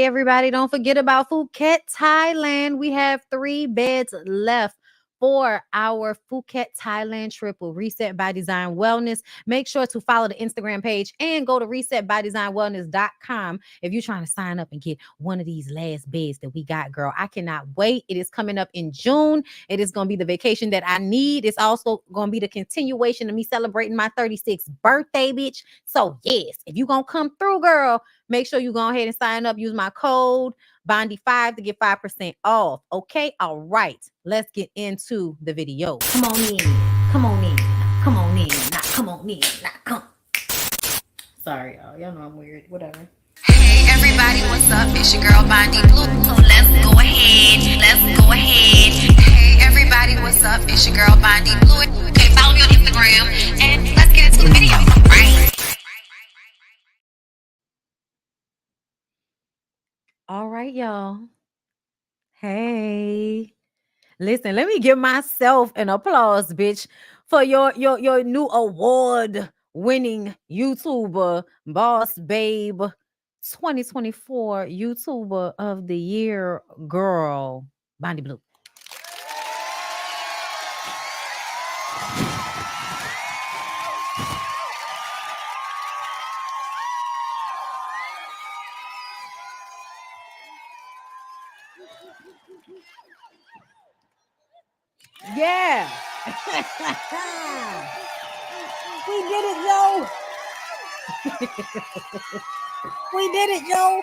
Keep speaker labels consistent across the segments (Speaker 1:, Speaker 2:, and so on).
Speaker 1: everybody, don't forget about Phuket, Thailand. We have 3 beds left for our Phuket, Thailand trip with Reset by Design Wellness. Make sure to follow the Instagram page and go to resetbydesignwellness.com if you're trying to sign up and get one of these last beds that we got, girl. I cannot wait. It is coming up in June. It is going to be the vacation that I need. It's also going to be the continuation of me celebrating my 36th birthday, bitch. So yes, if you going to come through, girl, make sure you go ahead and sign up. Use my code Bondy5 to get 5% off. Okay. All right. Let's get into the video. Come on in. Come on in. Come on in. Not come on in. Not come. Sorry, y'all. Y'all know I'm weird. Whatever.
Speaker 2: Hey everybody, what's up? It's your girl BondyBlue. So let's go ahead. Let's go ahead. Hey everybody, what's up? It's your girl BondyBlue. Okay, follow me on Instagram and let's get into the video. Right.
Speaker 1: All right, y'all. Hey. Listen, let me give myself an applause, bitch, for your new award winning YouTuber, Boss Babe 2024 YouTuber of the Year girl, BondyBlue. Yeah. We did it, yo. We did it, yo.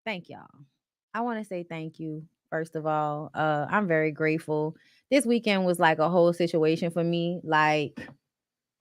Speaker 1: Thank y'all. I want to say thank you. First of all, I'm very grateful. This weekend was like a whole situation for me. Like,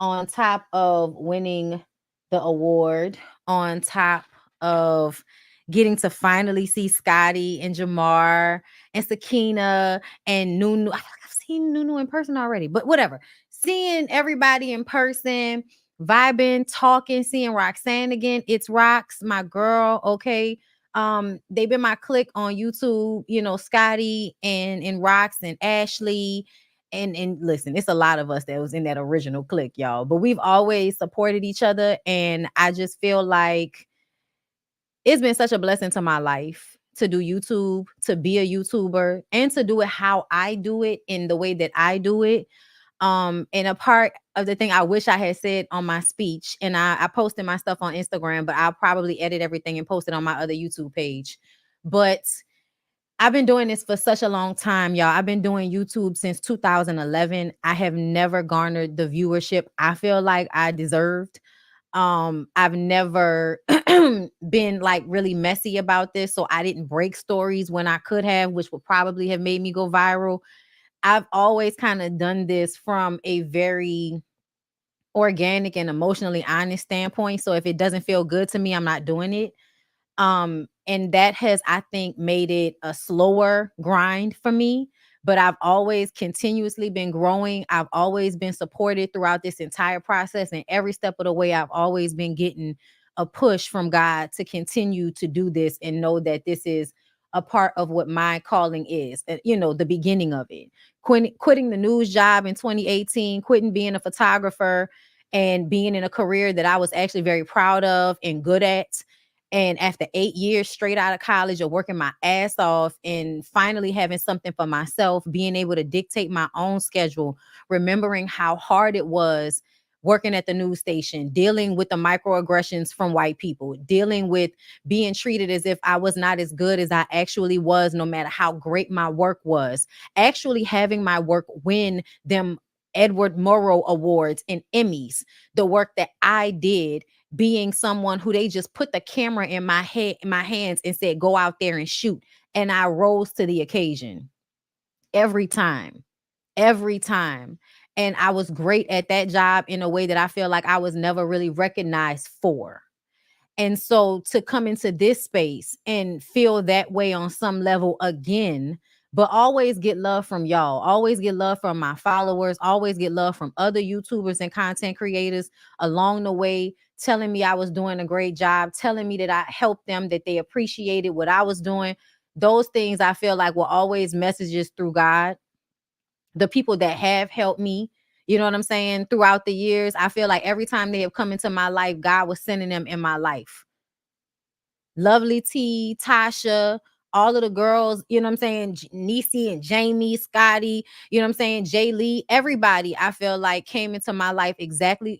Speaker 1: on top of winning the award, on top of getting to finally see Scotty and Jamar and Sakina and Nunu. I feel like I've seen Nunu in person already, but whatever. Seeing everybody in person, vibing, talking, seeing Roxanne again. It's Rox, my girl. Okay. They've been my clique on YouTube, you know, Scotty and Rox and Ashley. And listen, it's a lot of us that was in that original clique, y'all. But we've always supported each other. And I just feel like it's been such a blessing to my life to do YouTube, to be a YouTuber, and to do it how I do it in the way that I do it. And a part of the thing I wish I had said on my speech, and I posted my stuff on Instagram, but I'll probably edit everything and post it on my other YouTube page. But I've been doing this for such a long time, y'all. I've been doing YouTube since 2011. I have never garnered the viewership I feel like I deserved. I've never been like really messy about this, so I didn't break stories when I could have, which would probably have made me go viral. I've always kind of done this from a very organic and emotionally honest standpoint. So if it doesn't feel good to me, I'm not doing it. And that has, I think, made it a slower grind for me. But I've always continuously been growing. I've always been supported throughout this entire process. And every step of the way, I've always been getting a push from God to continue to do this and know that this is a part of what my calling is, you know, the beginning of it. Quitting the news job in 2018, quitting being a photographer and being in a career that I was actually very proud of and good at. And after 8 years straight out of college of working my ass off and finally having something for myself, being able to dictate my own schedule, remembering how hard it was working at the news station, dealing with the microaggressions from white people, dealing with being treated as if I was not as good as I actually was, no matter how great my work was, actually having my work win them Edward Murrow Awards and Emmys, the work that I did, being someone who they just put the camera in my head, in my hands and said, go out there and shoot. And I rose to the occasion every time. And I was great at that job in a way that I feel like I was never really recognized for. And so to come into this space and feel that way on some level again, but always get love from y'all, always get love from my followers, always get love from other YouTubers and content creators along the way, telling me I was doing a great job, telling me that I helped them, that they appreciated what I was doing. Those things I feel like were always messages through God. The people that have helped me, you know what I'm saying, throughout the years, I feel like every time they have come into my life, God was sending them in my life. Lovely T, Tasha, all of the girls, you know what I'm saying? Niecy and Jamie, Scotty, you know what I'm saying? Jay Lee, everybody I feel like came into my life exactly,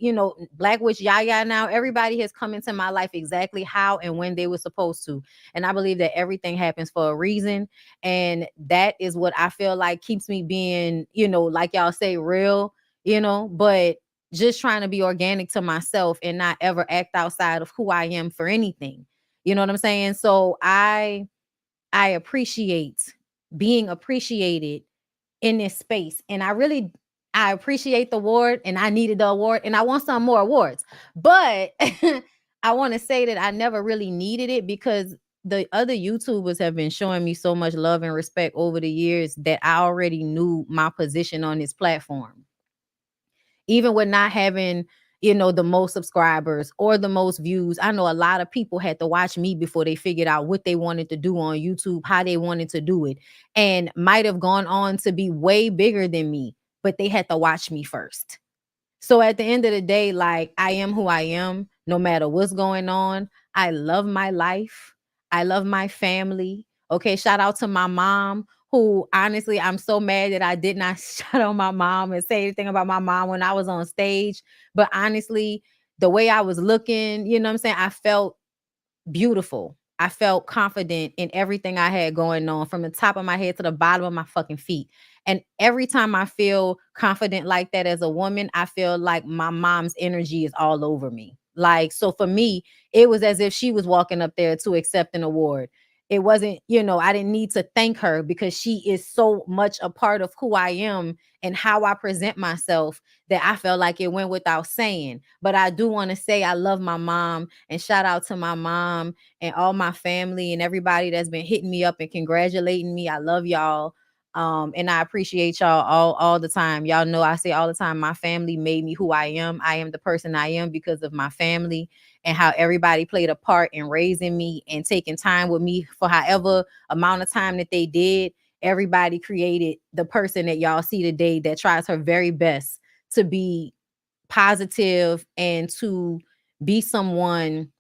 Speaker 1: Black Witch Yaya now, everybody has come into my life exactly how and when they were supposed to. And I believe that everything happens for a reason. And that is what I feel like keeps me being, like y'all say, real, but just trying to be organic to myself and not ever act outside of who I am for anything. You know what I'm saying? So I appreciate being appreciated in this space. And I appreciate the award and I needed the award and I want some more awards. But I want to say that I never really needed it because the other YouTubers have been showing me so much love and respect over the years that I already knew my position on this platform. Even with not having, the most subscribers or the most views, I know a lot of people had to watch me before they figured out what they wanted to do on YouTube, how they wanted to do it, and might have gone on to be way bigger than me, but they had to watch me first. So at the end of the day, like, I am who I am, no matter what's going on. I love my life. I love my family. Okay, shout out to my mom, who honestly, I'm so mad that I did not shout out my mom and say anything about my mom when I was on stage. But honestly, the way I was looking, you know what I'm saying? I felt beautiful. I felt confident in everything I had going on from the top of my head to the bottom of my fucking feet. And every time I feel confident like that as a woman, I feel like my mom's energy is all over me. Like, so for me, it was as if she was walking up there to accept an award. It wasn't, I didn't need to thank her because she is so much a part of who I am and how I present myself that I felt like it went without saying. But I do want to say I love my mom and shout out to my mom and all my family and everybody that's been hitting me up and congratulating me. I love y'all. And I appreciate y'all all the time. Y'all know I say all the time, my family made me who I am. I am the person I am because of my family and how everybody played a part in raising me and taking time with me for however amount of time that they did. Everybody created the person that y'all see today that tries her very best to be positive and to be someone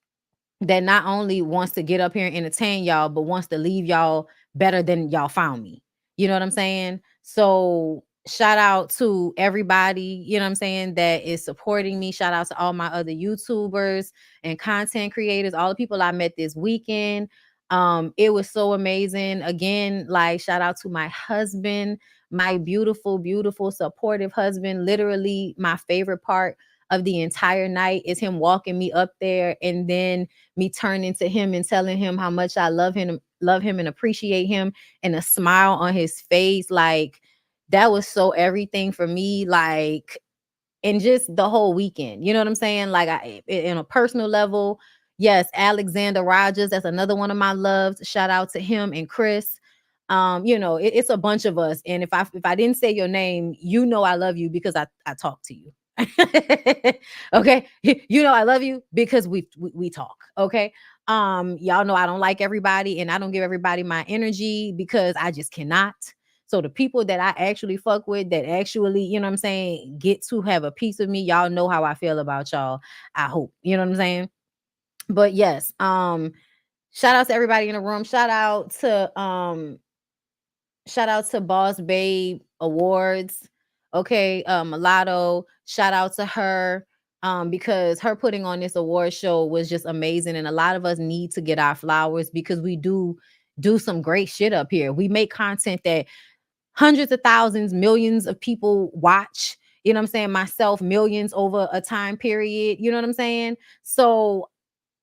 Speaker 1: that not only wants to get up here and entertain y'all, but wants to leave y'all better than y'all found me. You know what I'm saying? So shout out to everybody, you know what I'm saying, that is supporting me. Shout out to all my other YouTubers and content creators, all the people I met this weekend. It was so amazing. Again, like, shout out to my husband, my beautiful, beautiful, supportive husband. Literally, my favorite part of the entire night is him walking me up there and then me turning to him and telling him how much I love him and appreciate him, and a smile on his face. Like, that was so everything for me. Like, and just the whole weekend, you know what I'm saying? Like, in a personal level, yes, Alexander Rogers, that's another one of my loves. Shout out to him and Chris. It's a bunch of us. And if I didn't say your name, I love you because I talk to you. Okay, I love you because we talk. Okay, y'all know I don't like everybody and I don't give everybody my energy because I just cannot. So the people that I actually fuck with, that actually, you know what I'm saying, get to have a piece of me, y'all know how I feel about y'all. I hope, you know what I'm saying. But yes, shout out to everybody in the room. Shout out to Boss Babe Awards. Okay, Mulatto, shout out to her. Because her putting on this award show was just amazing. And a lot of us need to get our flowers because we do some great shit up here. We make content that hundreds of thousands, millions of people watch. You know what I'm saying? Myself, millions over a time period. You know what I'm saying? So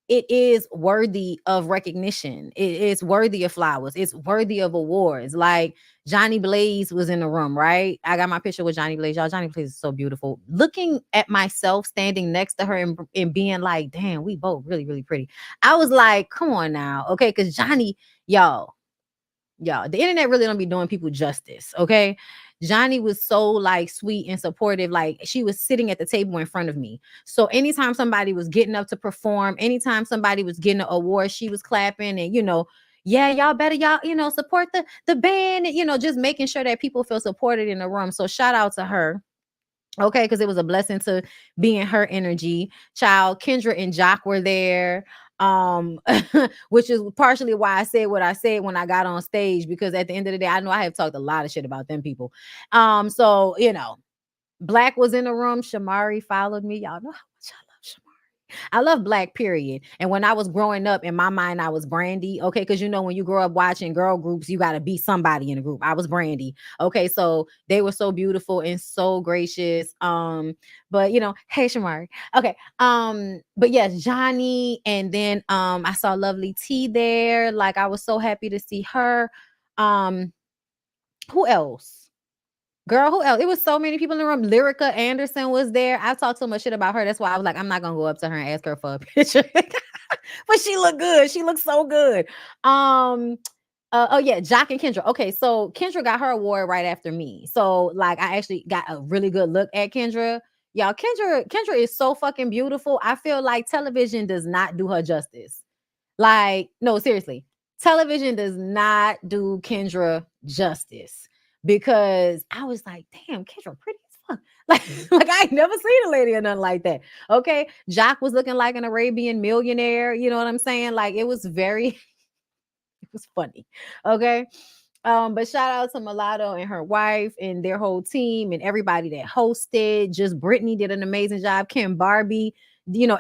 Speaker 1: it is worthy of recognition. It is worthy of flowers. It's worthy of awards. Like, Johnny Blaze was in the room, right? I got my picture with Johnny Blaze. Y'all, Johnny Blaze is so beautiful. Looking at myself standing next to her and being like, damn, we both really, really pretty. I was like, come on now. Okay. Cause Johnny, y'all, the internet really don't be doing people justice. Okay. Johnny was so like sweet and supportive. Like, she was sitting at the table in front of me. So anytime somebody was getting up to perform, anytime somebody was getting an award, she was clapping and, yeah, y'all better, support the band and, just making sure that people feel supported in the room. So shout out to her. Okay, because it was a blessing to be in her energy. Child, Kendra and Jock were there. Um, which is partially why I said what I said when I got on stage, because at the end of the day, I know I have talked a lot of shit about them people. So Black was in the room. Shamari followed me. Y'all know how much I love Shamari. I love Black, period. And when I was growing up, in my mind, I was Brandy. Okay, because when you grow up watching girl groups, you got to be somebody in the group. I was Brandy. Okay, so they were so beautiful and so gracious. But hey Shamari. Okay. But yes, Johnny, and then I saw Lovely T there. Like, I was so happy to see her. Um, who else? Girl, who else? It was so many people in the room. Lyrica Anderson was there. I talked so much shit about her. That's why I was like, I'm not gonna go up to her and ask her for a picture. But she looked good. She looked so good. Um, oh yeah, Jock and Kendra. Okay, so Kendra got her award right after me. So like, I actually got a really good look at Kendra. Y'all, Kendra is so fucking beautiful. I feel like television does not do her justice. Like, no, seriously. Television does not do Kendra justice, because I was like, damn, Kendra pretty as fuck. Like I ain't never seen a lady or nothing like that. Okay. Jock was looking like an Arabian millionaire. You know what I'm saying? Like, it was very, it was funny. Okay. But shout out to Mulatto and her wife and their whole team and everybody that hosted. Just Brittany did an amazing job. Kim Barbie,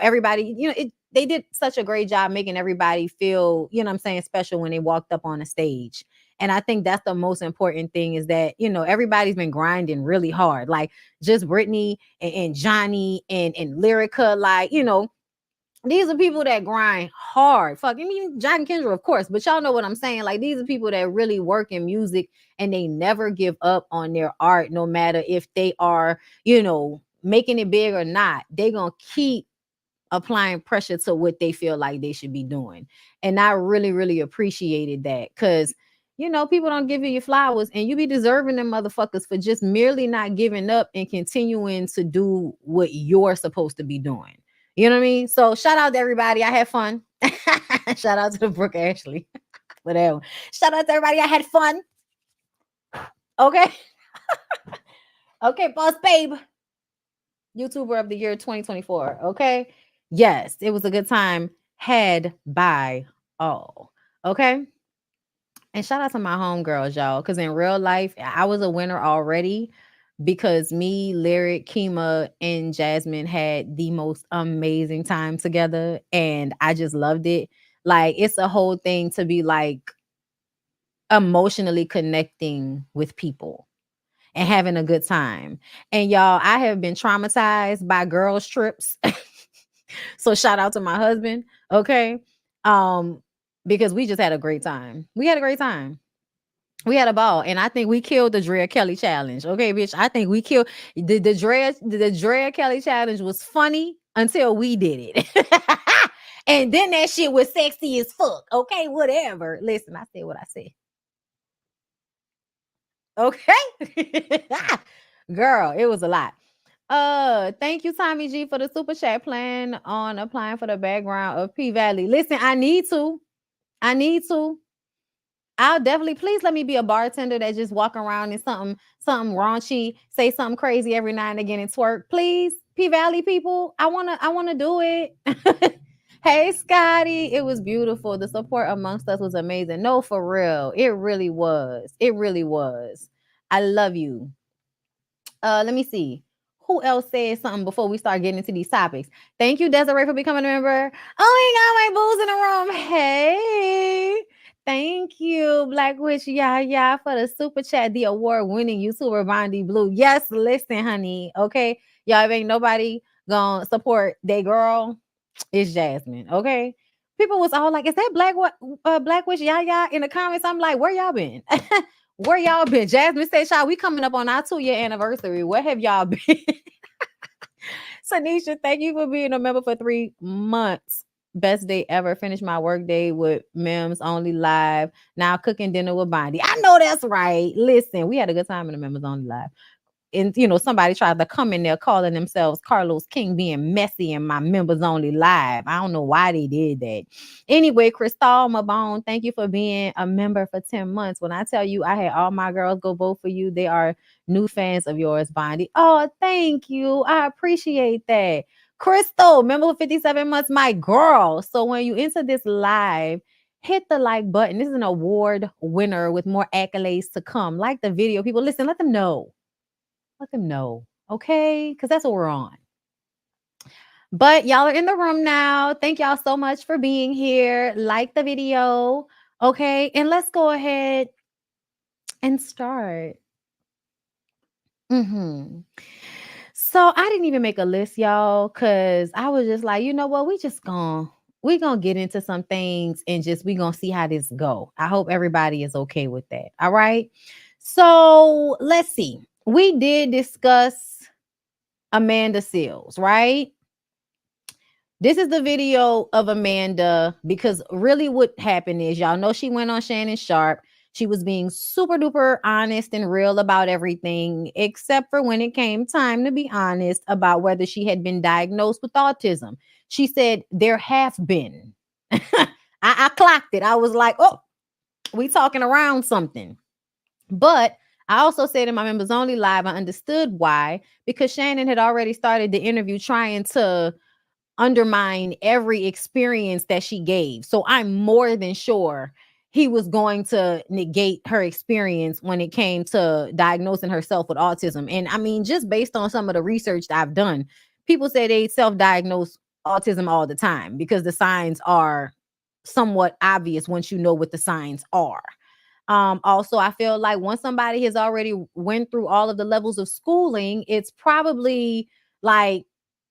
Speaker 1: everybody, they did such a great job making everybody feel, what I'm saying, special when they walked up on the stage. And I think that's the most important thing, is that, everybody's been grinding really hard. Like, just Brittany and Johnny and Lyrica, like, these are people that grind hard. Fuck, I mean, Jack and Kendra, of course, but y'all know what I'm saying. Like, these are people that really work in music, and they never give up on their art, no matter if they are, making it big or not. They gonna keep applying pressure to what they feel like they should be doing. And I really, really appreciated that, because people don't give you your flowers, and you be deserving them motherfuckers for just merely not giving up and continuing to do what you're supposed to be doing. You know what I mean? So shout out to everybody. I had fun. Shout out to the Brooke Ashley. Whatever. Shout out to everybody. I had fun. Okay. Okay, Boss Babe. YouTuber of the year 2024. Okay. Yes, it was a good time had by all. Okay. And shout out to my homegirls, y'all, because in real life, I was a winner already, because me, Lyric, Kima, and Jasmine had the most amazing time together. And I just loved it. Like, it's a whole thing to be like emotionally connecting with people and having a good time. And y'all, I have been traumatized by girls' trips. So shout out to my husband. Okay. Um, because we just had a great time. We had a great time. We had a ball, and I think we killed the Drea Kelly challenge. Okay, bitch. I think we killed the Drea Kelly challenge was funny until we did it. And then that shit was sexy as fuck. Okay, whatever. Listen, I said what I said. Okay. Girl, it was a lot. Thank you, Tommy G, for the super chat plan on applying for the background of P Valley. Listen, I need to. I need to. I'll definitely, please let me be a bartender that just walk around in something raunchy, say something crazy every now and again and twerk. Please, P Valley people, I wanna do it. Hey Scotty, it was beautiful. The support amongst us was amazing. No, for real. It really was. It really was. I love you. Let me see. Who else said something before we start getting into these topics? Thank you, Desiree, for becoming a member. Oh, we got my booze in the room. Hey. Thank you, Black Witch yeah, for the super chat, the award-winning YouTuber BondyBlue. Yes, listen, honey. Okay. Y'all, if ain't nobody gonna support that girl, it's Jasmine. Okay. People was all like, is that Black Witch yeah in the comments? I'm like, where y'all been? Where y'all been? Jasmine said, y'all, we coming up on our 2-year anniversary. Where have y'all been? Sanisha, thank you for being a member for 3 months. Best day ever. Finished my work day with Mims Only Live. Now cooking dinner with Bondy. I know that's right. Listen, we had a good time in the Members Only Live. and somebody tried to come in there calling themselves Carlos King being messy in my members only live. I don't know why they did that. Anyway, Crystal Mabone, thank you for being a member for 10 months. When I tell you I had all my girls go vote for you, they are new fans of yours, Bondy. Oh, thank you. I appreciate that. Crystal, member for 57 months, my girl. So when you enter this live, hit the like button. This is an award winner with more accolades to come. Like the video. People, listen, let them know. Let them know. Okay? Because that's what we're on. But y'all are in the room now. Thank y'all so much for being here. Like the video. Okay? And let's go ahead and start. So I didn't even make a list, y'all, because I was just like, you know what? We gonna get into some things and just we gonna see how this go. I hope everybody is okay with that. All right. So let's see. We did discuss Amanda Seales, right? This is the video of Amanda because really what happened is y'all know she went on Shannon Sharp. She was being super duper honest and real about everything, except for when it came time to be honest about whether she had been diagnosed with autism. She said there have been. I clocked it. I was like, oh, we talking around something. But I also said in my members only live, I understood why, because Shannon had already started the interview trying to undermine every experience that she gave. So I'm more than sure he was going to negate her experience when it came to diagnosing herself with autism. And I mean, just based on some of the research that I've done, people say they self-diagnose autism all the time because the signs are somewhat obvious once you know what the signs are. Also, I feel like once somebody has already went through all of the levels of schooling, it's probably like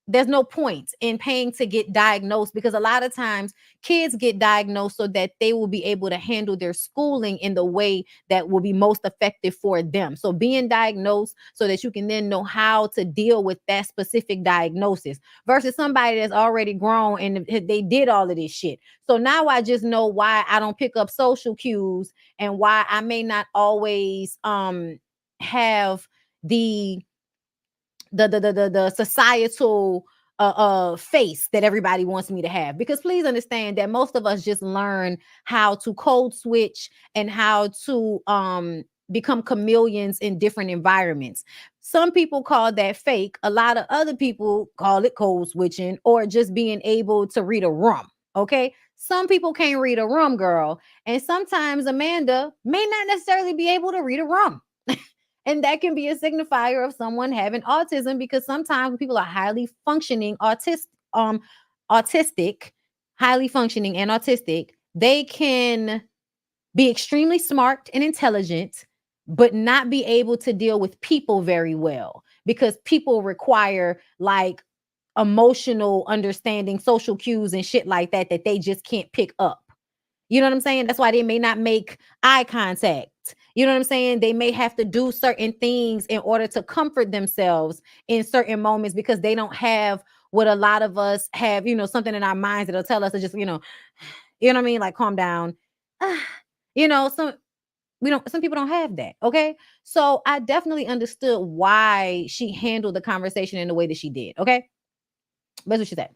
Speaker 1: there's no point in paying to get diagnosed because a lot of times kids get diagnosed so that they will be able to handle their schooling in the way that will be most effective for them. So being diagnosed so that you can then know how to deal with that specific diagnosis versus somebody that's already grown and they did all of this shit. So now I just know why I don't pick up social cues and why I may not always have the societal face that everybody wants me to have, because please understand that most of us just learn how to code switch and how to become chameleons in different environments. Some people call that fake, a lot of other people call it code switching or just being able to read a room. Okay, some people can't read a room, girl, and sometimes Amanda may not necessarily be able to read a room. And that can be a signifier of someone having autism, because sometimes when people are highly functioning autistic, highly functioning and autistic, they can be extremely smart and intelligent, but not be able to deal with people very well because people require like emotional understanding, social cues and shit like that that they just can't pick up. You know what I'm saying? That's why they may not make eye contact. You know what I'm saying? They may have to do certain things in order to comfort themselves in certain moments because they don't have what a lot of us have, something in our minds that'll tell us to just, you know what I mean? Like calm down. Some some people don't have that. Okay. So I definitely understood why she handled the conversation in the way that she did. Okay. That's what she said.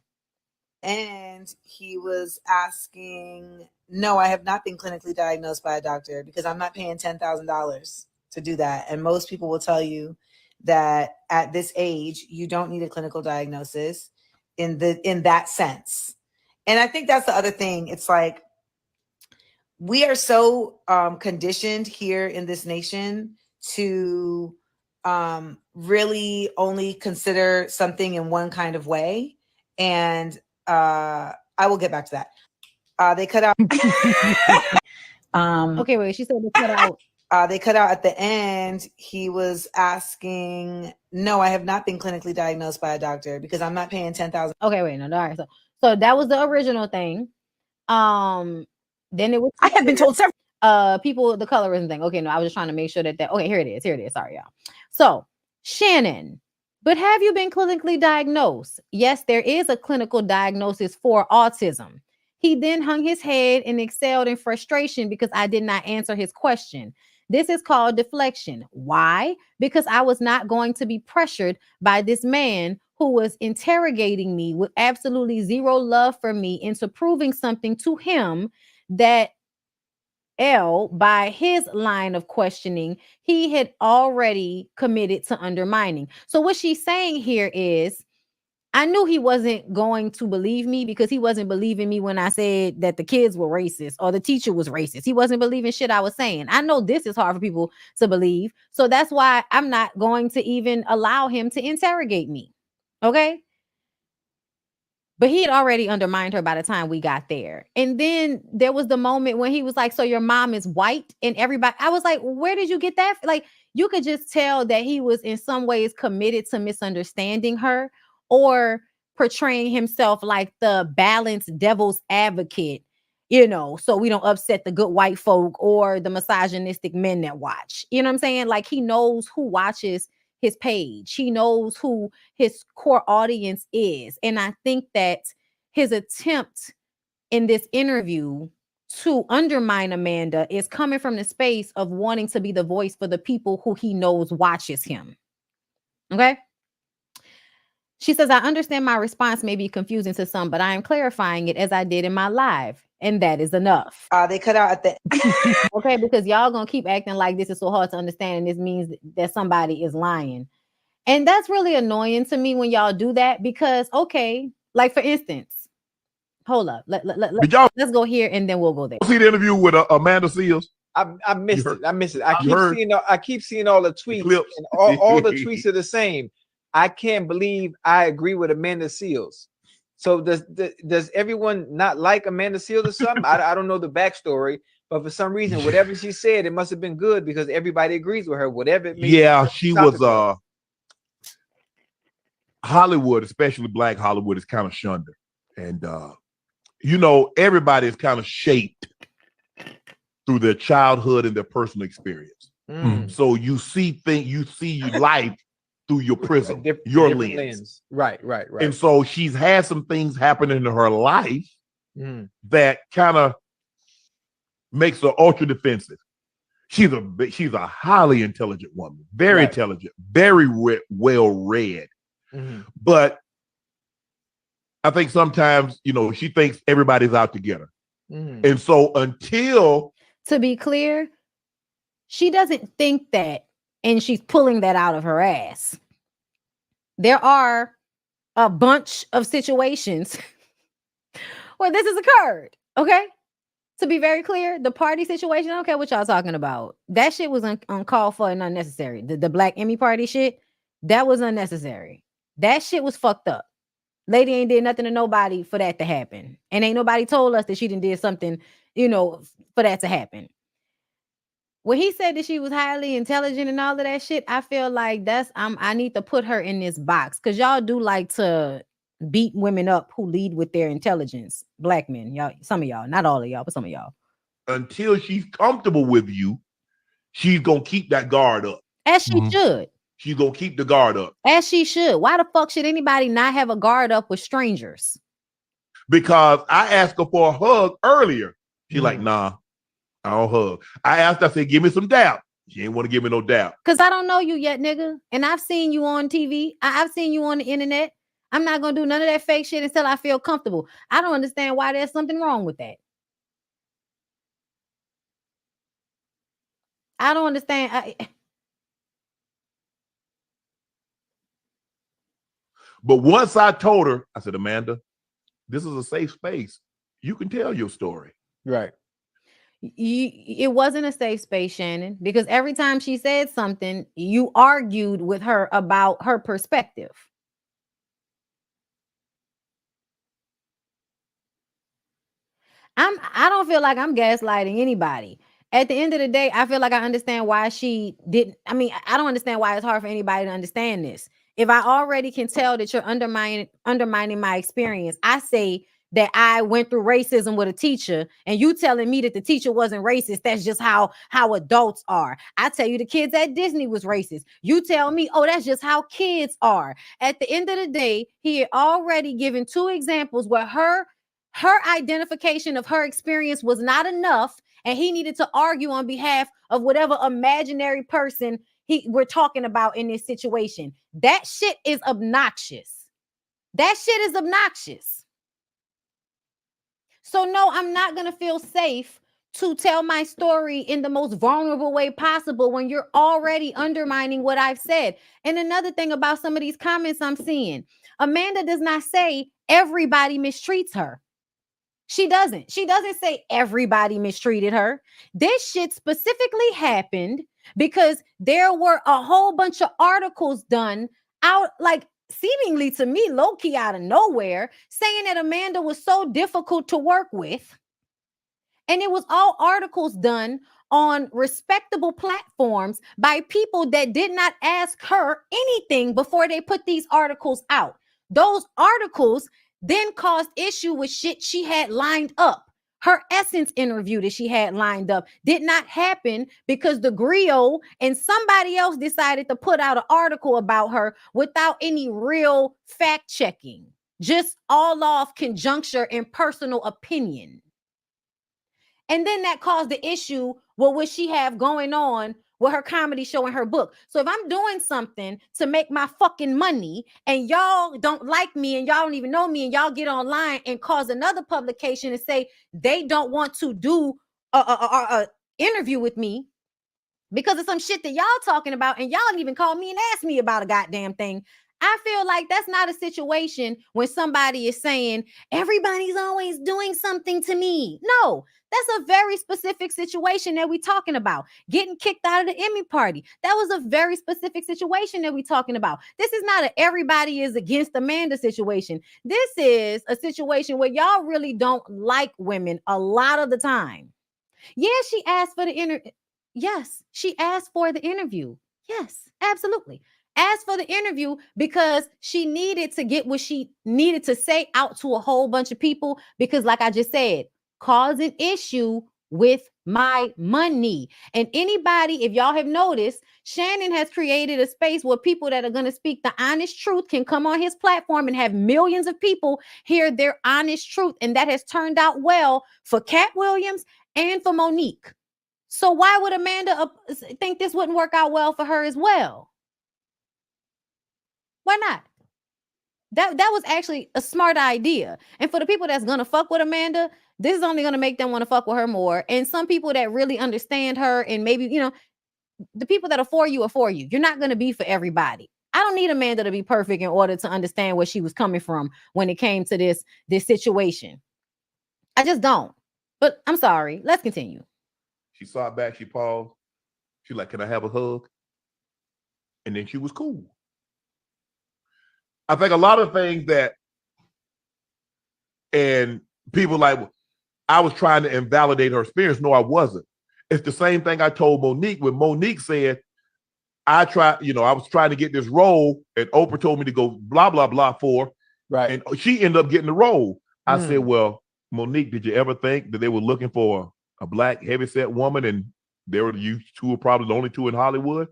Speaker 3: And he was asking, no, I have not been clinically diagnosed by a doctor because I'm not paying $10,000 to do that. And most people will tell you that at this age, you don't need a clinical diagnosis in that sense. And I think that's the other thing. It's like, we are so conditioned here in this nation to really only consider something in one kind of way. And I will get back to that. They cut out.
Speaker 1: Okay, wait. She said they cut out.
Speaker 3: They cut out at the end. He was asking, no, I have not been clinically diagnosed by a doctor because I'm not paying $10,000.
Speaker 1: Okay, wait, no, all right. So that was the original thing. Then it was.
Speaker 3: I have been told several
Speaker 1: people the colorism thing. Okay, no, I was just trying to make sure that. Okay, here it is. Here it is. Sorry, y'all. So Shannon, but have you been clinically diagnosed? Yes, there is a clinical diagnosis for autism. He then hung his head and exhaled in frustration because I did not answer his question. This is called deflection. Why? Because I was not going to be pressured by this man who was interrogating me with absolutely zero love for me into proving something to him that L, by his line of questioning, he had already committed to undermining. So what she's saying here is, I knew he wasn't going to believe me because he wasn't believing me when I said that the kids were racist or the teacher was racist. He wasn't believing shit I was saying. I know this is hard for people to believe. So that's why I'm not going to even allow him to interrogate me. Okay? But he had already undermined her by the time we got there. And then there was the moment when he was like, so your mom is white, and everybody, I was like, where did you get that? Like, you could just tell that he was in some ways committed to misunderstanding her or portraying himself like the balanced devil's advocate, you know, so we don't upset the good white folk or the misogynistic men that watch. You know what I'm saying? Like, he knows who watches his page. He knows who his core audience is. And I think that his attempt in this interview to undermine Amanda is coming from the space of wanting to be the voice for the people who he knows watches him. Okay? She says, I understand my response may be confusing to some, but I am clarifying it as I did in my live. And that is enough.
Speaker 3: They cut out at the
Speaker 1: okay, because y'all gonna keep acting like this is so hard to understand, and this means that somebody is lying. And that's really annoying to me when y'all do that, because, okay, like for instance, hold up, let's go here and then we'll go there.
Speaker 4: See the interview with Amanda Seals?
Speaker 5: I missed it. I missed it. I keep seeing all the tweets, and all the tweets are the same. I can't believe I agree with Amanda Seals. So does everyone not like Amanda Seals or something? I don't know the backstory, but for some reason, whatever she said, it must have been good because everybody agrees with her. Whatever it means.
Speaker 4: Yeah, she was Hollywood, especially Black Hollywood, is kind of shunned her. And you know, everybody is kind of shaped through their childhood and their personal experience. So you see life through your prism, your lens.
Speaker 5: Right.
Speaker 4: And so she's had some things happen in her life that kind of makes her ultra defensive. She's a highly intelligent woman, very intelligent, very well read. But I think sometimes, you know, she thinks everybody's out to get her. And so
Speaker 1: to be clear, she doesn't think that, and she's pulling that out of her ass. There are a bunch of situations where this has occurred. Okay. To be very clear, the party situation, I don't care what y'all talking about. That shit was uncalled for and unnecessary. The Black Emmy party shit, that was unnecessary. That shit was fucked up. Lady ain't did nothing to nobody for that to happen. And ain't nobody told us that she didn't did something, you know, for that to happen. When he said that she was highly intelligent and all of that shit, I feel like I need to put her in this box, because y'all do like to beat women up who lead with their intelligence. Black men, y'all, some of y'all, not all of y'all, but some of y'all.
Speaker 4: Until she's comfortable with you, she's gonna keep that guard up.
Speaker 1: As she should.
Speaker 4: She's gonna keep the guard up.
Speaker 1: As she should. Why the fuck should anybody not have a guard up with strangers?
Speaker 4: Because I asked her for a hug earlier. She's like, nah, I don't hug. I asked her, I said, give me some doubt. She ain't want to give me no doubt.
Speaker 1: Because I don't know you yet, nigga. And I've seen you on TV. I've seen you on the internet. I'm not going to do none of that fake shit until I feel comfortable. I don't understand why there's something wrong with that. I don't understand.
Speaker 4: But once I told her, I said, Amanda, this is a safe space. You can tell your story.
Speaker 5: Right.
Speaker 1: It wasn't a safe space, Shannon, because every time she said something, you argued with her about her perspective. I don't feel like I'm gaslighting anybody. At the end of the day, I feel like I understand why she didn't. I mean, I don't understand why it's hard for anybody to understand this. If I already can tell that you're undermining my experience, I say that I went through racism with a teacher, and you telling me that the teacher wasn't racist. That's just how adults are. I tell you the kids at Disney was racist. You tell me, oh, that's just how kids are. At the end of the day, he had already given 2 examples where her identification of her experience was not enough, and he needed to argue on behalf of whatever imaginary person we're talking about in this situation. That shit is obnoxious. That shit is obnoxious. So no, I'm not going to feel safe to tell my story in the most vulnerable way possible when you're already undermining what I've said. And another thing about some of these comments I'm seeing, Amanda does not say everybody mistreats her. She doesn't. She doesn't say everybody mistreated her. This shit specifically happened because there were a whole bunch of articles done out, like seemingly to me, low-key out of nowhere, saying that Amanda was so difficult to work with. And it was all articles done on respectable platforms by people that did not ask her anything before they put these articles out. Those articles then caused issue with shit she had lined up. Her Essence interview that she had lined up did not happen because the griot and somebody else decided to put out an article about her without any real fact checking, just all off conjuncture and personal opinion. And then that caused the issue with what she have going on with her comedy show and her book. So if I'm doing something to make my fucking money and y'all don't like me and y'all don't even know me and y'all get online and cause another publication and say they don't want to do a interview with me because of some shit that y'all talking about and y'all didn't even call me and ask me about a goddamn thing, I feel like that's not a situation when somebody is saying everybody's always doing something to me. No, that's a very specific situation that we're talking about. Getting kicked out of the Emmy party. That was a very specific situation that we're talking about. This is not a everybody is against Amanda situation. This is a situation where y'all really don't like women a lot of the time. Yeah, she asked for the interview. Yes, she asked for the interview. Yes, absolutely. Asked for the interview because she needed to get what she needed to say out to a whole bunch of people because, like I just said, cause an issue with my money. And anybody, if y'all have noticed, Shannon has created a space where people that are going to speak the honest truth can come on his platform and have millions of people hear their honest truth. And that has turned out well for Cat Williams and for Monique. So why would Amanda think this wouldn't work out well for her as well? Why not? That was actually a smart idea. And for the people that's going to fuck with Amanda, this is only going to make them want to fuck with her more. And some people that really understand her and maybe, you know, the people that are for you are for you. You're not going to be for everybody. I don't need Amanda to be perfect in order to understand where she was coming from when it came to this situation. I just don't. But I'm sorry. Let's continue.
Speaker 4: She saw it back. She paused. She like, can I have a hug? And then she was cool. I think a lot of things that, and people like, I was trying to invalidate her experience. No, I wasn't. It's the same thing I told Monique when Monique said, I was trying to get this role and Oprah told me to go blah, blah, blah for, right. And she ended up getting the role. I said, well, Monique, did you ever think that they were looking for a black heavyset woman and you two were probably the only two in Hollywood?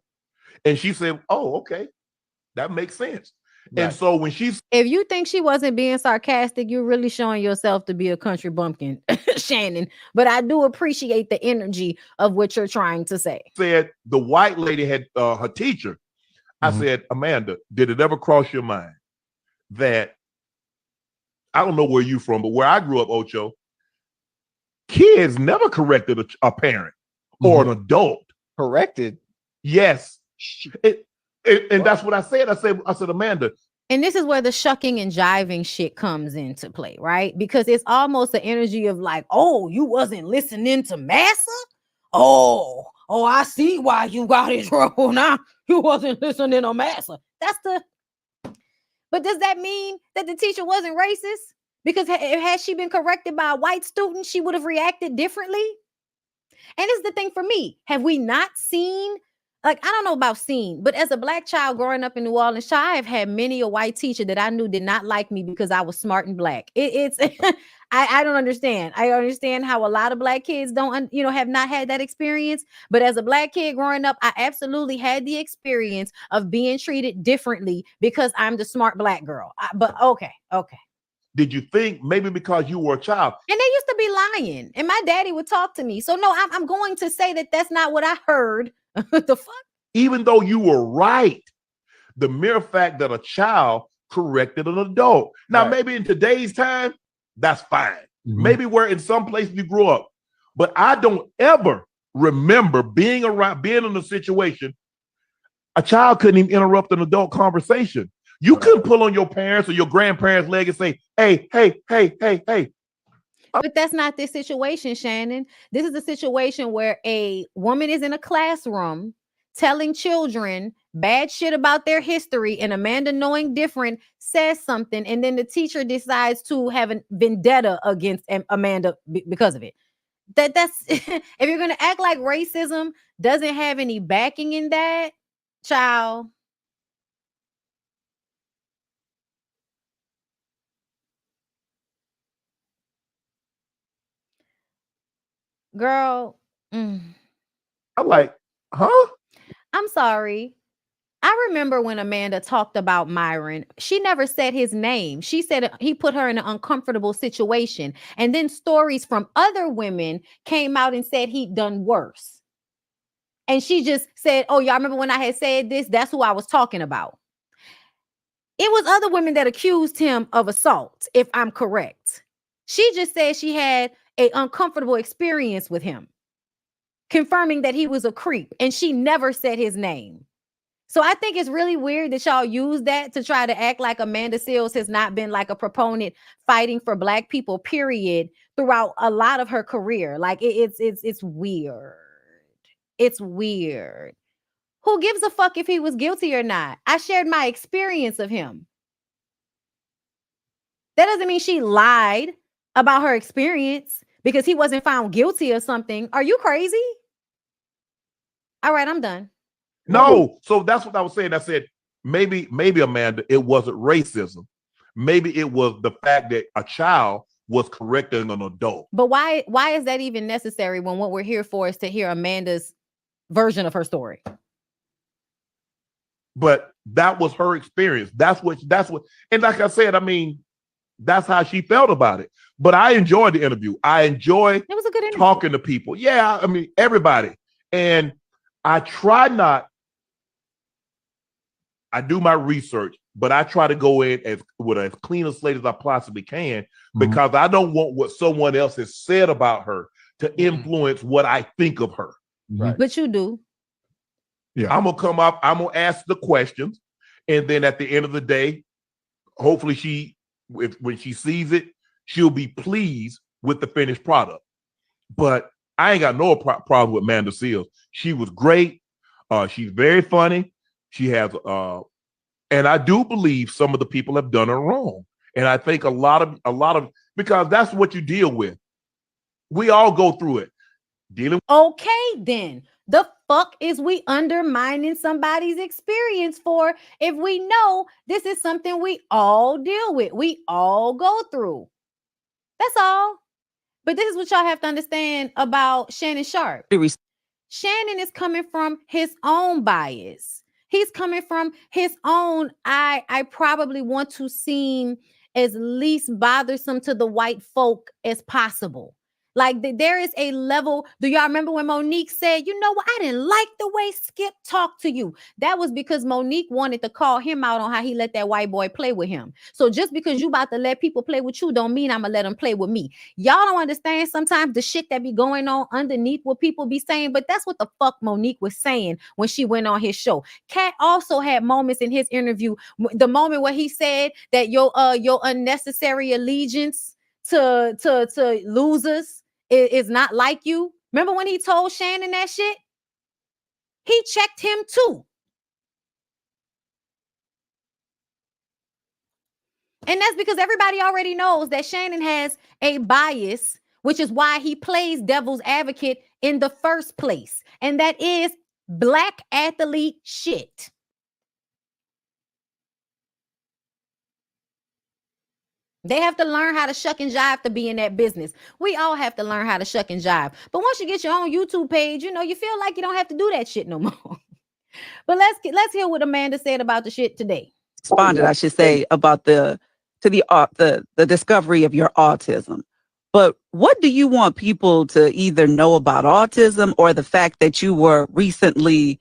Speaker 4: And she said, oh, okay. That makes sense. Right. And so when
Speaker 1: if you think she wasn't being sarcastic, you're really showing yourself to be a country bumpkin, Shannon. But I do appreciate the energy of what you're trying to say.
Speaker 4: Said the white lady had her teacher. I said, Amanda, did it ever cross your mind that, I don't know where you from, but where I grew up, Ocho, kids never corrected a parent or an adult.
Speaker 5: Corrected?
Speaker 4: Yes. And that's what I said. I said, Amanda.
Speaker 1: And this is where the shucking and jiving shit comes into play, right? Because it's almost the energy of like, oh, you wasn't listening to Massa? Oh, I see why you got in trouble now. You wasn't listening to Massa. But does that mean that the teacher wasn't racist? Because had she been corrected by a white student, she would have reacted differently. And it's the thing for me. Have we not seen, like, I don't know about seen, but as a black child growing up in New Orleans, I have had many a white teacher that I knew did not like me because I was smart and black. I don't understand. I understand how a lot of black kids have not had that experience. But as a black kid growing up, I absolutely had the experience of being treated differently because I'm the smart black girl. But okay.
Speaker 4: did you think maybe because you were a child?
Speaker 1: And they used to be lying, and my daddy would talk to me. So no, I'm going to say that that's not what I heard. The fuck?
Speaker 4: Even though you were right, the mere fact that a child corrected an adult. Now, maybe in today's time, that's fine. Maybe where in some places you grew up. But I don't ever remember being in a situation, a child couldn't even interrupt an adult conversation. You couldn't pull on your parents or your grandparents' leg and say, hey.
Speaker 1: But that's not this situation, Shannon. This is a situation where a woman is in a classroom telling children bad shit about their history, and Amanda, knowing different, says something, and then the teacher decides to have a vendetta against Amanda because of it. That's if you're gonna act like racism doesn't have any backing in that, child. Girl,
Speaker 4: I'm like, huh?
Speaker 1: I'm sorry. I remember when Amanda talked about Myron, she never said his name. She said he put her in an uncomfortable situation. And then stories from other women came out and said he'd done worse. And she just said, oh, y'all remember when I had said this? That's who I was talking about. It was other women that accused him of assault, if I'm correct. She just said she had an uncomfortable experience with him, confirming that he was a creep. And she never said his name. So I think it's really weird that y'all use that to try to act like Amanda Seales has not been like a proponent fighting for Black people, period, throughout a lot of her career. Like it's weird. It's weird. Who gives a fuck if he was guilty or not? I shared my experience of him. That doesn't mean she lied about her experience because he wasn't found guilty of something. Are you crazy? All right, I'm done.
Speaker 4: No, so that's what I was saying. I said, maybe Amanda, it wasn't racism. Maybe it was the fact that a child was correcting an adult.
Speaker 1: But why is that even necessary when what we're here for is to hear Amanda's version of her story?
Speaker 4: But that was her experience. That's what, and like I said, I mean, that's how she felt about it. But I enjoyed the interview. I enjoyed
Speaker 1: it was a good interview.
Speaker 4: Talking to people. Yeah, I mean, everybody. And I try not, I do my research, but I try to go in with as clean a slate as I possibly can because I don't want what someone else has said about her to influence what I think of her.
Speaker 1: Right. But you do.
Speaker 4: Yeah. I'm going to come up, I'm going to ask the questions. And then at the end of the day, hopefully when she sees it, she'll be pleased with the finished product. But I ain't got no problem with Amanda Seales. She was great. She's very funny. She has, and I do believe some of the people have done her wrong. And I think a lot of, because that's what you deal with. We all go through it.
Speaker 1: Okay, then. The fuck is we undermining somebody's experience for if we know this is something we all deal with, we all go through? That's all. But this is what y'all have to understand about Shannon Sharpe. Shannon is coming from his own bias. He's coming from his own, I probably want to seem as least bothersome to the white folk as possible. Like there is a level. Do y'all remember when Monique said, you know what? I didn't like the way Skip talked to you. That was because Monique wanted to call him out on how he let that white boy play with him. So just because you about to let people play with you don't mean I'm going to let them play with me. Y'all don't understand sometimes the shit that be going on underneath what people be saying. But that's what the fuck Monique was saying when she went on his show. Kat also had moments in his interview. The moment where he said that your unnecessary allegiance to losers is not like you. Remember when he told Shannon that shit? He checked him too. And that's because everybody already knows that Shannon has a bias, which is why he plays devil's advocate in the first place. And that is Black athlete shit. They have to learn how to shuck and jive to be in that business. We all have to learn how to shuck and jive. But once you get your own YouTube page, you know, you feel like you don't have to do that shit no more. But let's hear what Amanda said about the shit today.
Speaker 6: Responded, I should say, about the to the discovery of your autism. But what do you want people to either know about autism or the fact that you recently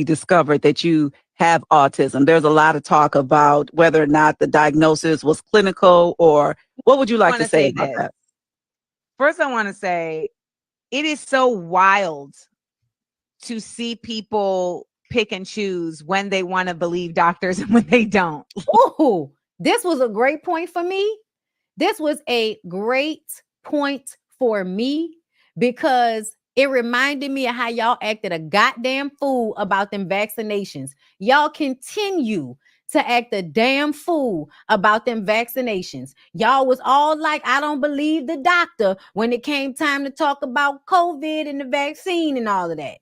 Speaker 6: discovered that you have autism? There's a lot of talk about whether or not the diagnosis was clinical, or what would you like to say about that?
Speaker 7: First, I want to say it is so wild to see people pick and choose when they want to believe doctors and when they don't.
Speaker 1: Oh, this was a great point for me. This was a great point for me because it reminded me of how y'all acted a goddamn fool about them vaccinations. Y'all continue to act a damn fool about them vaccinations. Y'all was all like, I don't believe the doctor when it came time to talk about COVID and the vaccine and all of that.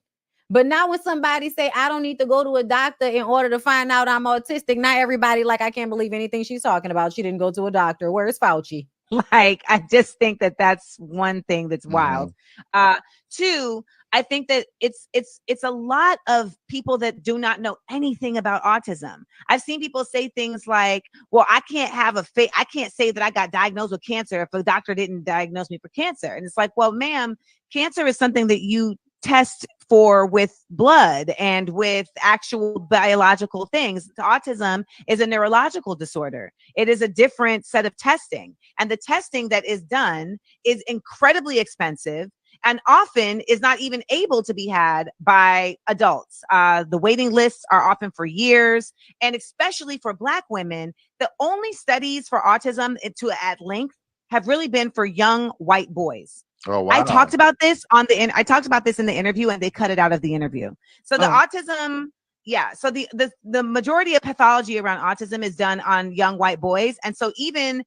Speaker 1: But now when somebody say, I don't need to go to a doctor in order to find out I'm autistic, not everybody like, I can't believe anything she's talking about. She didn't go to a doctor. Where's Fauci?
Speaker 7: Like, I just think that that's one thing that's wild. Two, I think that it's a lot of people that do not know anything about autism. I've seen people say things like, well, I can't I can't say that I got diagnosed with cancer if a doctor didn't diagnose me for cancer. And it's like, well, ma'am, cancer is something that you test for with blood and with actual biological things. Autism is a neurological disorder. It is a different set of testing. And the testing that is done is incredibly expensive and often is not even able to be had by adults. The waiting lists are often for years. And especially for Black women, the only studies for autism at length have really been for young white boys.
Speaker 4: Oh, wow.
Speaker 7: I talked about this in the interview and they cut it out of the interview. So the autism, so the majority of pathology around autism is done on young white boys. And so even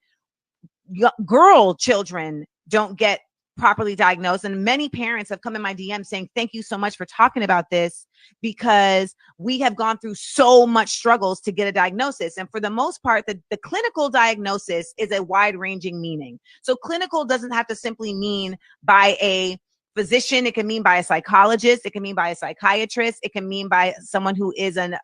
Speaker 7: girl children don't get properly diagnosed. And many parents have come in my DM saying, thank you so much for talking about this, because we have gone through so much struggles to get a diagnosis. And for the most part, the clinical diagnosis is a wide ranging meaning. So clinical doesn't have to simply mean by a physician. It can mean by a psychologist. It can mean by a psychiatrist. It can mean by someone who is an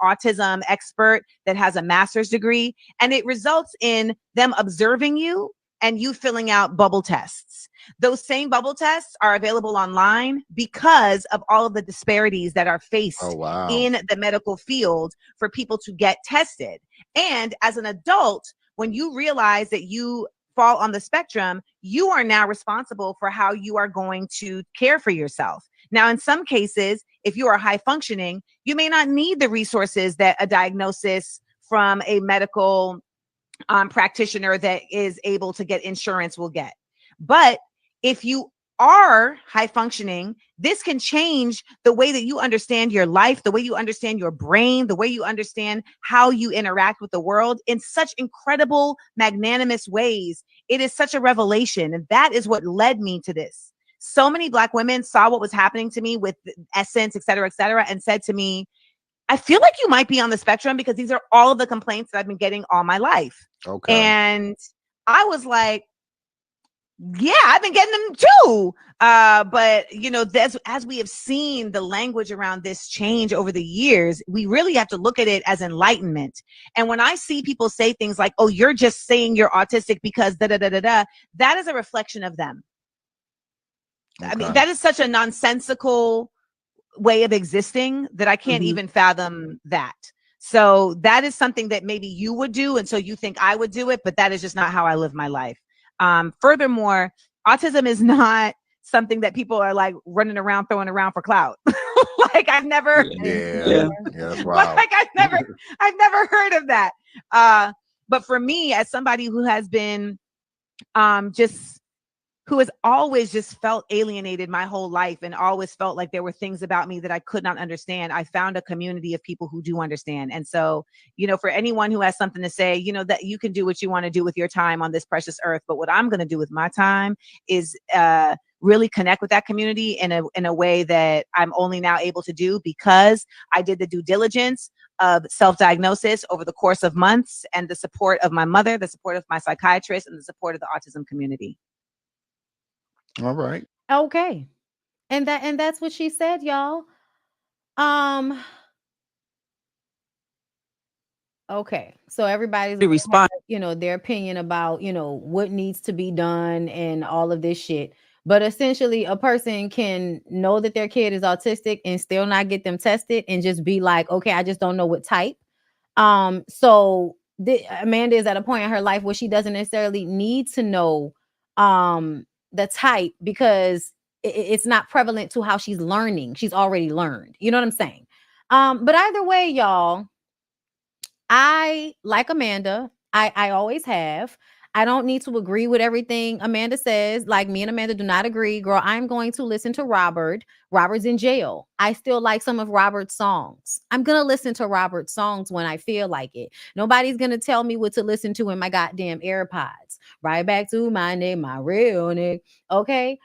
Speaker 7: autism expert that has a master's degree. And it results in them observing you and you filling out bubble tests. Those same bubble tests are available online because of all of the disparities that are faced in the medical field for people to get tested. And as an adult, when you realize that you fall on the spectrum, you are now responsible for how you are going to care for yourself. Now, in some cases, if you are high functioning, you may not need the resources that a diagnosis from a medical practitioner that is able to get insurance will get. But if you are high functioning, this can change the way that you understand your life, the way you understand your brain, the way you understand how you interact with the world in such incredible, magnanimous ways. It is such a revelation. And that is what led me to this. So many Black women saw what was happening to me with Essence, et cetera, and said to me, I feel like you might be on the spectrum because these are all of the complaints that I've been getting all my life. Okay. And I was like, yeah, I've been getting them too. But you know, as we have seen the language around this change over the years, we really have to look at it as enlightenment. And when I see people say things like, oh, you're just saying you're autistic because that is a reflection of them. Okay. I mean, that is such a nonsensical way of existing that I can't even fathom that. So that is something that maybe you would do. And so you think I would do it, but that is just not how I live my life. Furthermore, autism is not something that people are like running around, throwing around for clout. Like I've never,
Speaker 4: that's wow.
Speaker 7: Like I've never heard of that. But for me, as somebody who has been, who has always just felt alienated my whole life and always felt like there were things about me that I could not understand, I found a community of people who do understand. And so, you know, for anyone who has something to say, you know, that you can do what you want to do with your time on this precious earth. But what I'm going to do with my time is really connect with that community in a way that I'm only now able to do because I did the due diligence of self-diagnosis over the course of months and the support of my mother, the support of my psychiatrist, and the support of the autism community.
Speaker 4: All right.
Speaker 1: Okay. And that's what she said, y'all. Okay, so everybody's
Speaker 6: To respond.
Speaker 1: their opinion about what needs to be done and all of this shit. But essentially, a person can know that their kid is autistic and still not get them tested and just be like, okay, I just don't know what type. So Amanda is at a point in her life where she doesn't necessarily need to know the type because it's not prevalent to how she's learning. She's already learned. You know what I'm saying? But either way, y'all, I like Amanda. I always have. I don't need to agree with everything Amanda says. Like, me and Amanda do not agree. Girl, I'm going to listen to Robert. Robert's in jail. I still like some of Robert's songs. I'm going to listen to Robert's songs when I feel like it. Nobody's going to tell me what to listen to in my goddamn AirPods. Right back to my name, my real name. Okay.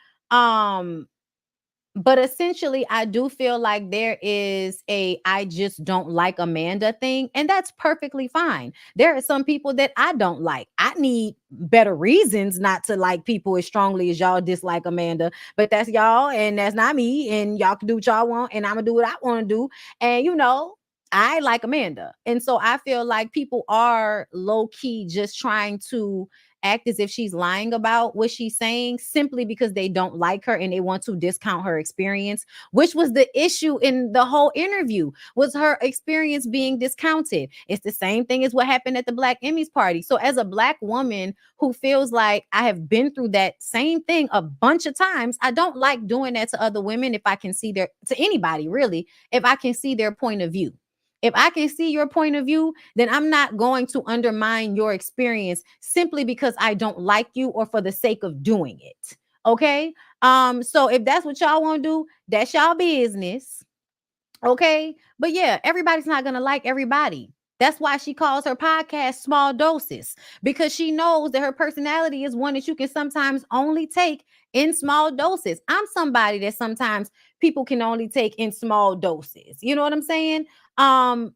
Speaker 1: But essentially, I do feel like there is a I just don't like Amanda thing, and that's perfectly fine. There are some people that I don't like. I need better reasons not to like people as strongly as y'all dislike Amanda, but that's y'all, and that's not me. And y'all can do what y'all want, and I'm gonna do what I want to do. And I like Amanda, and so I feel like people are low key just trying to act as if she's lying about what she's saying simply because they don't like her and they want to discount her experience, which was the issue in the whole interview, was her experience being discounted. It's the same thing as what happened at the Black Emmys party. So as a Black woman who feels like I have been through that same thing a bunch of times, I don't like doing that to other women if I can see to anybody really, if I can see their point of view. If I can see your point of view, then I'm not going to undermine your experience simply because I don't like you or for the sake of doing it. Okay. So if that's what y'all want to do, that's y'all business. Okay. But yeah, everybody's not going to like everybody. That's why she calls her podcast Small Doses, because she knows that her personality is one that you can sometimes only take in small doses. I'm somebody that sometimes people can only take in small doses. You know what I'm saying? Um,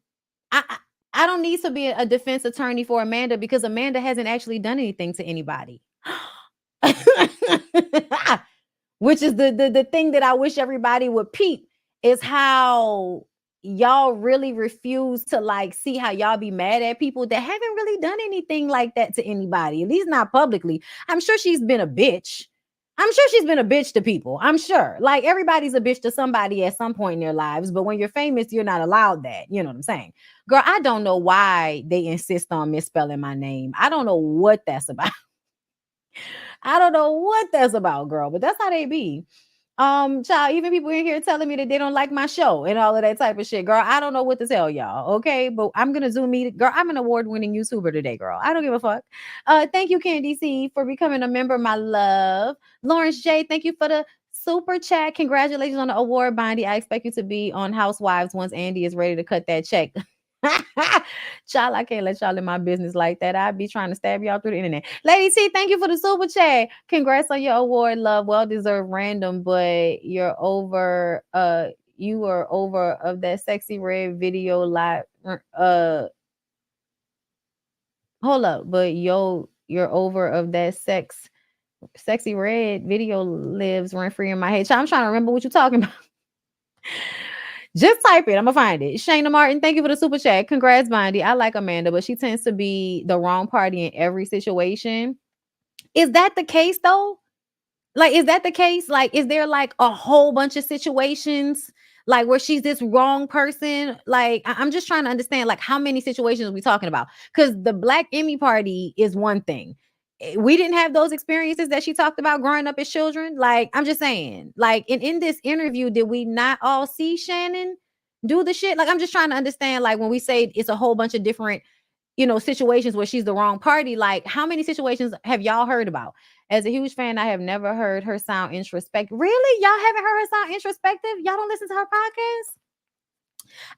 Speaker 1: I don't need to be a defense attorney for Amanda because Amanda hasn't actually done anything to anybody. Which is the thing that I wish everybody would peep, is how y'all really refuse to like see how y'all be mad at people that haven't really done anything like that to anybody, at least not publicly. I'm sure she's been a bitch. I'm sure she's been a bitch to people. I'm sure. Like, everybody's a bitch to somebody at some point in their lives, but when you're famous, you're not allowed that. You know what I'm saying? Girl, I don't know why they insist on misspelling my name. I don't know what that's about. I don't know what that's about, girl, but that's how they be. Child, even people in here telling me that they don't like my show and all of that type of shit. Girl, I don't know what to tell y'all. Okay, but I'm gonna Zoom meet. Girl, I'm an award-winning YouTuber today, girl. I don't give a fuck. Thank you, Candy C, for becoming a member, my love. Lawrence J, thank you for the super chat. Congratulations on the award, Bondy. I expect you to be on Housewives once Andy is ready to cut that check. Child, I can't let y'all in my business like that. I'd be trying to stab y'all through the internet. Lady T, thank you for the super chat. Congrats on your award, love. Well deserved. Random, but you're over. You were over of that sexy red video live. Hold up, but you're over of that sexy red video lives rent free in my head. Child, I'm trying to remember what you're talking about. Just type it. I'm gonna find it. Shayna Martin, thank you for the super chat. Congrats, Bondy. I like Amanda, but she tends to be the wrong party in every situation. Is that the case though? Like, is that the case? Like, is there like a whole bunch of situations like where she's this wrong person? Like, I'm just trying to understand like how many situations are we talking about? Because the Black Emmy party is one thing. We didn't have those experiences that she talked about growing up as children. Like, I'm just saying, like, in this interview, did we not all see Shannon do the shit? Like, I'm just trying to understand, like, when we say it's a whole bunch of different, situations where she's the wrong party, like, how many situations have y'all heard about? As a huge fan, I have never heard her sound introspective. Really? Y'all haven't heard her sound introspective? Y'all don't listen to her podcast?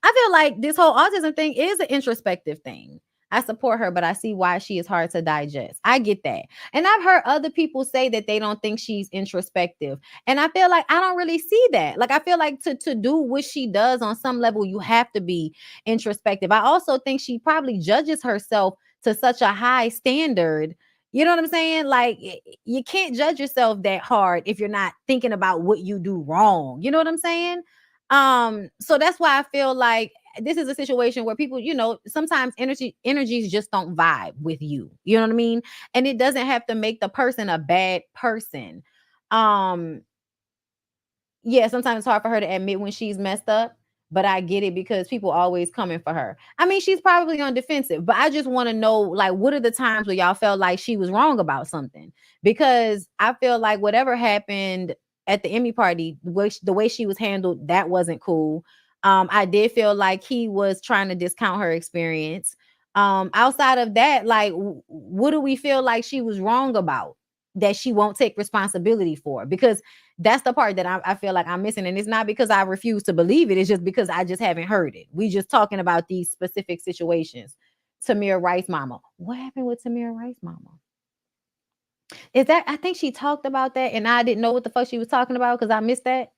Speaker 1: I feel like this whole autism thing is an introspective thing. I support her, but I see why she is hard to digest. I get that. And I've heard other people say that they don't think she's introspective. And I feel like I don't really see that. Like, I feel like to do what she does on some level, you have to be introspective. I also think she probably judges herself to such a high standard. You know what I'm saying? Like, you can't judge yourself that hard if you're not thinking about what you do wrong. You know what I'm saying? So that's why I feel like this is a situation where people, sometimes energies just don't vibe with you. You know what I mean? And it doesn't have to make the person a bad person. Yeah, sometimes it's hard for her to admit when she's messed up, but I get it because people always coming for her. I mean, she's probably on defensive, but I just want to know, like, what are the times where y'all felt like she was wrong about something? Because I feel like whatever happened at the Emmy party, the way she was handled, that wasn't cool. I did feel like he was trying to discount her experience. Outside of that, like, what do we feel like she was wrong about that she won't take responsibility for? Because that's the part that I feel like I'm missing. And it's not because I refuse to believe it. It's just because I just haven't heard it. We just talking about these specific situations. Tamir Rice mama. What happened with Tamir Rice mama? Is that, I think she talked about that and I didn't know what the fuck she was talking about because I missed that.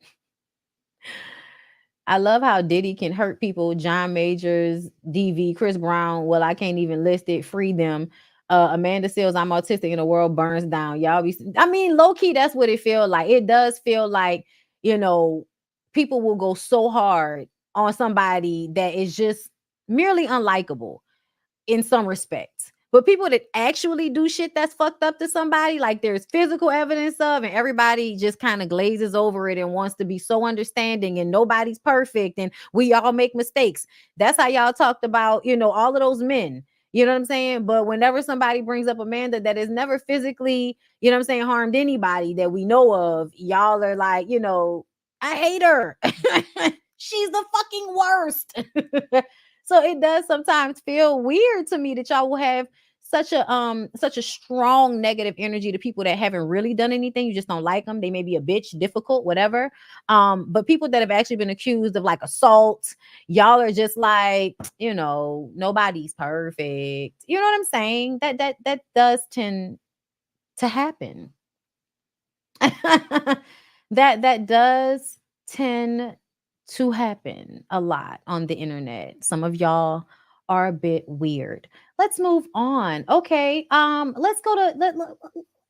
Speaker 1: I love how Diddy can hurt people. John Majors, DV, Chris Brown. Well, I can't even list it. Free them. Amanda Seales, I'm autistic and the world burns down. Y'all be, I mean, low key, that's what it feels like. It does feel like, people will go so hard on somebody that is just merely unlikable in some respects. But people that actually do shit that's fucked up to somebody, like there's physical evidence of, and everybody just kind of glazes over it and wants to be so understanding and nobody's perfect and we all make mistakes. That's how y'all talked about, all of those men. You know what I'm saying? But whenever somebody brings up Amanda that has never physically, harmed anybody that we know of, y'all are like, I hate her. She's the fucking worst. So it does sometimes feel weird to me that y'all will have such a strong negative energy to people that haven't really done anything. You just don't like them. They may be a bitch, difficult, whatever. But people that have actually been accused of like assault, y'all are just like, nobody's perfect. You know what I'm saying? That does tend to happen. that does tend to happen a lot on the internet. Some of y'all are a bit weird. Let's move on. Okay. Let's go to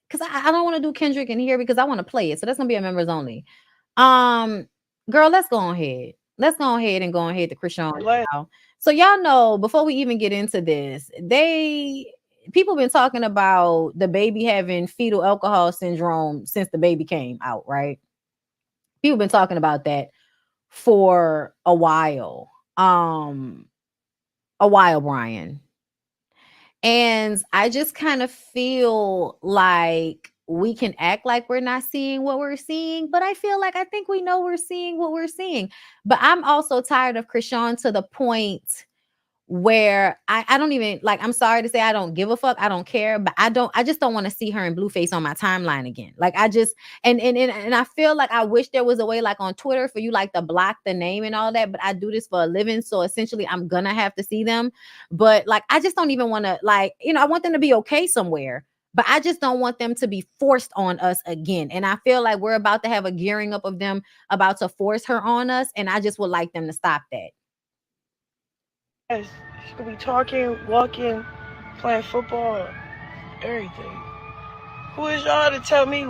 Speaker 1: because I don't want to do Kendrick in here because I want to play it. So that's gonna be a members only. Girl, let's go ahead. Let's go ahead and go ahead to Chrisean now. So y'all know before we even get into this, people been talking about the baby having fetal alcohol syndrome since the baby came out, right? People been talking about that for a while. Brian. And I just kind of feel like we can act like we're not seeing what we're seeing, but I feel like I think we know we're seeing what we're seeing. But I'm also tired of Chrisean to the point where I don't even like, I'm sorry to say I don't give a fuck. I don't care, but I just don't want to see her in Blueface on my timeline again. Like I just, and I feel like I wish there was a way like on Twitter for you like to block the name and all that, but I do this for a living. So essentially I'm gonna have to see them. But like, I just don't even want to like, I want them to be okay somewhere, but I just don't want them to be forced on us again. And I feel like we're about to have a gearing up of them about to force her on us. And I just would like them to stop that.
Speaker 8: Yes, she could be talking, walking, playing football, everything. Who is y'all to tell me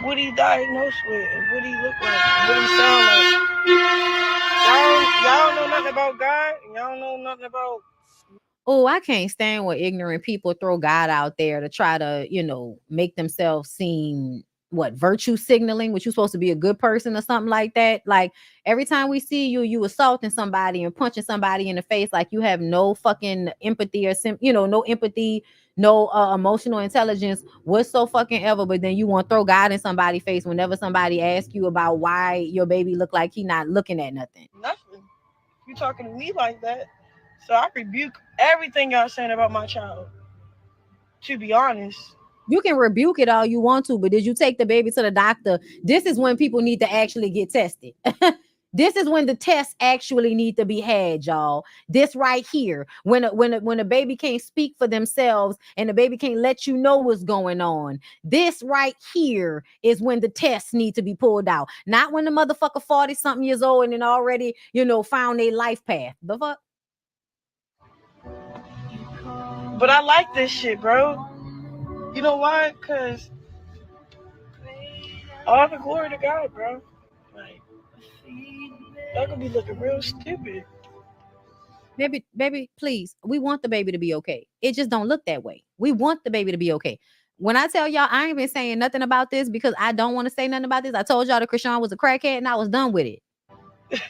Speaker 8: what he diagnosed with and what he look like, what he sound like? Y'all don't know nothing about God, and y'all don't know nothing about.
Speaker 1: Oh, I can't stand when ignorant people throw God out there to try to, make themselves seem virtue signaling, which you're supposed to be a good person or something like that. Like every time we see you assaulting somebody and punching somebody in the face, like you have no fucking empathy or no empathy, no emotional intelligence whatsoever. But then you want to throw God in somebody's face whenever somebody asks you about why your baby look like he not looking at nothing.
Speaker 8: Nothing. You talking to me like that? So I rebuke everything y'all saying about my child. To be honest.
Speaker 1: You can rebuke it all you want to, but did you take the baby to the doctor? This is when people need to actually get tested. This is when the tests actually need to be had, y'all. This right here, when a baby can't speak for themselves and the baby can't let you know what's going on. This right here is when the tests need to be pulled out. Not when the motherfucker 40-something years old and then already, found a life path. The fuck?
Speaker 8: But I like this shit, bro. You know why? Because all the glory to God, bro. Like, y'all gonna be looking real stupid.
Speaker 1: Baby, please. We want the baby to be okay. It just don't look that way. We want the baby to be okay. When I tell y'all, I ain't been saying nothing about this because I don't want to say nothing about this. I told y'all that Chrisean was a crackhead and I was done with it.
Speaker 8: What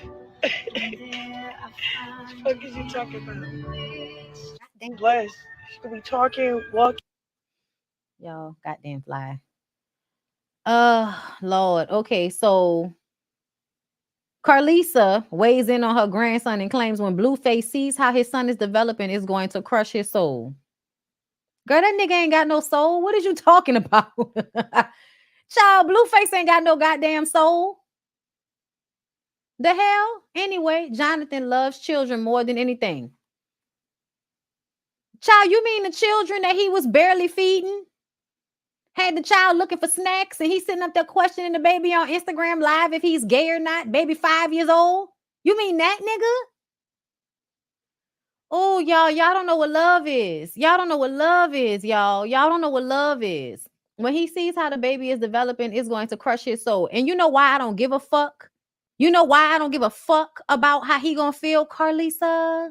Speaker 8: the fuck is you talking about? Bless. She could be talking, walking.
Speaker 1: Y'all, goddamn fly. Lord. Okay, so Karlissa weighs in on her grandson and claims when Blueface sees how his son is developing, it's going to crush his soul. Girl, that nigga ain't got no soul. What is you talking about? Child, Blueface ain't got no goddamn soul. The hell? Anyway, Jonathan loves children more than anything. Child, you mean the children that he was barely feeding? Had the child looking for snacks and he's sitting up there questioning the baby on Instagram Live if he's gay or not? Baby 5 years old? You mean that nigga? Oh, y'all don't know what love is. Y'all don't know what love is, y'all. Y'all don't know what love is. When he sees how the baby is developing, it's going to crush his soul. And you know why I don't give a fuck? You know why I don't give a fuck about how he gonna feel, Karlissa?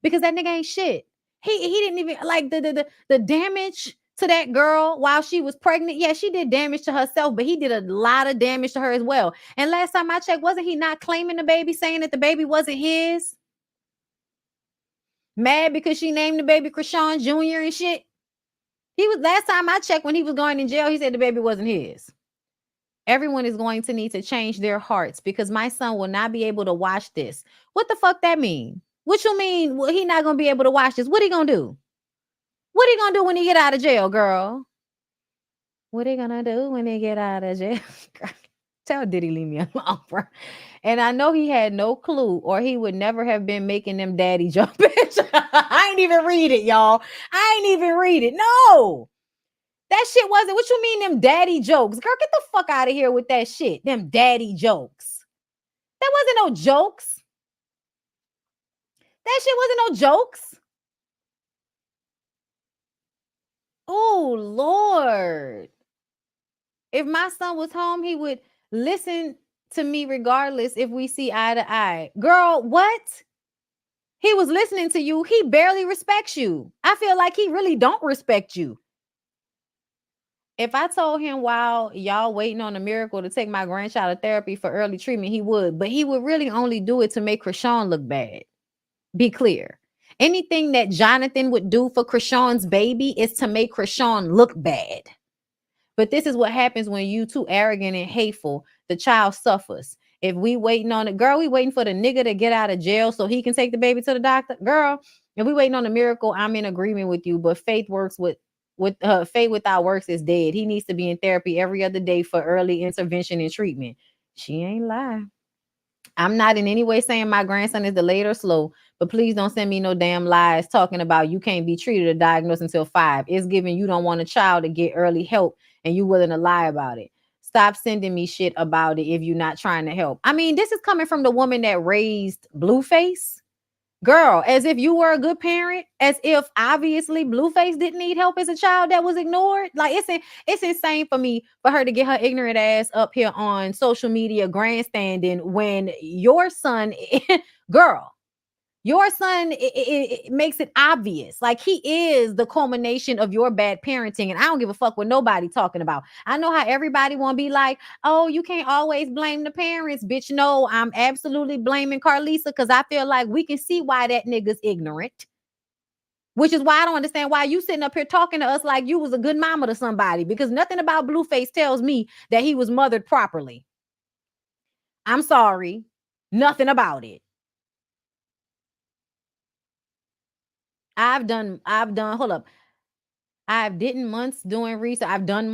Speaker 1: Because that nigga ain't shit. He didn't even like the damage to that girl while she was pregnant. Yeah, she did damage to herself, but he did a lot of damage to her as well. And last time I checked, wasn't he not claiming the baby, saying that the baby wasn't his? Mad because she named the baby Chrisean Jr. and shit. He was, last time I checked when he was going in jail, he said the baby wasn't his. Everyone is going to need to change their hearts because my son will not be able to watch this. What the fuck that mean? What you mean? Well, he not gonna be able to watch this. What he gonna do? What he gonna do when he get out of jail, girl? What he gonna do when he get out of jail? Tell Diddy leave me alone, bro. And I know he had no clue, or he would never have been making them daddy jokes. I ain't even read it, y'all. I ain't even read it. No. That shit wasn't, what you mean them daddy jokes? Girl, get the fuck out of here with that shit. Them daddy jokes. That wasn't no jokes. That shit wasn't no jokes. Oh, Lord. If my son was home, he would listen to me regardless if we see eye to eye. Girl, what? He was listening to you. He barely respects you. I feel like he really don't respect you. If I told him while y'all waiting on a miracle to take my grandchild to therapy for early treatment, he would. But he would really only do it to make Chrisean look bad. Be clear. Anything that Jonathan would do for Chrisean's baby is to make Chrisean look bad. But this is what happens when you too arrogant and hateful. The child suffers. If we waiting on it, girl, we waiting for the nigga to get out of jail so he can take the baby to the doctor. Girl, if we waiting on a miracle, I'm in agreement with you. But faith works with faith without works is dead. He needs to be in therapy every other day for early intervention and treatment. She ain't lying. I'm not in any way saying my grandson is delayed or slow, but please don't send me no damn lies talking about you can't be treated or diagnosed until 5. It's given you don't want a child to get early help and you willing to lie about it. Stop sending me shit about it if you're not trying to help. I mean, this is coming from the woman that raised Blueface. Girl, as if you were a good parent, as if obviously Blueface didn't need help as a child that was ignored. Like it's insane for me for her to get her ignorant ass up here on social media grandstanding when your son, girl, your son it makes it obvious. Like he is the culmination of your bad parenting. And I don't give a fuck what nobody talking about. I know how everybody want to be like, oh, you can't always blame the parents. Bitch, no, I'm absolutely blaming Karlissa because I feel like we can see why that nigga's ignorant. Which is why I don't understand why you sitting up here talking to us like you was a good mama to somebody. Because nothing about Blueface tells me that he was mothered properly. I'm sorry. Nothing about it. I've done, hold up. I've done months doing research. I don't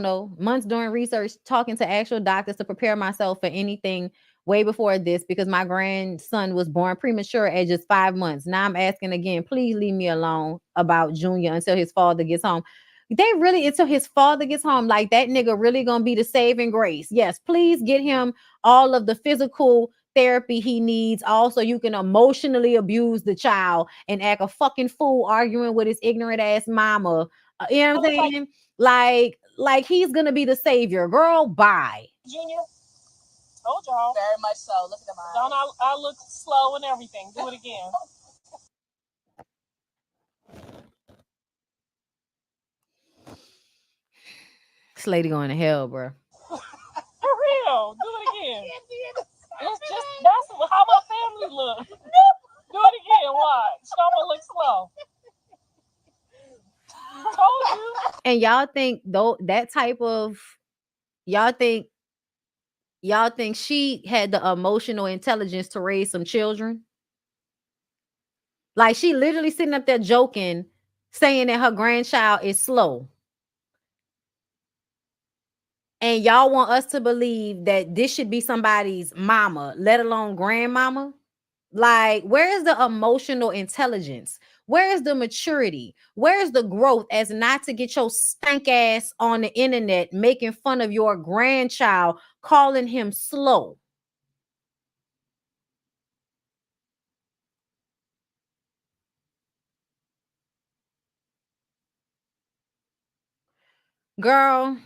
Speaker 1: know, months doing research, talking to actual doctors to prepare myself for anything way before this because my grandson was born premature at just 5 months. Now I'm asking again, please leave me alone about Junior until his father gets home. Until his father gets home, like that nigga really gonna be the saving grace. Yes, please get him all of the physical therapy he needs. Also, you can emotionally abuse the child and act a fucking fool arguing with his ignorant ass mama. You know what I'm saying? Like he's gonna be the savior. Girl, bye.
Speaker 8: Junior, Told y'all. Very much so. Look at the eyes. Don't I look slow and everything. Do it again.
Speaker 1: This lady going to hell, bro.
Speaker 8: For real. Do it again. It's just, that's how my family look. Do it again. Watch. I'ma look slow. Told you.
Speaker 1: And y'all think though that type of y'all think she had the emotional intelligence to raise some children? Like she literally sitting up there joking, saying that her grandchild is slow. And y'all want us to believe that this should be somebody's mama, let alone grandmama? Like, where is the emotional intelligence? Where is the maturity? Where is the growth as not to get your stank ass on the internet making fun of your grandchild, calling him slow? Girl,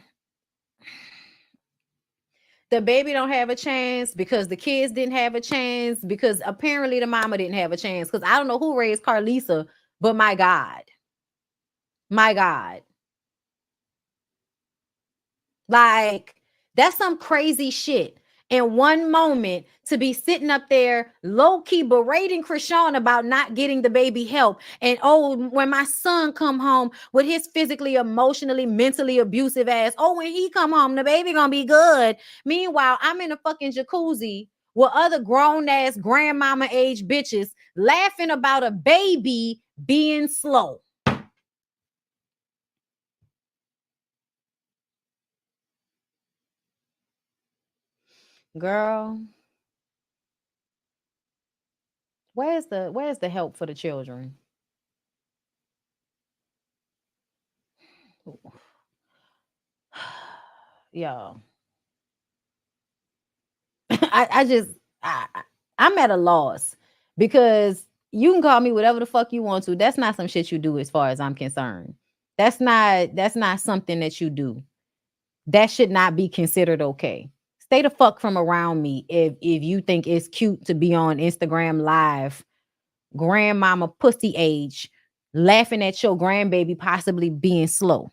Speaker 1: the baby don't have a chance because the kids didn't have a chance because apparently the mama didn't have a chance because I don't know who raised Karlissa, but my God. My God. Like, that's some crazy shit. In one moment, to be sitting up there low-key berating Chrisean about not getting the baby help. And oh, when my son come home with his physically, emotionally, mentally abusive ass, oh, when he come home, the baby gonna be good. Meanwhile, I'm in a fucking jacuzzi with other grown-ass grandmama age bitches laughing about a baby being slow. Girl, where's the help for the children? Y'all. I'm at a loss because you can call me whatever the fuck you want to. That's not some shit you do as far as I'm concerned. That's not something that you do. That should not be considered okay. Stay the fuck from around me if you think it's cute to be on Instagram live, grandmama pussy age, laughing at your grandbaby possibly being slow.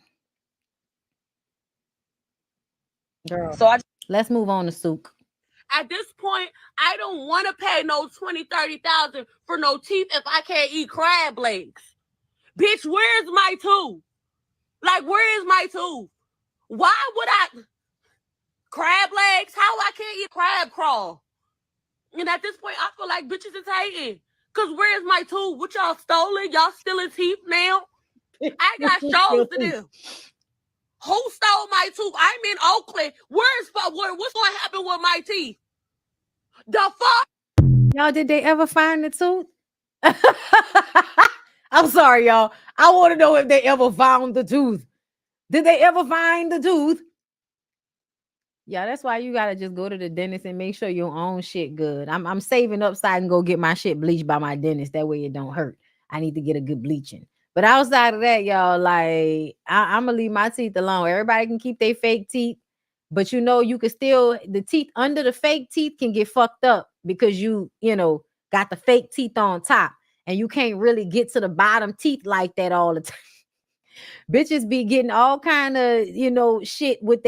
Speaker 1: Girl. So let's move on to Suk.
Speaker 8: At this point, I don't want to pay no 20, 30,000 for no teeth if I can't eat crab legs. Bitch, where's my tooth? Like, where is my tooth? Why would I? Crab legs? How I can't eat crab crawl? And at this point, I feel like bitches is hating. Because where's my tooth? What y'all stolen? Y'all stealing teeth now? I got shows to do. Who stole my tooth? I'm in Oakland. What's going to happen with my teeth? The fuck?
Speaker 1: Y'all, did they ever find the tooth? I'm sorry, y'all. I want to know if they ever found the tooth. Did they ever find the tooth? Yeah, that's why you gotta just go to the dentist and make sure your own shit good. I'm saving up so I can go get my shit bleached by my dentist. That way it don't hurt. I need to get a good bleaching. But outside of that, y'all, like I'm gonna leave my teeth alone. Everybody can keep their fake teeth, but you know you can still the teeth under the fake teeth can get fucked up because you know got the fake teeth on top, and you can't really get to the bottom teeth like that all the time. Bitches be getting all kind of shit with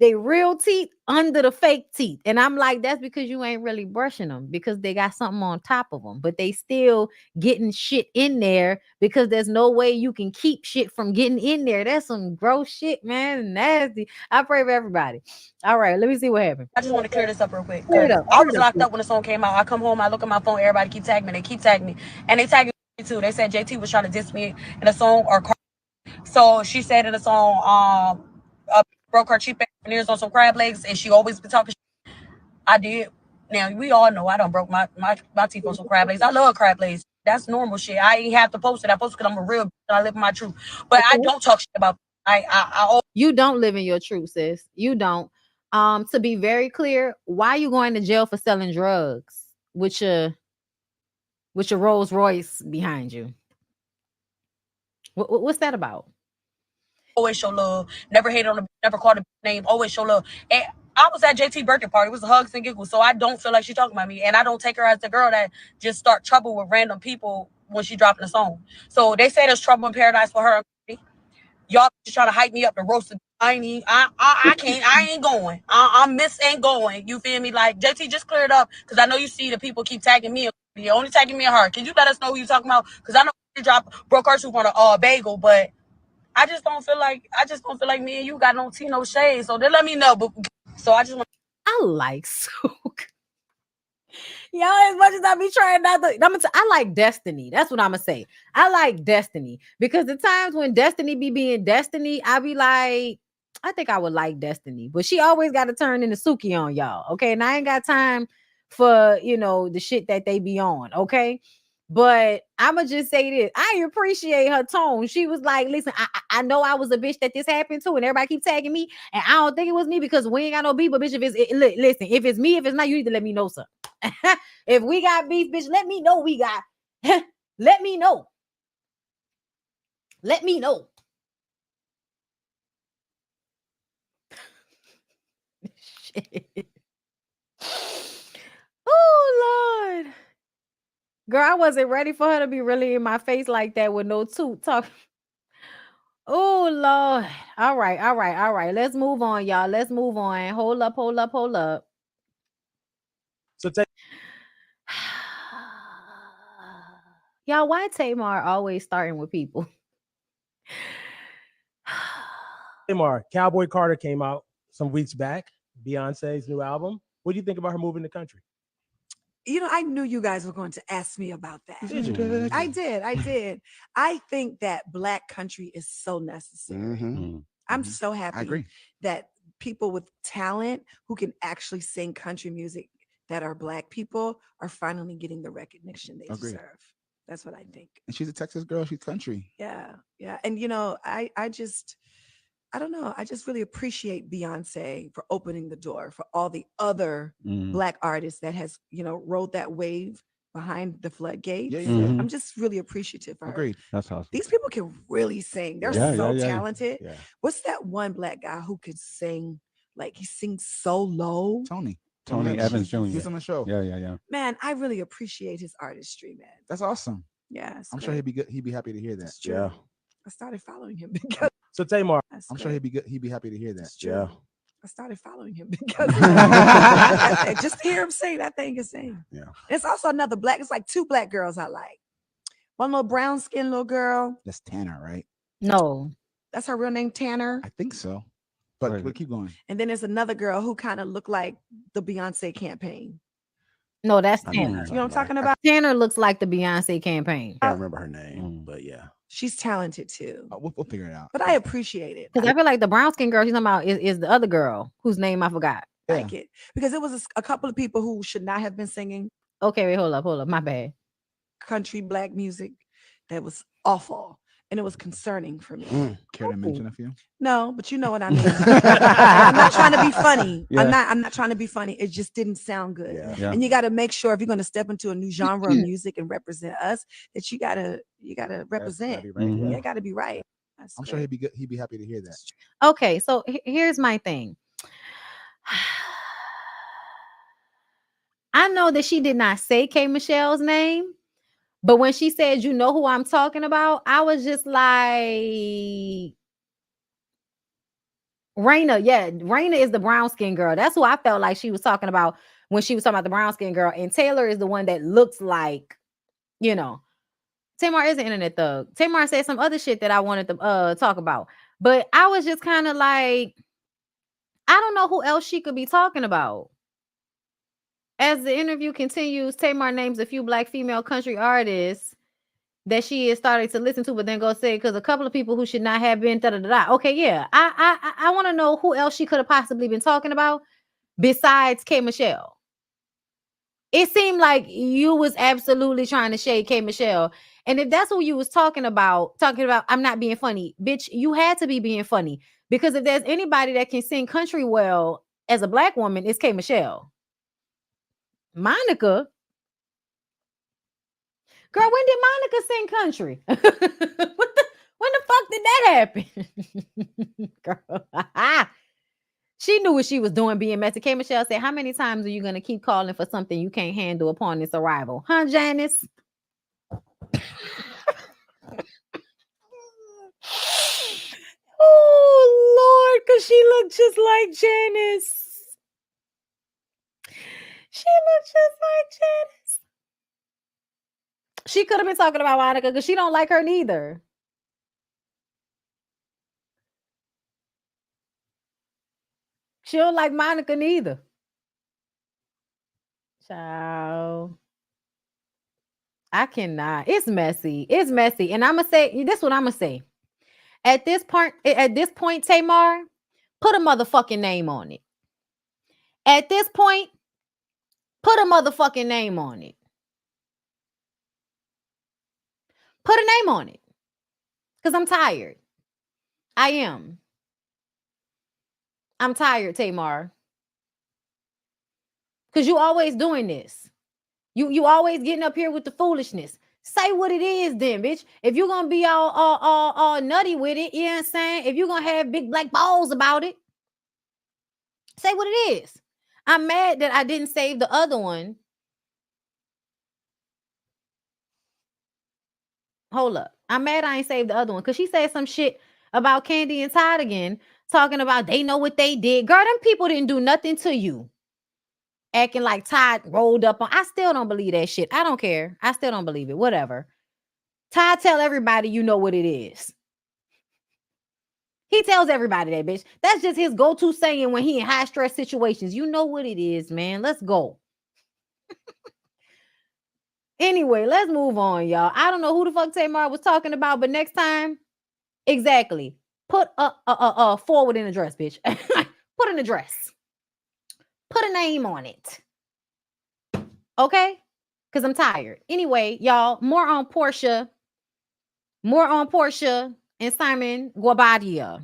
Speaker 1: they real teeth under the fake teeth. And I'm like, that's because you ain't really brushing them because they got something on top of them, but they still getting shit in there because there's no way you can keep shit from getting in there. That's some gross shit, man. Nasty. I pray for everybody. All right, let me see what happened.
Speaker 8: I just want to clear this up real quick. I was locked up when the song came out. I come home, I look at my phone, everybody keep tagging me. They keep tagging me. And they tagged me too. They said JT was trying to diss me in a song or so she said in the song, broke her cheap ears on some crab legs, and she always been talking shit. I did. Now we all know I done broke my teeth on some crab legs. I love crab legs. That's normal shit. I ain't have to post it. I post it because I'm a real bitch and I live in my truth. But I don't talk shit about.
Speaker 1: You don't live in your truth, sis. You don't. To be very clear, why are you going to jail for selling drugs with your Rolls Royce behind you? What's that about?
Speaker 8: Always show love. Never hate on the. Never call the name. Always show love. And I was at JT birthday party. It was hugs and giggles. So I don't feel like she's talking about me. And I don't take her as the girl that just start trouble with random people when she dropping a song. So they say there's trouble in paradise for her. Y'all just trying to hype me up to roast it. I ain't going. I'm Miss ain't going. You feel me? Like, JT, just clear it up. Because I know you see the people keep tagging me. You're only tagging me and her. Can you let us know who you talking about? Because I know you broke her soup on a bagel, but I just don't feel like me and you got no tea, no shade. So they let me know. But so I just want.
Speaker 1: I like Suk. Y'all, as much as I be trying not to, I like Destiny. That's what I'm gonna say. I like Destiny because the times when Destiny be being Destiny, I be like, I think I would like Destiny, but she always got to turn into Suki on y'all. Okay, and I ain't got time for the shit that they be on. Okay. But I'ma just say this. I appreciate her tone. She was like, listen, I know I was a bitch that this happened to, and everybody keep tagging me, and I don't think it was me because we ain't got no beef. But bitch, listen, if it's me, if it's not, you need to let me know something. If we got beef, bitch, let me know we got. Let me know. Let me know. Shit. Oh Lord. Girl, I wasn't ready for her to be really in my face like that with no toot talk. Oh Lord. All right. Let's move on, y'all. Let's move on. Hold up.
Speaker 9: So
Speaker 1: y'all, why Tamar always starting with people?
Speaker 9: Tamar, Cowboy Carter came out some weeks back. Beyonce's new album. What do you think about her moving the country?
Speaker 10: I knew you guys were going to ask me about that.
Speaker 9: Did you?
Speaker 10: I did. I think that Black country is so necessary. I'm so happy that people with talent who can actually sing country music that are Black people are finally getting the recognition they deserve. That's what I think.
Speaker 11: And she's a Texas girl. She's country.
Speaker 10: Yeah. And I don't know. I just really appreciate Beyonce for opening the door for all the other Black artists that has, rode that wave behind the floodgates. I'm just really appreciative for her.
Speaker 11: Agreed.
Speaker 12: That's awesome.
Speaker 10: These people can really sing. They're so talented.
Speaker 12: Yeah.
Speaker 10: What's that one Black guy who could sing? Like he sings so low.
Speaker 11: Tony
Speaker 12: Evans Jr.
Speaker 11: He's on the show.
Speaker 12: Yeah.
Speaker 10: Man, I really appreciate his artistry, man.
Speaker 11: That's awesome.
Speaker 10: Yeah.
Speaker 11: I'm sure he'd be good. He'd be happy to hear that.
Speaker 12: Yeah.
Speaker 10: I started following him because
Speaker 9: So Tamar,
Speaker 11: I'm sure he'd be good. He'd be happy to hear that.
Speaker 12: Yeah.
Speaker 10: I started following him because just to hear him sing, that thing is sing.
Speaker 11: Yeah.
Speaker 10: It's also another Black. It's like two Black girls I like. One little brown skinned little girl.
Speaker 11: That's Tanner, right?
Speaker 1: No.
Speaker 10: That's her real name, Tanner.
Speaker 11: I think so. But keep going.
Speaker 10: And then there's another girl who kind of looked like the Beyonce campaign.
Speaker 1: No, that's Tanner.
Speaker 10: You know what I'm talking about?
Speaker 1: Tanner looks like the Beyonce campaign.
Speaker 12: I can't remember her name, but yeah.
Speaker 10: She's talented too.
Speaker 11: We'll figure it out.
Speaker 10: But I appreciate it.
Speaker 1: Because I feel like the brown skin girl she's talking about is the other girl whose name I forgot.
Speaker 10: Like it. Because it was a couple of people who should not have been singing.
Speaker 1: Okay, wait, hold up. My bad.
Speaker 10: Country Black music that was awful. And it was concerning for me.
Speaker 11: Care to mention a few?
Speaker 10: No, but you know what I mean. I'm not trying to be funny.
Speaker 12: Yeah.
Speaker 10: I'm not trying to be funny. It just didn't sound good.
Speaker 12: Yeah.
Speaker 10: And you got to make sure if you're going to step into a new genre of music and represent us, that you gotta represent. You got to be right.
Speaker 11: I'm sure he'd be good. He'd be happy to hear that.
Speaker 1: Okay, so here's my thing. I know that she did not say K Michelle's name, but when she said, you know who I'm talking about, I was just like, Raina. Yeah, Raina is the brown skin girl. That's who I felt like she was talking about when she was talking about the brown skin girl. And Taylor is the one that looks like, Tamar is an internet thug. Tamar said some other shit that I wanted to talk about. But I was just kind of like, I don't know who else she could be talking about. As the interview continues, Tamar names a few Black female country artists that she is starting to listen to, but then go say, because a couple of people who should not have been, da-da-da-da. Okay, yeah. I want to know who else she could have possibly been talking about besides K. Michelle. It seemed like you was absolutely trying to shade K. Michelle. And if that's who you was talking about, I'm not being funny. Bitch, you had to be being funny. Because if there's anybody that can sing country well as a Black woman, it's K. Michelle. Monica? Girl, when did Monica sing country? When the fuck did that happen? Girl. She knew what she was doing being messy. K. Michelle said, how many times are you going to keep calling for something you can't handle upon its arrival? Huh, Janice? Oh, Lord, because she looked just like Janice. She looked just like Janice. She could have been talking about Monica because she don't like her neither. She don't like Monica neither. Child. I cannot. It's messy. It's messy. And I'm going to say, this is what I'm going to say. At this point, Tamar, put a motherfucking name on it. At this point, put a motherfucking name on it. Put a name on it. Because I'm tired. I am. I'm tired, Tamar. Because you always doing this. You always getting up here with the foolishness. Say what it is then, bitch. If you're going to be all nutty with it, you know what I'm saying? If you're going to have big black balls about it, say what it is. I'm mad that I didn't save the other one. Hold up. I'm mad I ain't saved the other one because she said some shit about Candy and Todd again, talking about they know what they did. Girl, them people didn't do nothing to you. Acting like Todd rolled up on. I still don't believe that shit. I don't care. I still don't believe it. Whatever. Todd tell everybody you know what it is. He tells everybody that, bitch. That's just his go-to saying when he in high stress situations. You know what it is, man. Let's go. Anyway, let's move on, y'all. I don't know who the fuck Tamar was talking about, but next time, exactly. Put a forward in address, bitch. Put an address. Put a name on it. Okay? Because I'm tired. Anyway, y'all, more on Porsha and Simon Guobadia.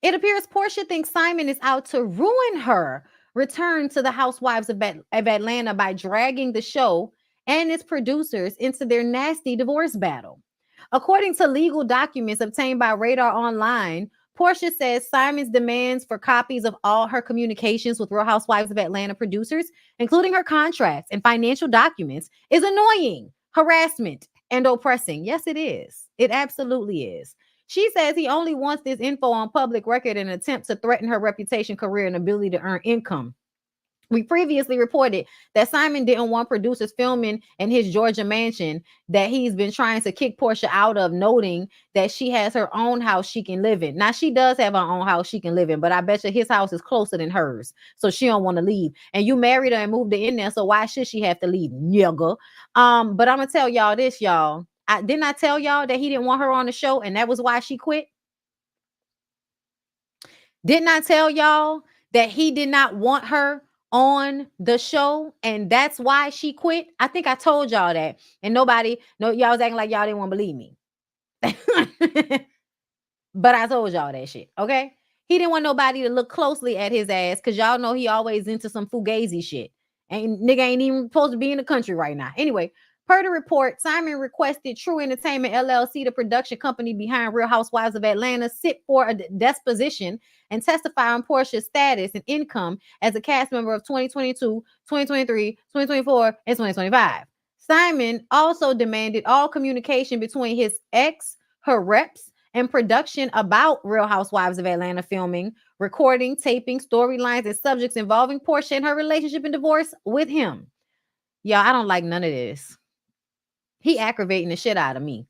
Speaker 1: It appears Porsha thinks Simon is out to ruin her return to the Housewives of Atlanta by dragging the show and its producers into their nasty divorce battle. According to legal documents obtained by Radar Online, Porsha says Simon's demands for copies of all her communications with Real Housewives of Atlanta producers, including her contracts and financial documents, is annoying, harassment, and oppressing. Yes, it is. It absolutely is. She says he only wants this info on public record in an attempt to threaten her reputation, career, and ability to earn income. We previously reported that Simon didn't want producers filming in his Georgia mansion that he's been trying to kick Porsha out of, noting that she has her own house she can live in. Now, she does have her own house she can live in, but I bet you his house is closer than hers, so she don't want to leave. And you married her and moved her in there, so why should she have to leave, nigga? But I'm going to tell y'all this, y'all. Didn't I tell y'all that he didn't want her on the show, and that was why she quit? Didn't I tell y'all that he did not want her on the show, and that's why she quit? I think I told y'all that, and y'all was acting like y'all didn't want to believe me. But I told y'all that shit, okay? He didn't want nobody to look closely at his ass because y'all know he always into some fugazi shit. And nigga ain't even supposed to be in the country right now. Anyway, per the report, Simon requested True Entertainment LLC, the production company behind Real Housewives of Atlanta, sit for a deposition and testify on Porsha's status and income as a cast member of 2022, 2023, 2024, and 2025. Simon also demanded all communication between his ex, her reps, and production about Real Housewives of Atlanta filming, recording, taping, storylines, and subjects involving Porsha and her relationship and divorce with him. Y'all, I don't like none of this. He aggravating the shit out of me.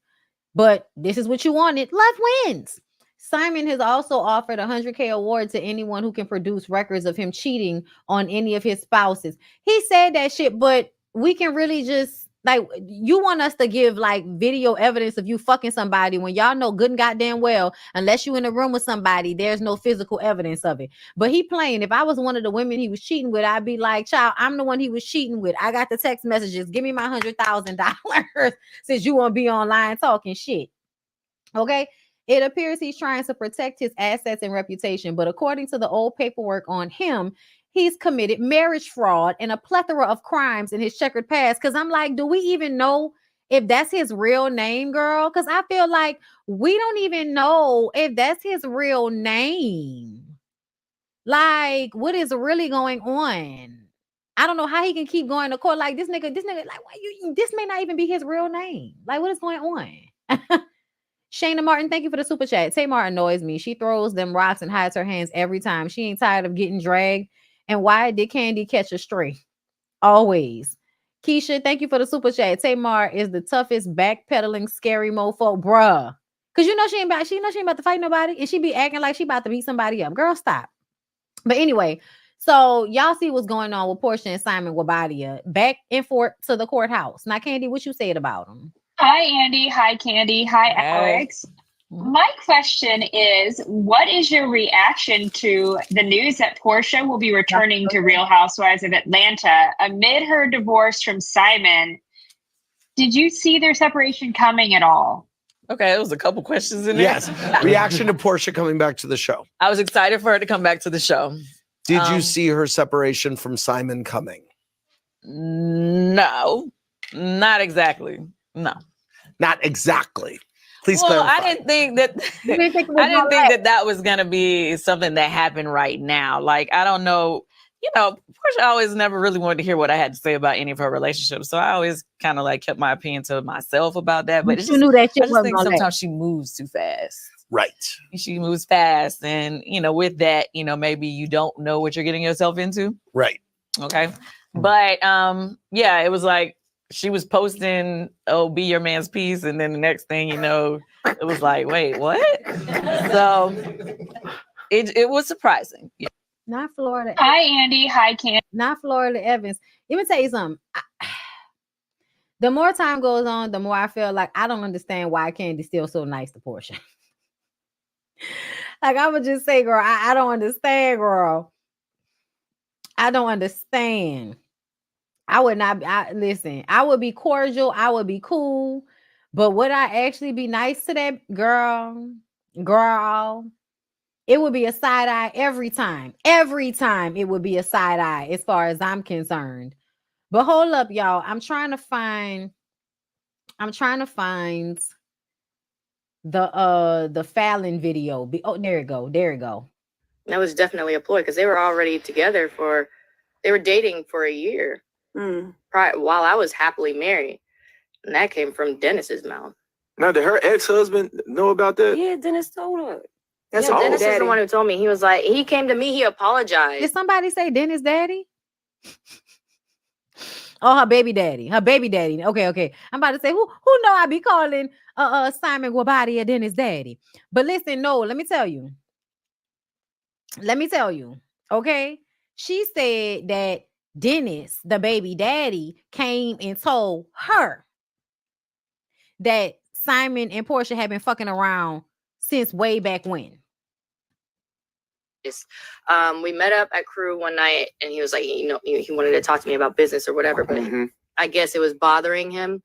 Speaker 1: But this is what you wanted. Love wins. Simon has also offered a $100K award to anyone who can produce records of him cheating on any of his spouses. He said that shit, but we can really just, like, you want us to give like video evidence of you fucking somebody when y'all know good and goddamn well, unless you in a room with somebody, there's no physical evidence of it. But he playing. If I was one of the women he was cheating with, I'd be like, child, I'm the one he was cheating with. I got the text messages. Give me my $100,000 since you won't be online talking shit. Okay. It appears he's trying to protect his assets and reputation, but according to the old paperwork on him, he's committed marriage fraud and a plethora of crimes in his checkered past. Because I'm like, do we even know if that's his real name, girl? Because I feel like we don't even know if that's his real name. Like, what is really going on? I don't know how he can keep going to court. Like, this nigga, like, why this may not even be his real name. Like, what is going on? Shayna Martin, thank you for the super chat. Tamar annoys me. She throws them rocks and hides her hands every time. She ain't tired of getting dragged. And why did Candy catch a stray? Always. Keisha, thank you for the super chat. Tamar is the toughest backpedaling scary mofo, bruh. Cause you know she ain't about to fight nobody, and she be acting like she about to beat somebody up. Girl, stop. But anyway, so y'all see what's going on with Porsha and Simon Wabadia back and forth to the courthouse. Now, Candy, what you said about them?
Speaker 13: Hi, Andy. Hi, Candy. Hi, Alex. My question is, what is your reaction to the news that Porsha will be returning to Real Housewives of Atlanta amid her divorce from Simon? Did you see their separation coming at all?
Speaker 14: Okay, it was a couple questions in there.
Speaker 15: Yes. Reaction to Porsha coming back to the show.
Speaker 14: I was excited for her to come back to the show.
Speaker 15: Did you see her separation from Simon coming?
Speaker 14: No, not exactly. No.
Speaker 15: Not exactly. Please
Speaker 14: well,
Speaker 15: clarify.
Speaker 14: I didn't think that that was going to be something that happened right now. Like, I don't know. You know, Porsha always never really wanted to hear what I had to say about any of her relationships. So I always kind of like kept my opinion to myself about that. But it's just,
Speaker 1: knew that shit
Speaker 14: I just think sometimes she moves too fast.
Speaker 15: Right.
Speaker 14: She moves fast. And, you know, with that, you know, maybe you don't know what you're getting yourself into.
Speaker 15: Right.
Speaker 14: Okay. But yeah, it was like she was posting, oh, be your man's piece. And then the next thing you know, it was like, wait, what? So it was surprising. Yeah.
Speaker 1: Not Florida.
Speaker 13: Hi, Andy. Hi, Candy.
Speaker 1: Not Florida Evans. Let me tell you something. The more time goes on, the more I feel like I don't understand why Candy's still so nice to Porsha. Like, I would just say, girl, I don't understand, girl. I don't understand. I would not. Listen, I would be cordial. I would be cool. But would I actually be nice to that girl? It would be a side eye every time. Every time it would be a side eye as far as I'm concerned. But hold up, y'all. I'm trying to find the Fallon video. Oh, there it go. There it go.
Speaker 16: That was definitely a ploy because they were already together they were dating for a year while I was happily married. And that came from Dennis's mouth.
Speaker 17: Now, did her ex-husband know about that?
Speaker 16: Yeah, Dennis told her.
Speaker 17: That's
Speaker 16: Dennis is the one who told me. He was like, he came to me, he apologized.
Speaker 1: Did somebody say Dennis daddy? Oh, her baby daddy. Okay. I'm about to say, who know I be calling Simon Wabadia Dennis daddy? But listen, no, let me tell you. Okay. She said that Dennis, the baby daddy, came and told her that Simon and Porsha had been fucking around since way back when.
Speaker 16: We met up at Crew one night and he was like, you know, he wanted to talk to me about business or whatever, but I guess it was bothering him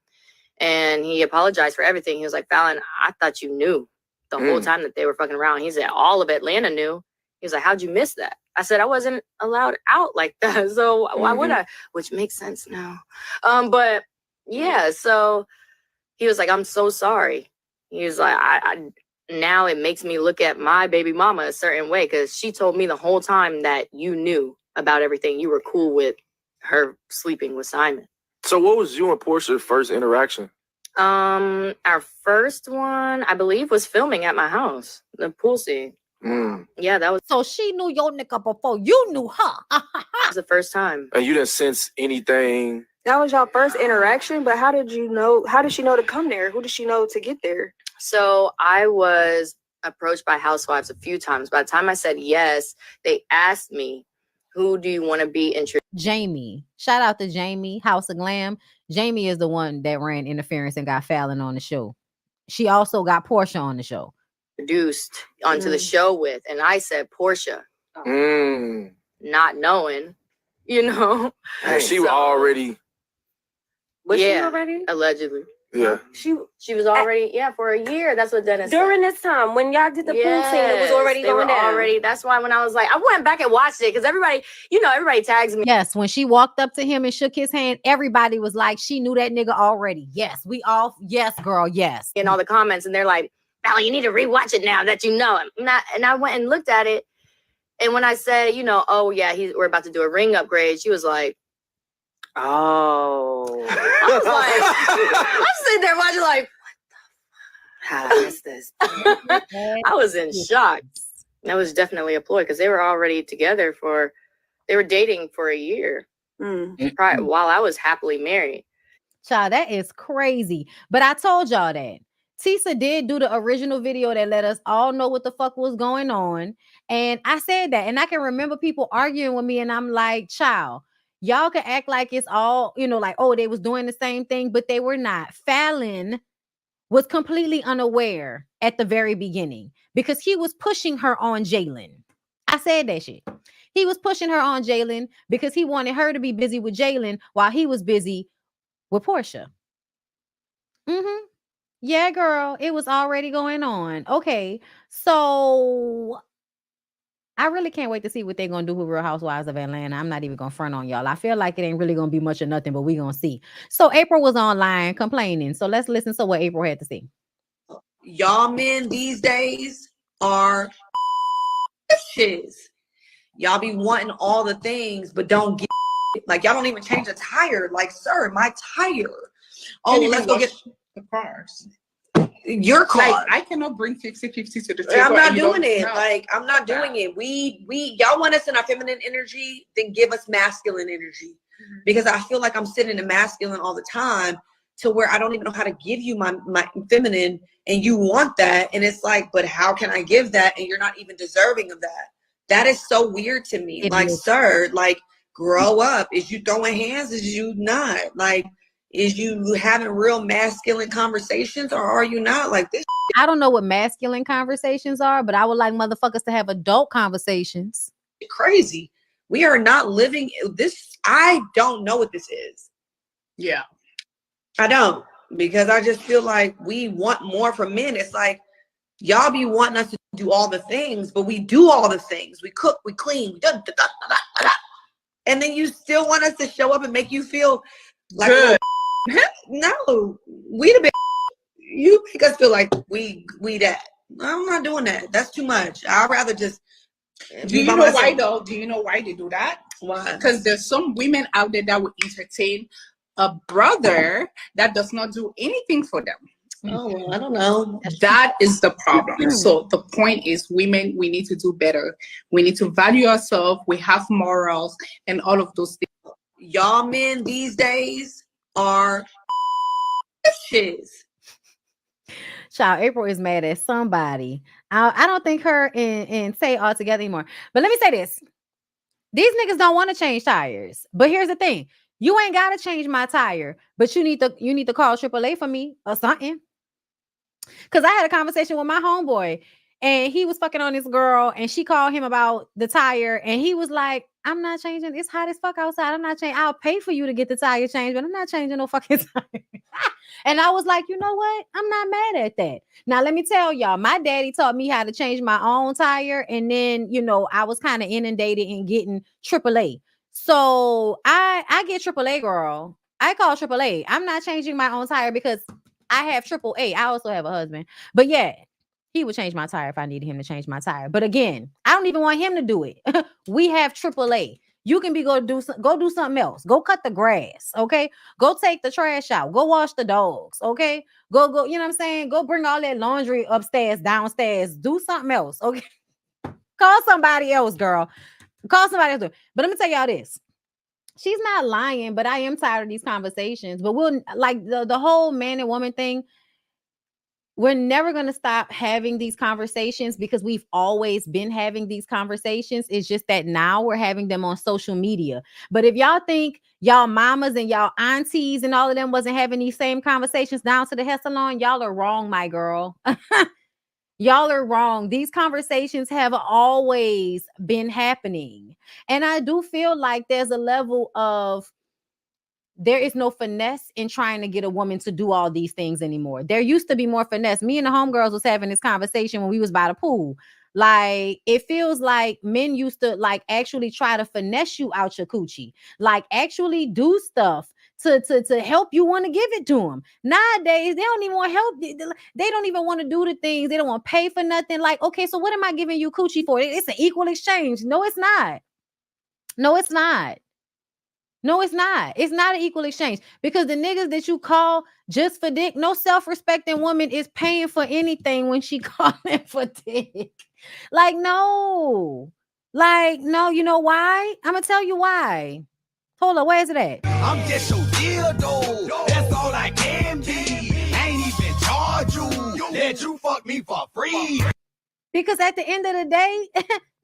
Speaker 16: and he apologized for everything. He was like, Fallon, I thought you knew the whole time that they were fucking around. He said, all of Atlanta knew. He was like, how'd you miss that? I said, I wasn't allowed out like that. So why would I? Which makes sense now. But yeah, so he was like, I'm so sorry. He was like, I now it makes me look at my baby mama a certain way because she told me the whole time that you knew about everything. You were cool with her sleeping with Simon.
Speaker 17: So what was you and Porsha's first interaction?
Speaker 16: Our first one, I believe, was filming at my house, the pool scene. Yeah, that was.
Speaker 1: So she knew your nigga before you knew her.
Speaker 16: That was the first time.
Speaker 17: And you didn't sense anything?
Speaker 18: That was your first interaction, but how did she know to come there? Who did she know to get there?
Speaker 16: So I was approached by housewives a few times. By the time I said yes, they asked me, who do you want to be introduced?
Speaker 1: Jamie. Shout out to Jamie, House of Glam. Jamie is the one that ran interference and got Fallon on the show. She also got Porsha on the show.
Speaker 16: Introduced onto the show with. And I said, Porsha. Not knowing, you know.
Speaker 17: And she was already.
Speaker 16: Was she already? Allegedly.
Speaker 17: Yeah.
Speaker 16: She was already, for a year. That's what Dennis
Speaker 18: During
Speaker 16: said.
Speaker 18: this time, when y'all did the pool scene, it was already going down.
Speaker 16: That's why when I was like, I went back and watched it because everybody tags me.
Speaker 1: Yes, when she walked up to him and shook his hand, everybody was like, she knew that nigga already. Yes, yes, girl, yes.
Speaker 16: In all the comments, and they're like, Val, you need to rewatch it now that you know him. And I went and looked at it, And when I said, you know, oh yeah, we're about to do a ring upgrade, she was like, oh. I was like, I'm sitting there watching like, how did I miss this? I was in shock. That was definitely a ploy because they were already together they were dating for a year while I was happily married.
Speaker 1: Child, that is crazy. But I told y'all that. Tisa did do the original video that let us all know what the fuck was going on. And I said that. And I can remember people arguing with me. And I'm like, child, y'all can act like it's all, you know, like, oh, they was doing the same thing, but they were not. Fallon was completely unaware at the very beginning because he was pushing her on Jalen. I said that shit. He was pushing her on Jalen because he wanted her to be busy with Jalen while he was busy with Porsha. Yeah, girl, it was already going on. Okay, so I really can't wait to see what they're gonna do with Real Housewives of Atlanta. I'm not even gonna front on y'all. I feel like it ain't really gonna be much of nothing, but we gonna see. So April was online complaining. So let's listen to what April had to say.
Speaker 19: Y'all men these days are bitches. Y'all be wanting all the things, but don't get it. Like y'all don't even change a tire. Like, sir, my tire. Oh, well, let's go get
Speaker 20: the cars.
Speaker 19: Your car.
Speaker 20: Like, I cannot bring 50-50 to the table.
Speaker 19: I'm not doing it. Like, I'm not doing it. We y'all want us in our feminine energy, then give us masculine energy. Because I feel like I'm sitting in masculine all the time to where I don't even know how to give you my feminine, and you want that. And it's like, but how can I give that? And you're not even deserving of that. That is so weird to me. Like, sir, like, grow up. Is you throwing hands? Is you not? Like, is you having real masculine conversations, or are you not? Like this?
Speaker 1: I don't know what masculine conversations are, but I would like motherfuckers to have adult conversations.
Speaker 19: Crazy. We are not living this. I don't know what this is.
Speaker 20: Yeah.
Speaker 19: I don't, because I just feel like we want more from men. It's like, y'all be wanting us to do all the things, but we do all the things. We cook, we clean, and then you still want us to show up and make you feel like good. No, we the big. You make us feel like we that. I'm not doing that. That's too much. I'd rather just.
Speaker 20: Do you know why though? Do you know why they do that?
Speaker 19: Why?
Speaker 20: Because there's some women out there that will entertain a brother that does not do anything for them.
Speaker 19: Oh, well, I don't know.
Speaker 20: That is the problem. So the point is, women, we need to do better. We need to value ourselves. We have morals and all of those things.
Speaker 19: Y'all men these days are bitches.
Speaker 1: Child, April is mad at somebody. I don't think her and Tay are together anymore. But let me say this. These niggas don't want to change tires. But here's the thing. You ain't got to change my tire, but you need to call AAA for me or something. Because I had a conversation with my homeboy, and he was fucking on this girl, and she called him about the tire, and he was like, I'm not changing. It's hot as fuck outside. I'm not changing. I'll pay for you to get the tire changed, but I'm not changing no fucking tire. And I was like, you know what? I'm not mad at that. Now, let me tell y'all, my daddy taught me how to change my own tire. And then, you know, I was kind of inundated in getting AAA. So I get AAA, girl. I call AAA. I'm not changing my own tire because I have AAA. I also have a husband. But yeah, he would change my tire if I needed him to change my tire. But again, I don't even want him to do it. We have AAA. You can go do something else. Go cut the grass, okay? Go take the trash out. Go wash the dogs, okay? Go, you know what I'm saying? Go bring all that laundry upstairs, downstairs. Do something else, okay? Call somebody else, girl. Call somebody else. But let me tell y'all this. She's not lying, but I am tired of these conversations. But we'll, like, the whole man and woman thing, we're never going to stop having these conversations because we've always been having these conversations. It's just that now we're having them on social media. But if y'all think y'all mamas and y'all aunties and all of them wasn't having these same conversations down to the hair salon, y'all are wrong, my girl. Y'all are wrong. These conversations have always been happening. And I do feel like there's a level of there is no finesse in trying to get a woman to do all these things anymore. There used to be more finesse. Me and the homegirls was having this conversation when we was by the pool. Like, it feels like men used to like actually try to finesse you out your coochie. Like, actually do stuff to help you want to give it to them. Nowadays, they don't even want help. They don't even want to do the things. They don't want to pay for nothing. Like, okay, so what am I giving you coochie for? It's an equal exchange. No, it's not. No, it's not. No, it's not. It's not an equal exchange because the niggas that you call just for dick, no self-respecting woman is paying for anything when she calling for dick. Like, no. Like, no, you know why? I'm going to tell you why. Hold on, where is it at?
Speaker 21: I'm just your dildo. That's all I can be. Ain't even charge you. Let you fuck me for free.
Speaker 1: Because at the end of the day,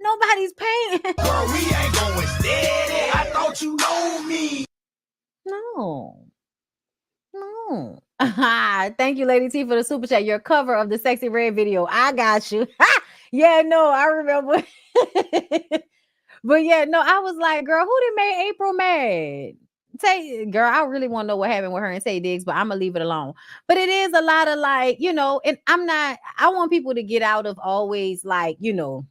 Speaker 1: nobody's paying.
Speaker 21: Girl, we ain't going steady. I thought you know me.
Speaker 1: No. Thank you, Lady T, for the super chat. Your cover of the Sexy Red video. I got you. Yeah, no, I remember. But yeah, no, I was like, girl, who done made April mad? Girl, I really want to know what happened with her and Tay Diggs, but I'm gonna leave it alone. But it is a lot of like, you know, and I want people to get out of always like, you know,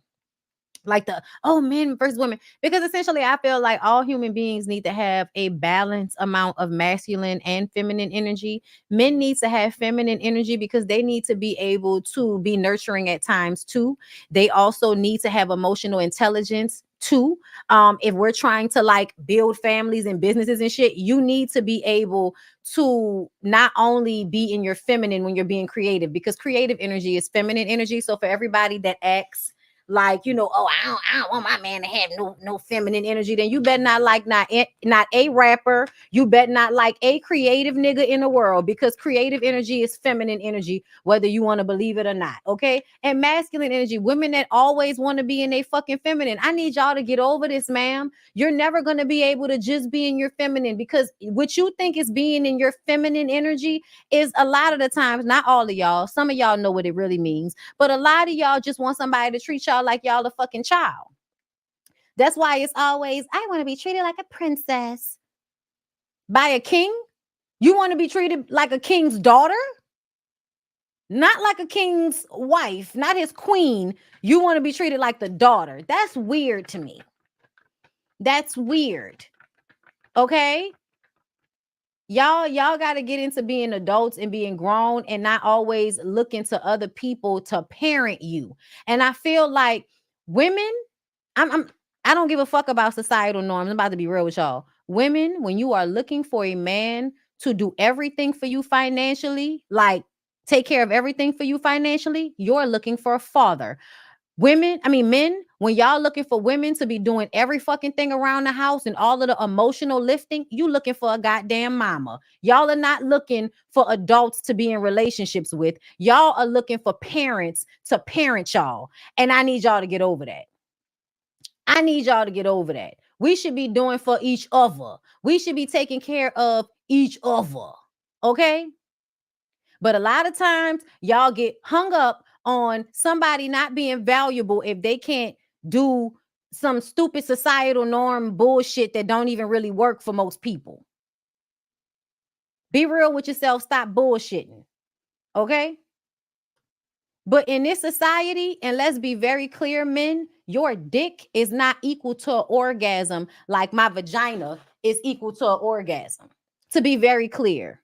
Speaker 1: like the men versus women, because essentially I feel like all human beings need to have a balanced amount of masculine and feminine energy. Men need to have feminine energy because they need to be able to be nurturing at times too. They also need to have emotional intelligence too. If we're trying to like build families and businesses and shit, you need to be able to not only be in your feminine when you're being creative, because creative energy is feminine energy. So for everybody that acts like, you know, oh, I don't want my man to have no feminine energy, then you better not like not a rapper. You better not like a creative nigga in the world, because creative energy is feminine energy, whether you want to believe it or not. Okay. And masculine energy, women that always want to be in a fucking feminine. I need y'all to get over this, ma'am. You're never going to be able to just be in your feminine, because what you think is being in your feminine energy is a lot of the times, not all of y'all, some of y'all know what it really means, but a lot of y'all just want somebody to treat y'all like y'all a fucking child. That's why it's always, I want to be treated like a princess by a king. You want to be treated like a king's daughter, not like a king's wife, not his queen. You want to be treated like the daughter. That's weird to me. That's weird. Okay. Y'all got to get into being adults and being grown and not always looking to other people to parent you. And I feel like women, I don't give a fuck about societal norms. I'm about to be real with y'all. Women, when you are looking for a man to do everything for you financially, like take care of everything for you financially, you're looking for a father. Men, when y'all looking for women to be doing every fucking thing around the house and all of the emotional lifting, you looking for a goddamn mama. Y'all are not looking for adults to be in relationships with. Y'all are looking for parents to parent y'all. And I need y'all to get over that. I need y'all to get over that. We should be doing for each other. We should be taking care of each other. Okay? But a lot of times y'all get hung up on somebody not being valuable if they can't do some stupid societal norm bullshit that don't even really work for most people. Be real with yourself. Stop bullshitting. Okay? But in this society, and let's be very clear, men, your dick is not equal to an orgasm like my vagina is equal to an orgasm. To be very clear.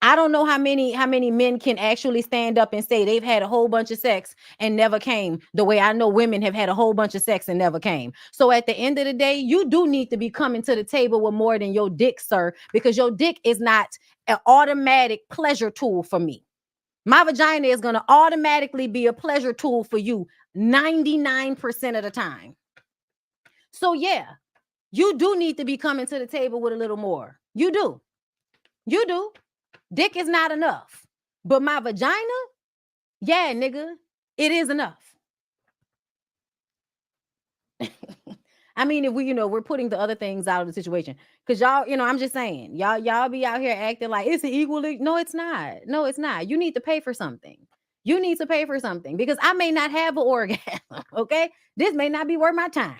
Speaker 1: I don't know how many men can actually stand up and say they've had a whole bunch of sex and never came, the way I know women have had a whole bunch of sex and never came. So at the end of the day, you do need to be coming to the table with more than your dick, sir, because your dick is not an automatic pleasure tool for me. My vagina is going to automatically be a pleasure tool for you 99% of the time. So yeah, you do need to be coming to the table with a little more. You do. You do. Dick is not enough. But my vagina, yeah, nigga, it is enough. If we're putting the other things out of the situation. Because y'all, I'm just saying, y'all be out here acting like it's an equally. No, it's not. No, it's not. You need to pay for something. You need to pay for something because I may not have an orgasm. Okay. This may not be worth my time.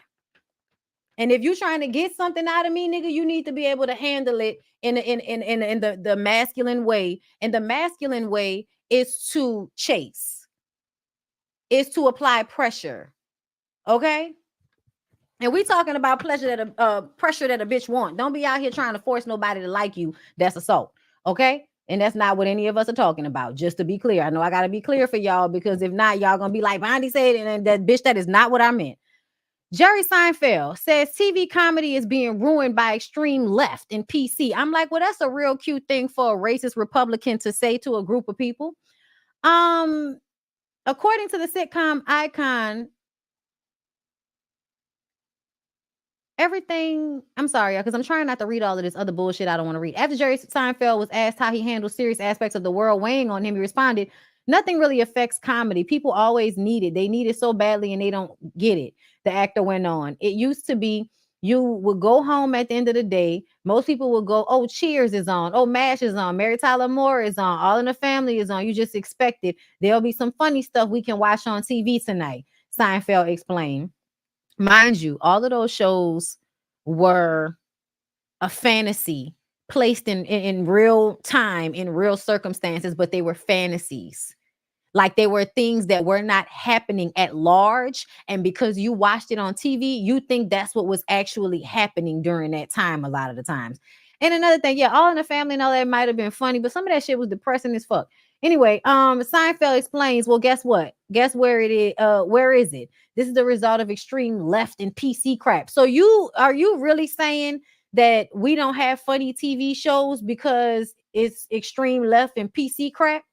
Speaker 1: And if you're trying to get something out of me, nigga, you need to be able to handle it in the masculine way. And the masculine way is to chase. Is to apply pressure. Okay? And we talking about pressure that a bitch want. Don't be out here trying to force nobody to like you. That's assault. Okay? And that's not what any of us are talking about. Just to be clear. I know I gotta be clear for y'all, because if not, y'all gonna be like Bondy said, and that bitch, that is not what I meant. Jerry Seinfeld says TV comedy is being ruined by extreme left and PC. I'm like, well, that's a real cute thing for a racist Republican to say to a group of people. According to the sitcom icon, everything, I'm sorry, because I'm trying not to read all of this other bullshit I don't want to read. After Jerry Seinfeld was asked how he handles serious aspects of the world weighing on him, he responded, "Nothing really affects comedy. People always need it. They need it so badly and they don't get it." The actor went on. It used to be you would go home at the end of the day. Most people would go, oh, Cheers is on. Oh, MASH is on. Mary Tyler Moore is on. All in the Family is on. You just expect it. There'll be some funny stuff we can watch on TV tonight, Seinfeld explained. Mind you, all of those shows were a fantasy placed in real time, in real circumstances, but they were fantasies. Like they were things that were not happening at large. And because you watched it on TV, you think that's what was actually happening during that time a lot of the times. And another thing, yeah, All in the Family and all that might have been funny, but some of that shit was depressing as fuck. Anyway, Seinfeld explains, well, guess what? Guess where it is? Where is it? This is the result of extreme left and PC crap. So are you really saying that we don't have funny TV shows because it's extreme left and PC crap?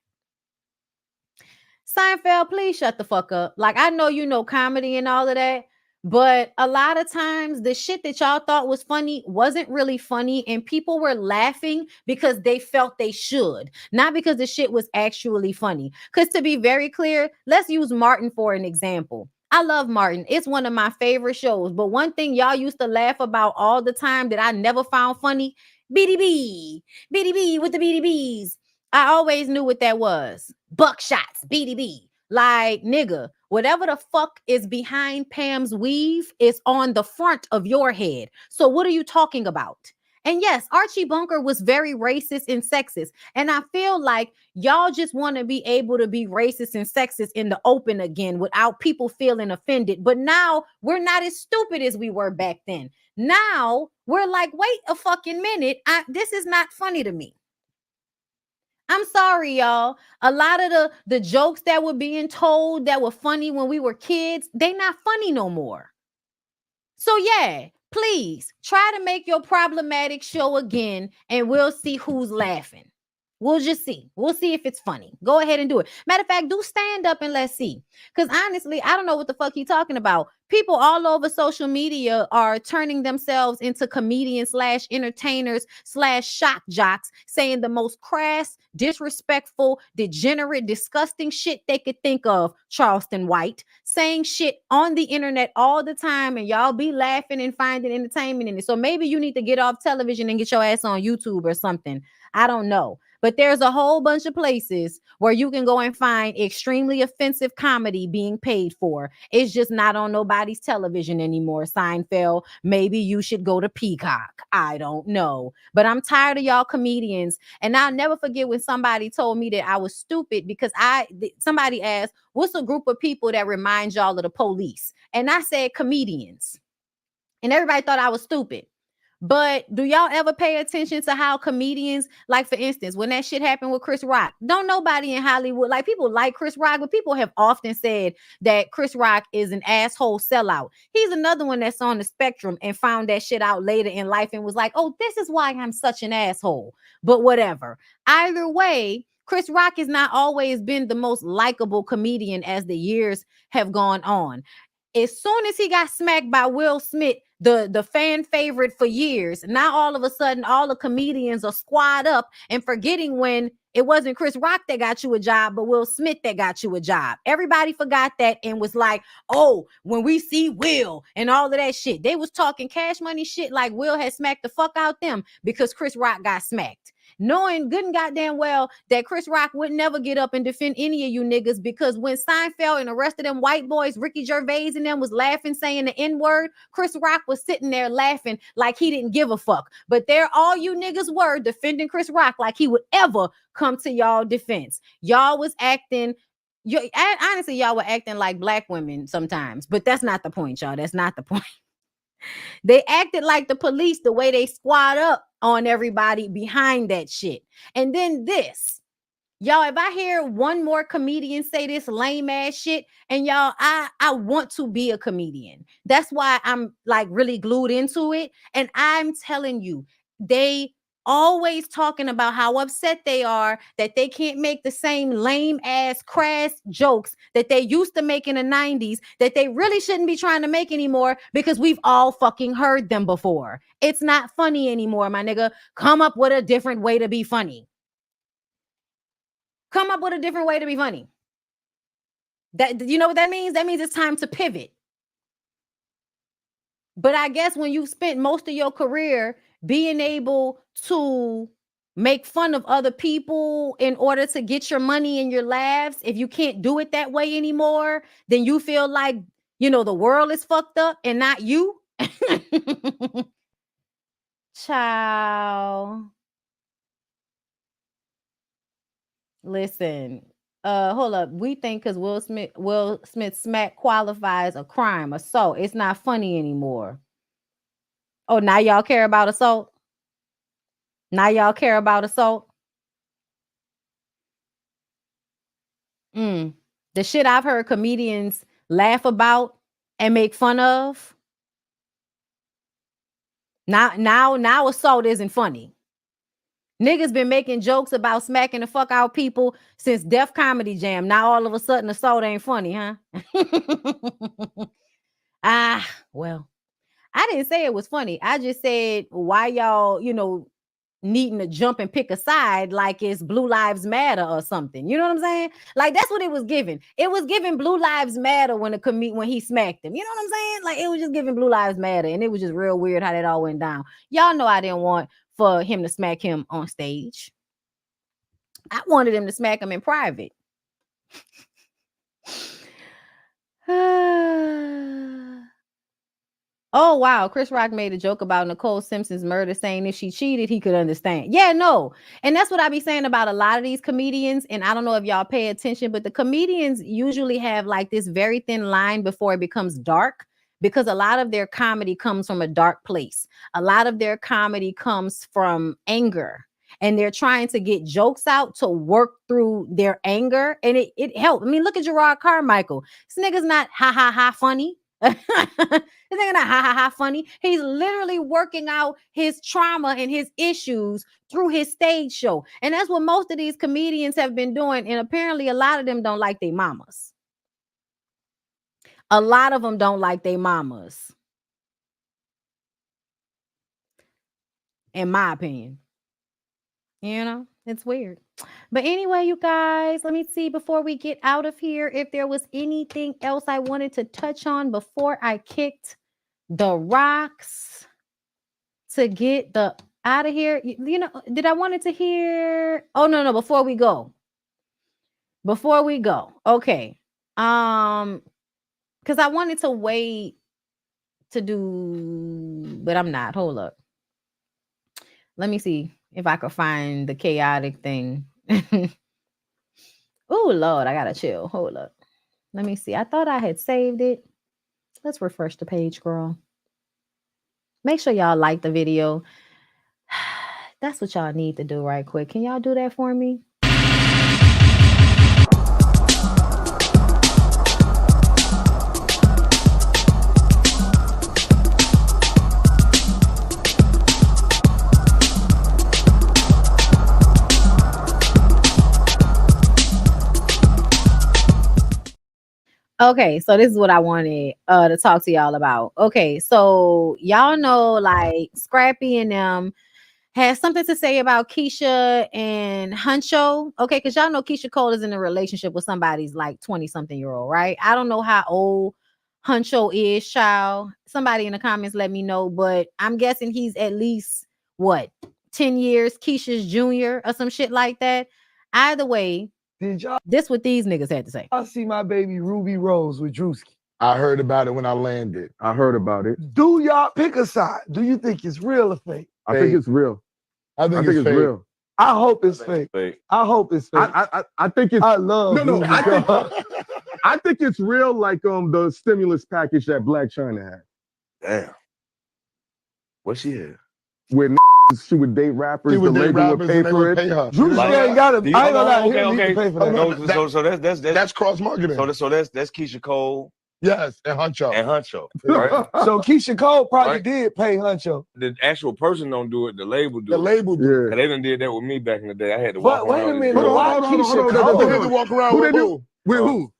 Speaker 1: Seinfeld, please shut the fuck up. Like, I know you know comedy and all of that, but a lot of times the shit that y'all thought was funny wasn't really funny, and people were laughing because they felt they should, not because the shit was actually funny. Because to be very clear, let's use Martin for an example. I love Martin. It's one of my favorite shows, but one thing y'all used to laugh about all the time that I never found funny, BDB with the BDBs. I always knew what that was. Buckshots, BDB. Like, nigga, whatever the fuck is behind Pam's weave is on the front of your head. So what are you talking about? And yes, Archie Bunker was very racist and sexist. And I feel like y'all just want to be able to be racist and sexist in the open again without people feeling offended. But now we're not as stupid as we were back then. Now we're like, wait a fucking minute. This is not funny to me. I'm sorry, y'all. A lot of the jokes that were being told that were funny when we were kids, they not funny no more. So yeah, please try to make your problematic show again and we'll see who's laughing. We'll just see. We'll see if it's funny. Go ahead and do it. Matter of fact, do stand up and let's see. Because honestly, I don't know what the fuck he's talking about. People all over social media are turning themselves into comedians / entertainers / shock jocks, saying the most crass, disrespectful, degenerate, disgusting shit they could think of. Charleston White saying shit on the internet all the time, and y'all be laughing and finding entertainment in it. So maybe you need to get off television and get your ass on YouTube or something. I don't know. But there's a whole bunch of places where you can go and find extremely offensive comedy being paid for. It's just not on nobody's television anymore, Seinfeld. Maybe you should go to Peacock. I don't know. But I'm tired of y'all comedians. And I'll never forget when somebody told me that I was stupid because somebody asked, what's a group of people that reminds y'all of the police? And I said comedians. And everybody thought I was stupid. But do y'all ever pay attention to how comedians, like for instance, when that shit happened with Chris Rock, don't nobody in Hollywood, like people like Chris Rock, but people have often said that Chris Rock is an asshole sellout. He's another one that's on the spectrum and found that shit out later in life and was like, oh, this is why I'm such an asshole. But whatever. Either way, Chris Rock has not always been the most likable comedian as the years have gone on. As soon as he got smacked by Will Smith, the fan favorite for years, now all of a sudden all the comedians are squad up and forgetting when it wasn't Chris Rock that got you a job, but Will Smith that got you a job. Everybody forgot that and was like, oh, when we see Will and all of that shit, they was talking Cash Money shit like Will had smacked the fuck out them because Chris Rock got smacked. Knowing good and goddamn well that Chris Rock would never get up and defend any of you niggas, because when Seinfeld and the rest of them white boys, Ricky Gervais and them was laughing saying the N-word, Chris Rock was sitting there laughing like he didn't give a fuck. But there all you niggas were defending Chris Rock like he would ever come to y'all defense. Y'all was acting, honestly, y'all were acting like black women sometimes, but that's not the point, y'all. That's not the point. They acted like the police the way they squad up on everybody behind that shit. And then this. Y'all, if I hear one more comedian say this lame ass shit, and y'all, I want to be a comedian. That's why I'm like really glued into it. And I'm telling you, they always talking about how upset they are that they can't make the same lame ass crass jokes that they used to make in the 90s that they really shouldn't be trying to make anymore because we've all fucking heard them before. It's not funny anymore, my nigga. Come up with a different way to be funny. Come up with a different way to be funny. That, you know what that means? That means it's time to pivot. But I guess when you've spent most of your career being able to make fun of other people in order to get your money and your laughs, if you can't do it that way anymore, then you feel like, you know, the world is fucked up and not you. Ciao. Listen, hold up. We think because Will Smith smack qualifies a crime, assault. It's not funny anymore. Oh, now y'all care about assault? Now y'all care about assault? The shit I've heard comedians laugh about and make fun of. Now assault isn't funny. Niggas been making jokes about smacking the fuck out people since Def Comedy Jam. Now all of a sudden assault ain't funny, huh? Well, I didn't say it was funny. I just said why y'all, you know, needing to jump and pick a side like it's Blue Lives Matter or something. You know what I'm saying? Like that's what it was giving. It was giving Blue Lives Matter when he smacked him. You know what I'm saying? Like it was just giving Blue Lives Matter, and it was just real weird how that all went down. Y'all know I didn't want for him to smack him on stage. I wanted him to smack him in private. Oh, wow. Chris Rock made a joke about Nicole Simpson's murder, saying if she cheated, he could understand. Yeah, no. And that's what I be saying about a lot of these comedians. And I don't know if y'all pay attention, but the comedians usually have like this very thin line before it becomes dark, because a lot of their comedy comes from a dark place. A lot of their comedy comes from anger. And they're trying to get jokes out to work through their anger. And it helped. I mean, look at Gerard Carmichael. This nigga's not ha funny. This nigga not ha funny. He's literally working out his trauma and his issues through his stage show. And that's what most of these comedians have been doing. And apparently a lot of them don't like their mamas. A lot of them don't like their mamas. In my opinion. You know, it's weird. But anyway, you guys, let me see before we get out of here if there was anything else I wanted to touch on before I kicked the rocks to get the out of here. You know, did I wanted to hear? Oh, no, before we go. Okay. Because I wanted to wait to do, but I'm not. Hold up. Let me see if I could find the chaotic thing. Oh, Lord, I gotta chill. Hold up. Let me see. I thought I had saved it. Let's refresh the page, girl. Make sure y'all like the video. That's what y'all need to do right quick. Can y'all do that for me? Okay, so this is what I wanted to talk to y'all about. Okay, so y'all know like Scrappy and them has something to say about Keisha and Huncho. Okay, because y'all know Keisha Cole is in a relationship with somebody's like 20-something-year-old, right? I don't know how old Huncho is, child. Somebody in the comments let me know, but I'm guessing he's at least, what, 10 years Keisha's junior or some shit like that. Either way, this what these niggas had to say.
Speaker 2: I see my baby Ruby Rose with Drewski.
Speaker 22: I heard about it when I landed. I heard about it.
Speaker 2: Do y'all pick a side? Do you think it's real or fake?
Speaker 22: I think it's real. I think it's fake. real.
Speaker 2: I hope it's fake. I hope it's fake.
Speaker 22: I think it's.
Speaker 2: I love.
Speaker 22: No. I think it's real. Like the stimulus package that Black China had. Damn.
Speaker 3: What she had?
Speaker 22: Where she would date rappers, She would the date label would rappers pay and they for would it. pay her.
Speaker 2: Drewski
Speaker 22: Like,
Speaker 2: ain't got it. I ain't gonna lie.
Speaker 3: Okay,
Speaker 2: He
Speaker 3: okay.
Speaker 2: need to pay for that.
Speaker 3: No, so that's
Speaker 22: cross marketing.
Speaker 3: So that's Keisha Cole.
Speaker 22: Yes, and Huncho.
Speaker 3: And Huncho, right?
Speaker 2: So Keisha Cole probably
Speaker 3: Right.
Speaker 2: did pay Huncho.
Speaker 3: The actual person don't do it. The label do.
Speaker 22: The label do.
Speaker 3: Cause they done did that with me back in the day. I had to walk
Speaker 2: But wait
Speaker 3: around.
Speaker 2: a
Speaker 3: with
Speaker 2: minute,
Speaker 3: this girl.
Speaker 2: why Keisha Cole?
Speaker 22: They had to walk around with who? With who?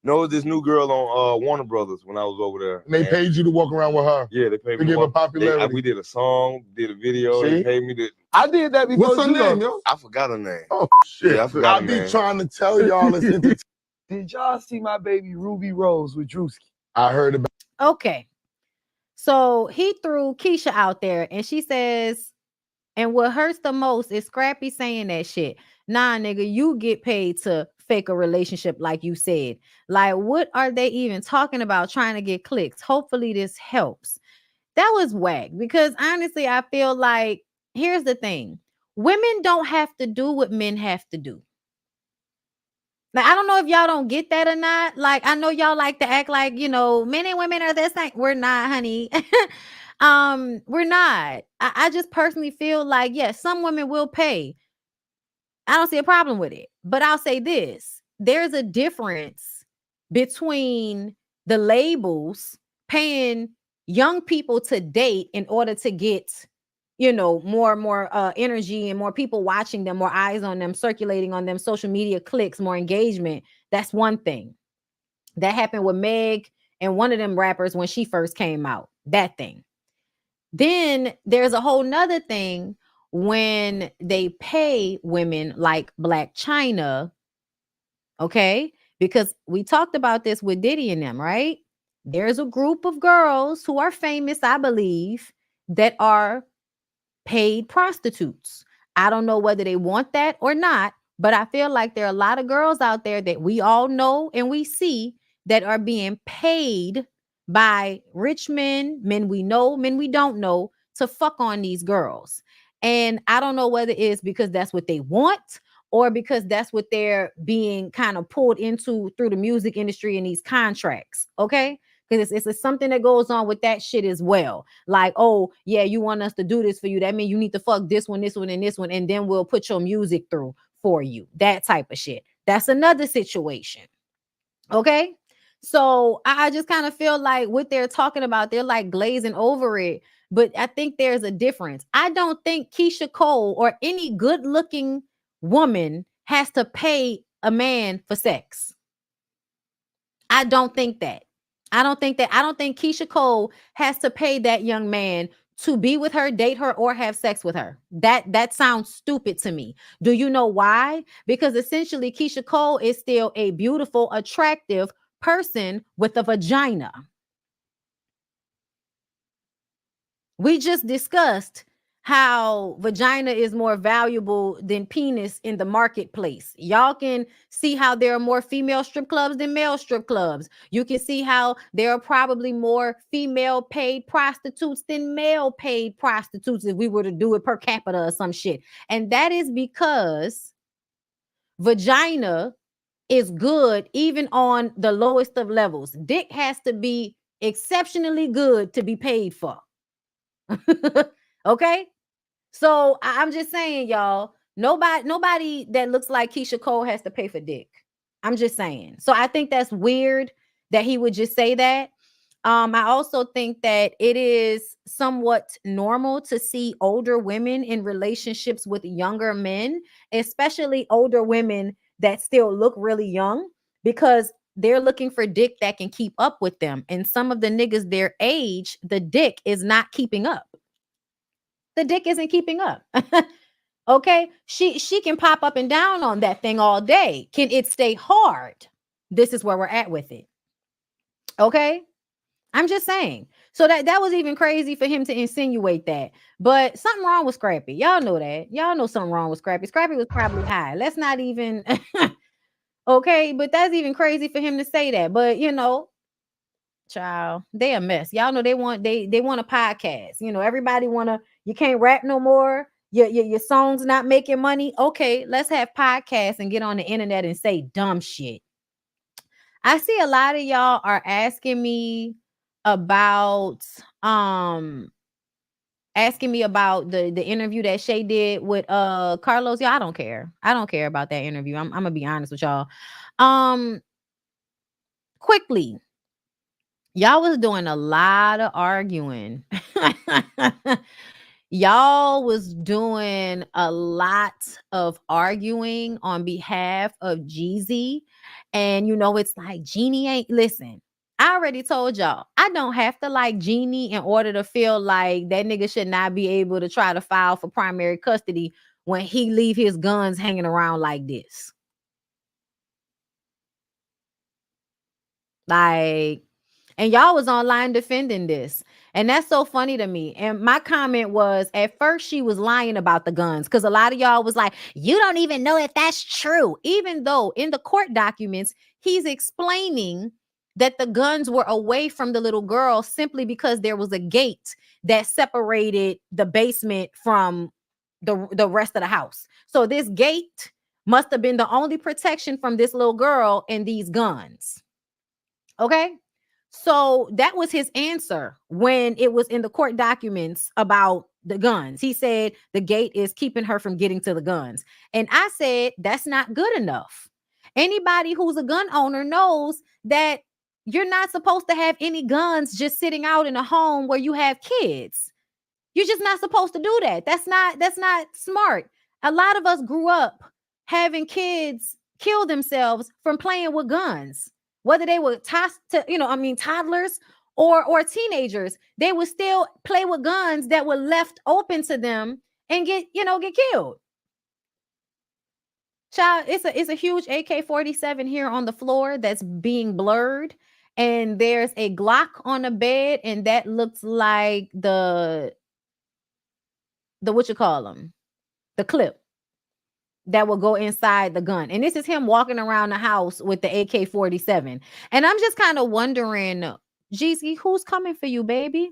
Speaker 3: No, it was this new girl on Warner Brothers when I was over there.
Speaker 22: And they paid you to walk around with her.
Speaker 3: Yeah, they paid
Speaker 22: to
Speaker 3: me
Speaker 22: give her
Speaker 3: walk-
Speaker 22: popularity.
Speaker 3: we did a song, did a video.
Speaker 22: See?
Speaker 3: They paid me to.
Speaker 2: I did that before.
Speaker 22: What's her
Speaker 2: you
Speaker 22: name,
Speaker 2: know.
Speaker 22: yo?
Speaker 3: I forgot her name.
Speaker 22: Oh shit!
Speaker 3: Yeah, I forgot
Speaker 22: I
Speaker 3: her
Speaker 22: be
Speaker 3: name.
Speaker 22: trying to tell y'all it's entertaining.
Speaker 2: Did y'all see my baby Ruby Rose with Drewski?
Speaker 22: I heard about.
Speaker 1: Okay. So he threw Keisha out there and she says, and what hurts the most is Scrappy saying that shit. Nah, nigga, you get paid to fake a relationship like you said. Like, what are they even talking about trying to get clicks? Hopefully this helps. That was whack because honestly, I feel like here's the thing. Women don't have to do what men have to do. Now, I don't know if y'all don't get that or not. Like, I know y'all like to act like, you know, men and women are the same. We're not, honey. We're not. I just personally feel like, yes, some women will pay. I don't see a problem with it. But I'll say this. There's a difference between the labels paying young people to date in order to get, you know, more and more energy and more people watching them, more eyes on them, circulating on them, social media clicks, more engagement. That's one thing. That happened with Meg and one of them rappers when she first came out. That thing. Then there's a whole nother thing when they pay women like Black China, okay? Because we talked about this with Diddy and them, right? There's a group of girls who are famous, I believe, that are paid prostitutes. I don't know whether they want that or not, but I feel like there are a lot of girls out there that we all know and we see that are being paid by rich men we know, men we don't know, to fuck on these girls. And I don't know whether it's because that's what they want or because that's what they're being kind of pulled into through the music industry and these contracts, okay? Because it's something that goes on with that shit as well. Like, oh, yeah, you want us to do this for you. That means you need to fuck this one, and this one, and then we'll put your music through for you. That type of shit. That's another situation. Okay? So I just kind of feel like what they're talking about, they're like glazing over it. But I think there's a difference. I don't think Keisha Cole or any good-looking woman has to pay a man for sex. I don't think that. I don't think Keisha Cole has to pay that young man to be with her, date her, or have sex with her. That sounds stupid to me. Do you know why? Because essentially Keisha Cole is still a beautiful, attractive person with a vagina. We just discussed how vagina is more valuable than penis in the marketplace. Y'all can see how there are more female strip clubs than male strip clubs. You can see how there are probably more female paid prostitutes than male paid prostitutes if we were to do it per capita or some shit. And that is because vagina is good even on the lowest of levels. Dick has to be exceptionally good to be paid for. Okay? So I'm just saying, y'all, nobody that looks like Keisha Cole has to pay for dick. I'm just saying. So I think that's weird that he would just say that. I also think that it is somewhat normal to see older women in relationships with younger men, especially older women that still look really young, because they're looking for dick that can keep up with them. And some of the niggas their age, the dick is not keeping up. The dick isn't keeping up. Okay, she can pop up and down on that thing all day. Can it stay hard? This is where we're at with it. Okay, I'm just saying. So that was even crazy for him to insinuate that. But something wrong with Scrappy. Y'all know that. Y'all know something wrong with Scrappy. Scrappy was probably high. Let's not even. Okay, but that's even crazy for him to say that. But you know, child, they a mess. Y'all know they want a podcast. You know, everybody you can't rap no more. Your song's not making money. Okay, let's have podcasts and get on the internet and say dumb shit. I see a lot of y'all are asking me about asking me about the interview that Shay did with Carlos. Yeah, I don't care. I don't care about that interview. I'm gonna be honest with y'all. Quickly, y'all was doing a lot of arguing. Y'all was doing a lot of arguing on behalf of Jeezy. And you know, it's like Jeannie ain't listen. I already told y'all, I don't have to like Jeannie in order to feel like that nigga should not be able to try to file for primary custody when he leave his guns hanging around like this. Like, and y'all was online defending this. And that's so funny to me. And my comment was, at first she was lying about the guns, because a lot of y'all was like, you don't even know if that's true. Even though in the court documents, he's explaining that the guns were away from the little girl simply because there was a gate that separated the basement from the rest of the house. So this gate must have been the only protection from this little girl and these guns. Okay. So that was his answer when it was in the court documents about the guns. He said the gate is keeping her from getting to the guns. And I said, that's not good enough. Anybody who's a gun owner knows that you're not supposed to have any guns just sitting out in a home where you have kids. You're just not supposed to do that. That's not smart. A lot of us grew up having kids kill themselves from playing with guns. Whether they were toddlers or teenagers, they would still play with guns that were left open to them and get killed. Child, it's a huge AK-47 here on the floor that's being blurred, and there's a Glock on the bed, and that looks like the the clip that will go inside the gun. And this is him walking around the house with the AK-47. And I'm just kind of wondering, Jeezy, who's coming for you, baby?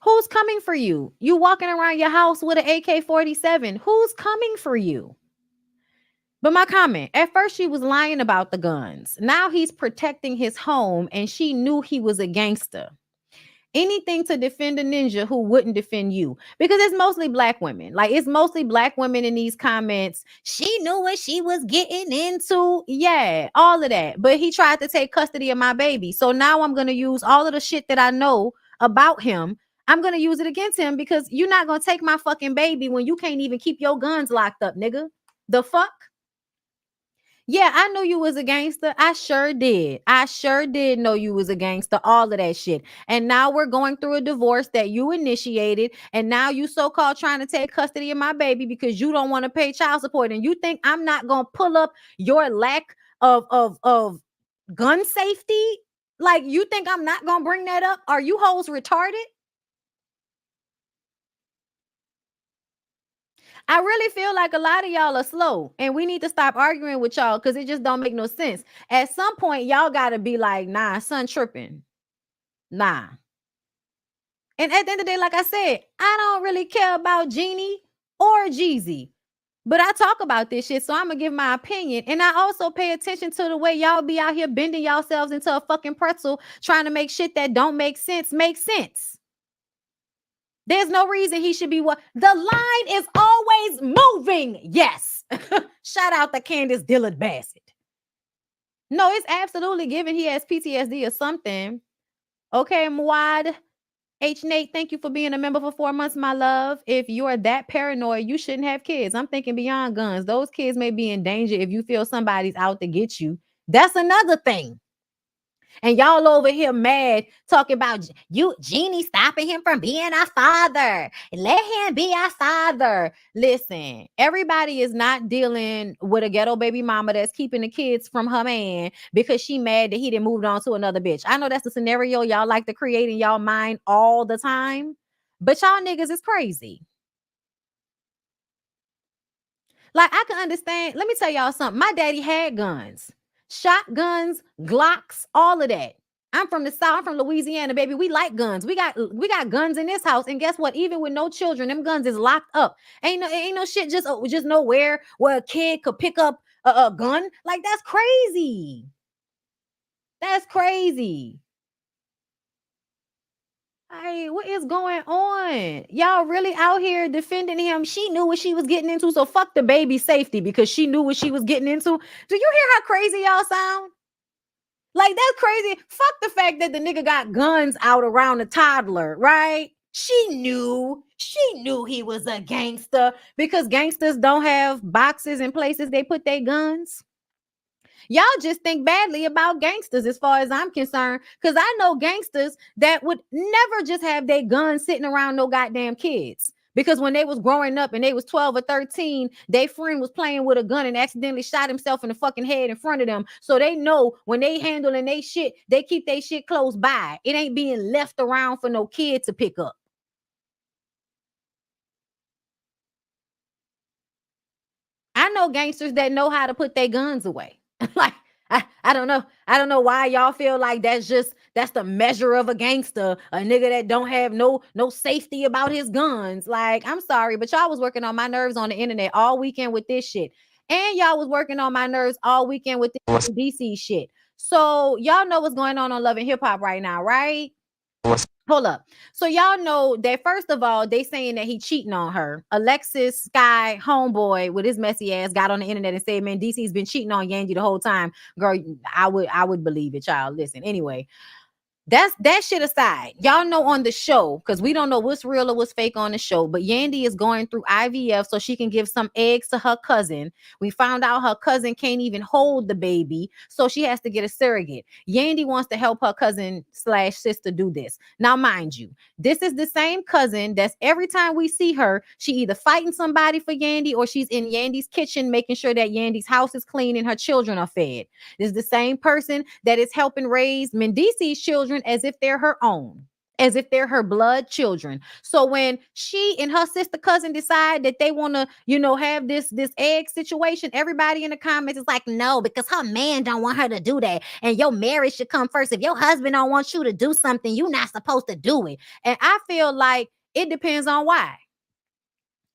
Speaker 1: Who's coming for you? You walking around your house with an AK-47. Who's coming for you? But my comment, at first she was lying about the guns. Now he's protecting his home, and she knew he was a gangster. Anything to defend a ninja who wouldn't defend you, because it's mostly black women. Like, it's mostly black women in these comments. She knew what she was getting into. Yeah, all of that. But he tried to take custody of my baby. So now I'm going to use all of the shit that I know about him. I'm going to use it against him, because you're not going to take my fucking baby when you can't even keep your guns locked up, nigga. The fuck? Yeah, I knew you was a gangster. I sure did. I sure did know you was a gangster, all of that shit. And now we're going through a divorce that you initiated. And now you so-called trying to take custody of my baby because you don't want to pay child support. And you think I'm not going to pull up your lack of gun safety? Like, you think I'm not going to bring that up? Are you hoes retarded? I really feel like a lot of y'all are slow, and we need to stop arguing with y'all, because it just don't make no sense. At some point, y'all got to be like, nah, son tripping. Nah. And at the end of the day, like I said, I don't really care about Jeannie or Jeezy, but I talk about this shit, so I'm going to give my opinion. And I also pay attention to the way y'all be out here bending yourselves into a fucking pretzel, trying to make shit that don't make sense. There's no reason he should be what the line is always moving. Yes. Shout out to Candace Dillard Bassett. No, it's absolutely given he has PTSD or something. Okay, Mwad. H. Nate, thank you for being a member for 4 months, my love. If you are that paranoid, you shouldn't have kids. I'm thinking beyond guns. Those kids may be in danger if you feel somebody's out to get you. That's another thing. And y'all over here mad talking about you, Jeannie stopping him from being our father. Let him be our father. Listen, everybody is not dealing with a ghetto baby mama that's keeping the kids from her man because she mad that he didn't move on to another bitch. I know that's the scenario y'all like to create in y'all mind all the time, but y'all niggas is crazy. Like, I can understand. Let me tell y'all something. My daddy had guns. Shotguns, Glocks, all of that. I'm from the South. I'm from Louisiana, baby. We like guns. We got guns in this house. And guess what? Even with no children, them guns is locked up. Ain't no shit just nowhere where a kid could pick up a gun. Like, that's crazy. That's crazy. Hey, what is going on? Y'all really out here defending him. She knew what she was getting into, so fuck the baby's safety because she knew what she was getting into. Do you hear how crazy y'all sound? Like, that's crazy. Fuck the fact that the nigga got guns out around the toddler, right? She knew he was a gangster because gangsters don't have boxes and places they put their guns. Y'all just think badly about gangsters as far as I'm concerned, because I know gangsters that would never just have their guns sitting around no goddamn kids. Because when they was growing up and they was 12 or 13, their friend was playing with a gun and accidentally shot himself in the fucking head in front of them. So they know when they handling they shit, they keep their shit close by. It ain't being left around for no kid to pick up. I know gangsters that know how to put their guns away. Like, I don't know. I don't know why y'all feel like that's the measure of a gangster, a nigga that don't have no safety about his guns. Like, I'm sorry, but y'all was working on my nerves on the internet all weekend with this shit. And y'all was working on my nerves all weekend with this DC shit. So y'all know what's going on Love and Hip Hop right now, right? Hold up. So y'all know that first of all, they saying that he cheating on her. Alexis Sky homeboy with his messy ass got on the internet and said, man, DC's been cheating on Yandy the whole time. Girl, I would believe it, child. Listen, anyway. That's that shit aside. Y'all know on the show, because we don't know what's real or what's fake on the show, but Yandy is going through IVF so she can give some eggs to her cousin. We found out her cousin can't even hold the baby, so she has to get a surrogate. Yandy wants to help her cousin / sister do this. Now, mind you, this is the same cousin that's every time we see her, she either fighting somebody for Yandy or she's in Yandy's kitchen making sure that Yandy's house is clean and her children are fed. This is the same person that is helping raise Mendici's children as if they're her own, as if they're her blood children. So when she and her sister cousin decide that they want to, have this egg situation, everybody in the comments is like, no, because her man don't want her to do that. And your marriage should come first. If your husband don't want you to do something, you're not supposed to do it. And I feel like it depends on why.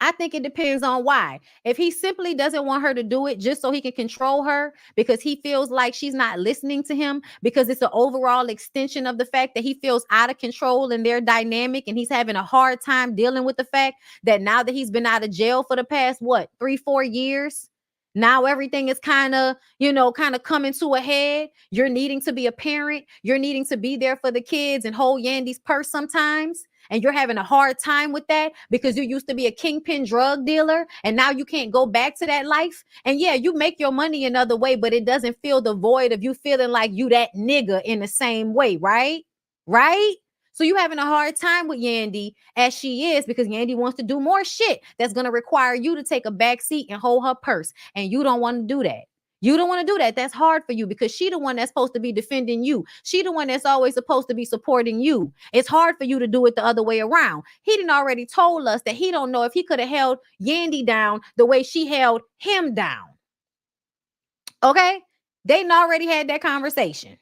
Speaker 1: I think it depends on why. If he simply doesn't want her to do it just so he can control her because he feels like she's not listening to him, because it's an overall extension of the fact that he feels out of control in their dynamic and he's having a hard time dealing with the fact that now that he's been out of jail for the past, 3-4 years, now everything is kind of coming to a head. You're needing to be a parent. You're needing to be there for the kids and hold Yandy's purse sometimes. And you're having a hard time with that because you used to be a kingpin drug dealer and now you can't go back to that life. And yeah, you make your money another way, but it doesn't fill the void of you feeling like you that nigga in the same way, right? Right? So you having a hard time with Yandy as she is because Yandy wants to do more shit that's going to require you to take a back seat and hold her purse. And you don't want to do that. You don't want to do that. That's hard for you because she the one that's supposed to be defending you. She the one that's always supposed to be supporting you. It's hard for you to do it the other way around. He done already told us that he don't know if he could have held Yandy down the way she held him down. Okay? They done already had that conversation.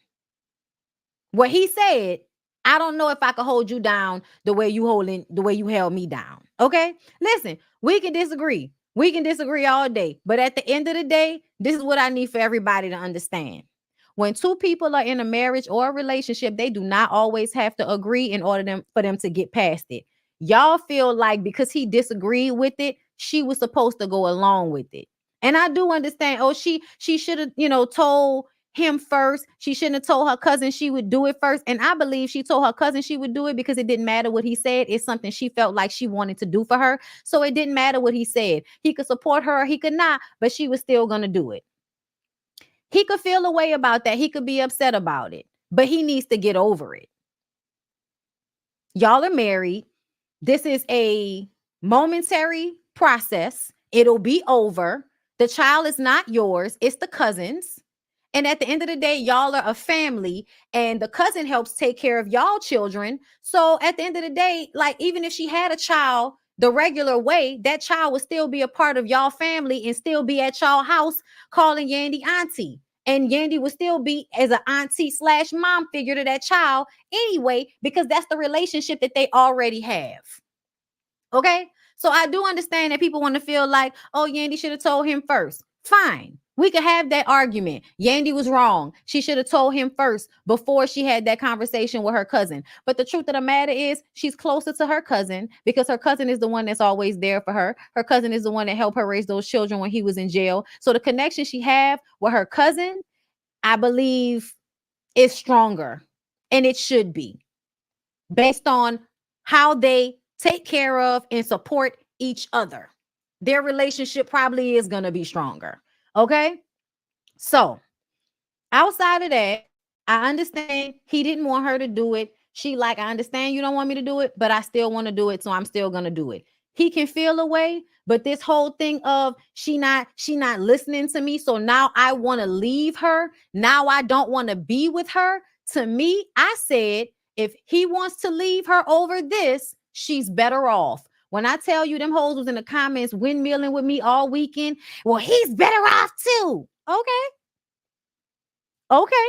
Speaker 1: What he said, I don't know if I could hold you down the way you held me down. Okay? Listen, we can disagree. We can disagree all day, but at the end of the day, this is what I need for everybody to understand. When two people are in a marriage or a relationship, they do not always have to agree in order for them to get past it. Y'all feel like because he disagreed with it, she was supposed to go along with it. And I do understand, she should have, told him first. She shouldn't have told her cousin she would do it first. And I believe she told her cousin she would do it because it didn't matter what he said. It's something she felt like she wanted to do for her. So it didn't matter what he said. He could support her or he could not, but she was still going to do it. He could feel a way about that. He could be upset about it, but he needs to get over it. Y'all are married. This is a momentary process. It'll be over. The child is not yours. It's the cousin's. And at the end of the day, y'all are a family and the cousin helps take care of y'all children. So at the end of the day, like even if she had a child the regular way, that child would still be a part of y'all family and still be at y'all house calling Yandy auntie. And Yandy would still be as an auntie / mom figure to that child anyway, because that's the relationship that they already have. Okay? So I do understand that people want to feel like, oh, Yandy should have told him first. Fine. We could have that argument. Yandy was wrong. She should have told him first before she had that conversation with her cousin. But the truth of the matter is she's closer to her cousin because her cousin is the one that's always there for her. Her cousin is the one that helped her raise those children when he was in jail. So the connection she have with her cousin, I believe, is stronger. And it should be based on how they take care of and support each other. Their relationship probably is going to be stronger. Okay, so outside of that, I understand he didn't want her to do it. She like, I understand you don't want me to do it, but I still want to do it, so I'm still gonna do it. He can feel away, but this whole thing of she not listening to me, so now I want to leave her. Now I don't want to be with her. To me, I said if he wants to leave her over this, she's better off. When I tell you them hoes was in the comments windmilling with me all weekend, well, he's better off too. Okay.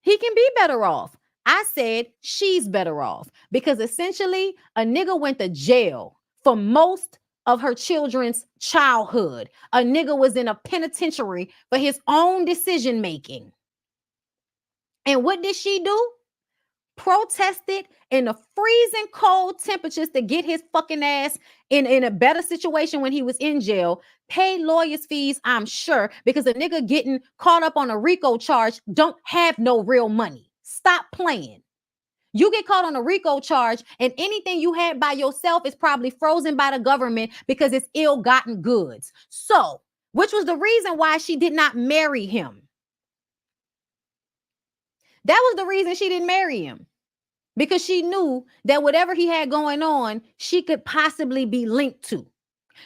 Speaker 1: He can be better off. I said she's better off because essentially a nigga went to jail for most of her children's childhood. A nigga was in a penitentiary for his own decision making. And what did she do? Protested in the freezing cold temperatures to get his fucking ass in a better situation when he was in jail. Paid lawyers' fees, I'm sure, because a nigga getting caught up on a RICO charge don't have no real money. Stop playing. You get caught on a RICO charge and anything you had by yourself is probably frozen by the government because it's ill-gotten goods. So, which was the reason why she did not marry him. That was the reason she didn't marry him. Because she knew that whatever he had going on, she could possibly be linked to.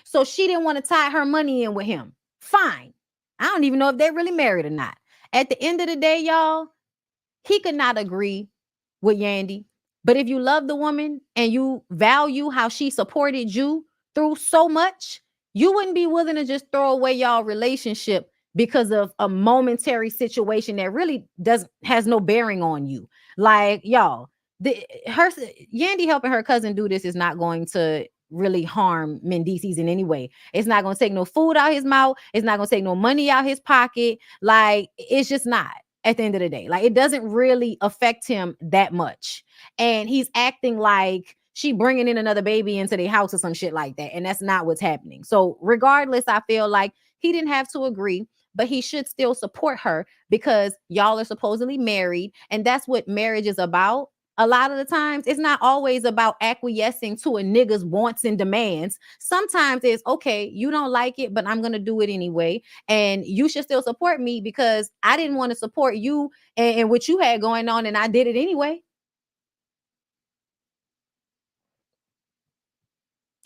Speaker 1: So she didn't want to tie her money in with him. Fine. I don't even know if they're really married or not. At the end of the day, y'all, he could not agree with Yandy. But if you love the woman and you value how she supported you through so much, you wouldn't be willing to just throw away y'all relationship because of a momentary situation that really has no bearing on you. Like, y'all, Yandy helping her cousin do this is not going to really harm Mendices in any way. It's not going to take no food out his mouth. It's not going to take no money out his pocket. Like, it's just not at the end of the day. Like, it doesn't really affect him that much. And he's acting like she bringing in another baby into their house or some shit like that. And that's not what's happening. So regardless, I feel like he didn't have to agree, but he should still support her because y'all are supposedly married. And that's what marriage is about. A lot of the times, it's not always about acquiescing to a nigga's wants and demands. Sometimes it's, okay, you don't like it, but I'm going to do it anyway. And you should still support me because I didn't want to support you and what you had going on, and I did it anyway.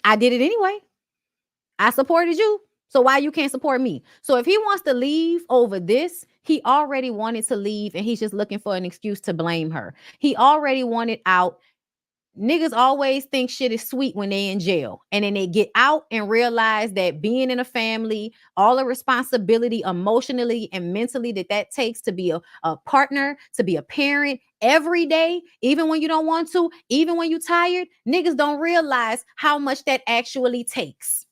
Speaker 1: I did it anyway. I supported you. So why you can't support me? So if he wants to leave over this, he already wanted to leave and he's just looking for an excuse to blame her. He already wanted out. Niggas always think shit is sweet when they in jail. And then they get out and realize that being in a family, all the responsibility emotionally and mentally that takes to be a partner, to be a parent every day, even when you don't want to, even when you're tired, niggas don't realize how much that actually takes.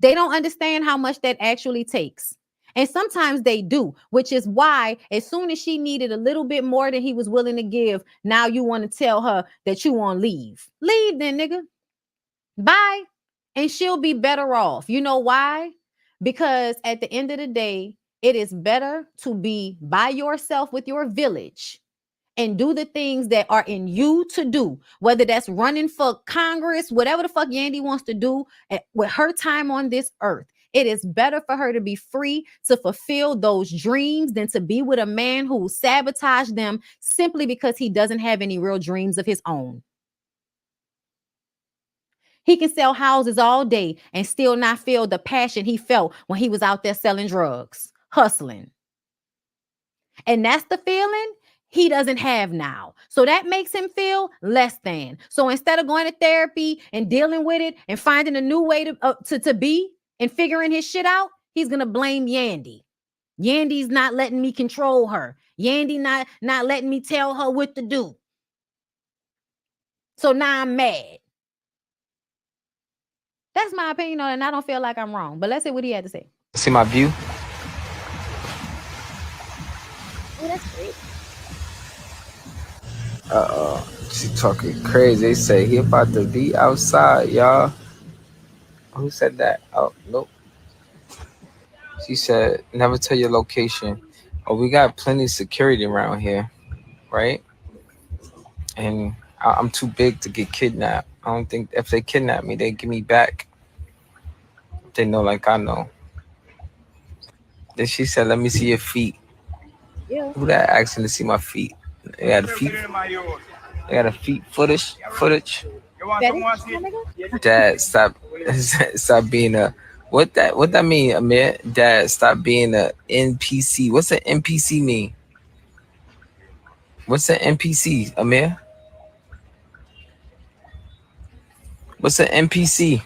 Speaker 1: They don't understand how much that actually takes. And sometimes they do, which is why as soon as she needed a little bit more than he was willing to give, now you want to tell her that you want to leave. Leave then, nigga. Bye. And she'll be better off. You know why? Because at the end of the day, it is better to be by yourself with your village and do the things that are in you to do, whether that's running for Congress, whatever the fuck Yandy wants to do with her time on this earth. It is better for her to be free to fulfill those dreams than to be with a man who will sabotage them simply because he doesn't have any real dreams of his own. He can sell houses all day and still not feel the passion he felt when he was out there selling drugs, hustling. And that's the feeling he doesn't have now. So that makes him feel less than. So instead of going to therapy and dealing with it and finding a new way to be and figuring his shit out, he's going to blame Yandy. Yandy's not letting me control her. Yandy not letting me tell her what to do. So now I'm mad. That's my opinion on it, and I don't feel like I'm wrong. But let's see what he had to say.
Speaker 5: See my view?
Speaker 1: Oh, that's great.
Speaker 5: She talking crazy. They say he about to be outside, y'all. Who said that? Oh, nope. She said, never tell your location. Oh, we got plenty of security around here, right? And I'm too big to get kidnapped. I don't think if they kidnap me, they give me back. They know like I know. Then she said, let me see your feet.
Speaker 1: Yeah.
Speaker 5: Who that asking to see my feet? They got a feet. They got a feet footage. Dad, stop being a what that mean, Amir? Dad, stop being a NPC. What's an NPC mean? What's an NPC, Amir? What's an NPC?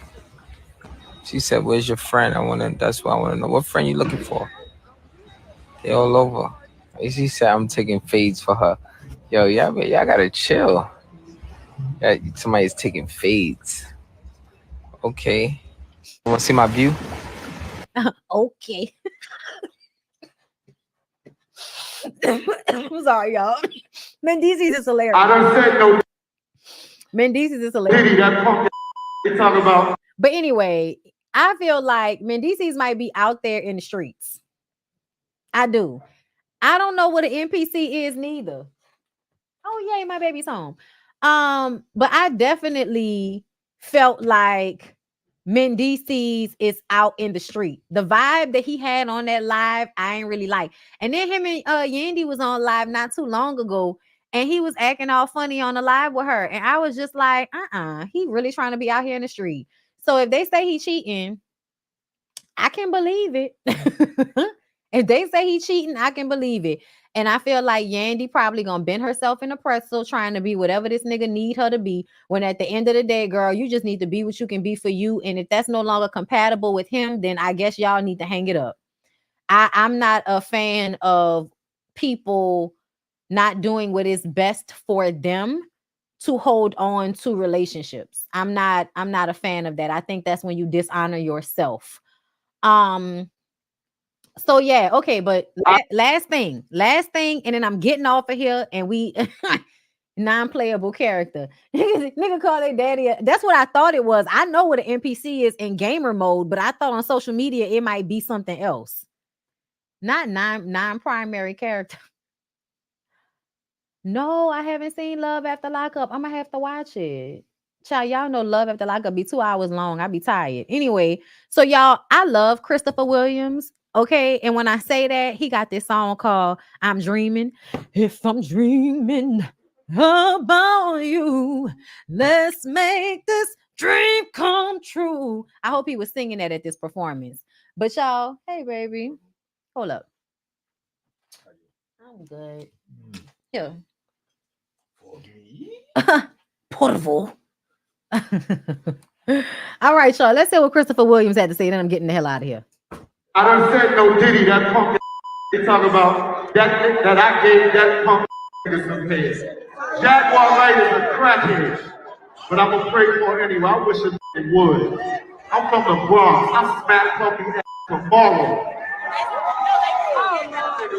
Speaker 5: She said, where's your friend? That's what I wanna know. What friend you looking for? They all over. She said, I'm taking fades for her. Yo, y'all gotta chill. Yeah, somebody's taking fades. Okay. Wanna see my view?
Speaker 1: Okay. I'm sorry, y'all. Mendeecees is hilarious.
Speaker 4: I done said no.
Speaker 1: Mendeecees is hilarious.
Speaker 4: That punk they talk about.
Speaker 1: But anyway, I feel like Mendeecees might be out there in the streets. I do. I don't know what an NPC is neither. Oh yay, my baby's home. But I definitely felt like Mendeecees is out in the street. The vibe that he had on that live, I ain't really like. And then him and Yandy was on live not too long ago, and he was acting all funny on the live with her. And I was just like, he really trying to be out here in the street. So if they say he cheating, I can believe it. If they say he cheating, I can believe it. And I feel like Yandy probably gonna bend herself in a pretzel trying to be whatever this nigga need her to be, when at the end of the day, girl, you just need to be what you can be for you. And if that's no longer compatible with him, then I guess y'all need to hang it up. I'm not a fan of people not doing what is best for them to hold on to relationships. I'm not a fan of that. I think that's when you dishonor yourself. So yeah, okay, but last thing, and then I'm getting off of here, and we non-playable character. Nigga call their daddy. That's what I thought it was. I know what an NPC is in gamer mode, but I thought on social media it might be something else. Not non-primary character. No, I haven't seen Love After Lockup. I'm gonna have to watch it. Child, y'all know Love After Lockup be 2 hours long. I be tired. Anyway, so y'all, I love Christopher Williams. Okay, and when I say that, he got this song called I'm Dreaming. If I'm dreaming about you, let's make this dream come true. I hope he was singing that at this performance. But y'all, hey baby, hold up. I'm good. Here. Portable. All right, y'all. Let's see what Christopher Williams had to say. Then I'm getting the hell out of here.
Speaker 4: I done said no Diddy, that punk they talk about that I gave that punk some head. Jaguar Wright is a crackhead, but I'm gonna pray for it anyway. I wish it would. I'm from the Bronx. I smacked pumping ass tomorrow.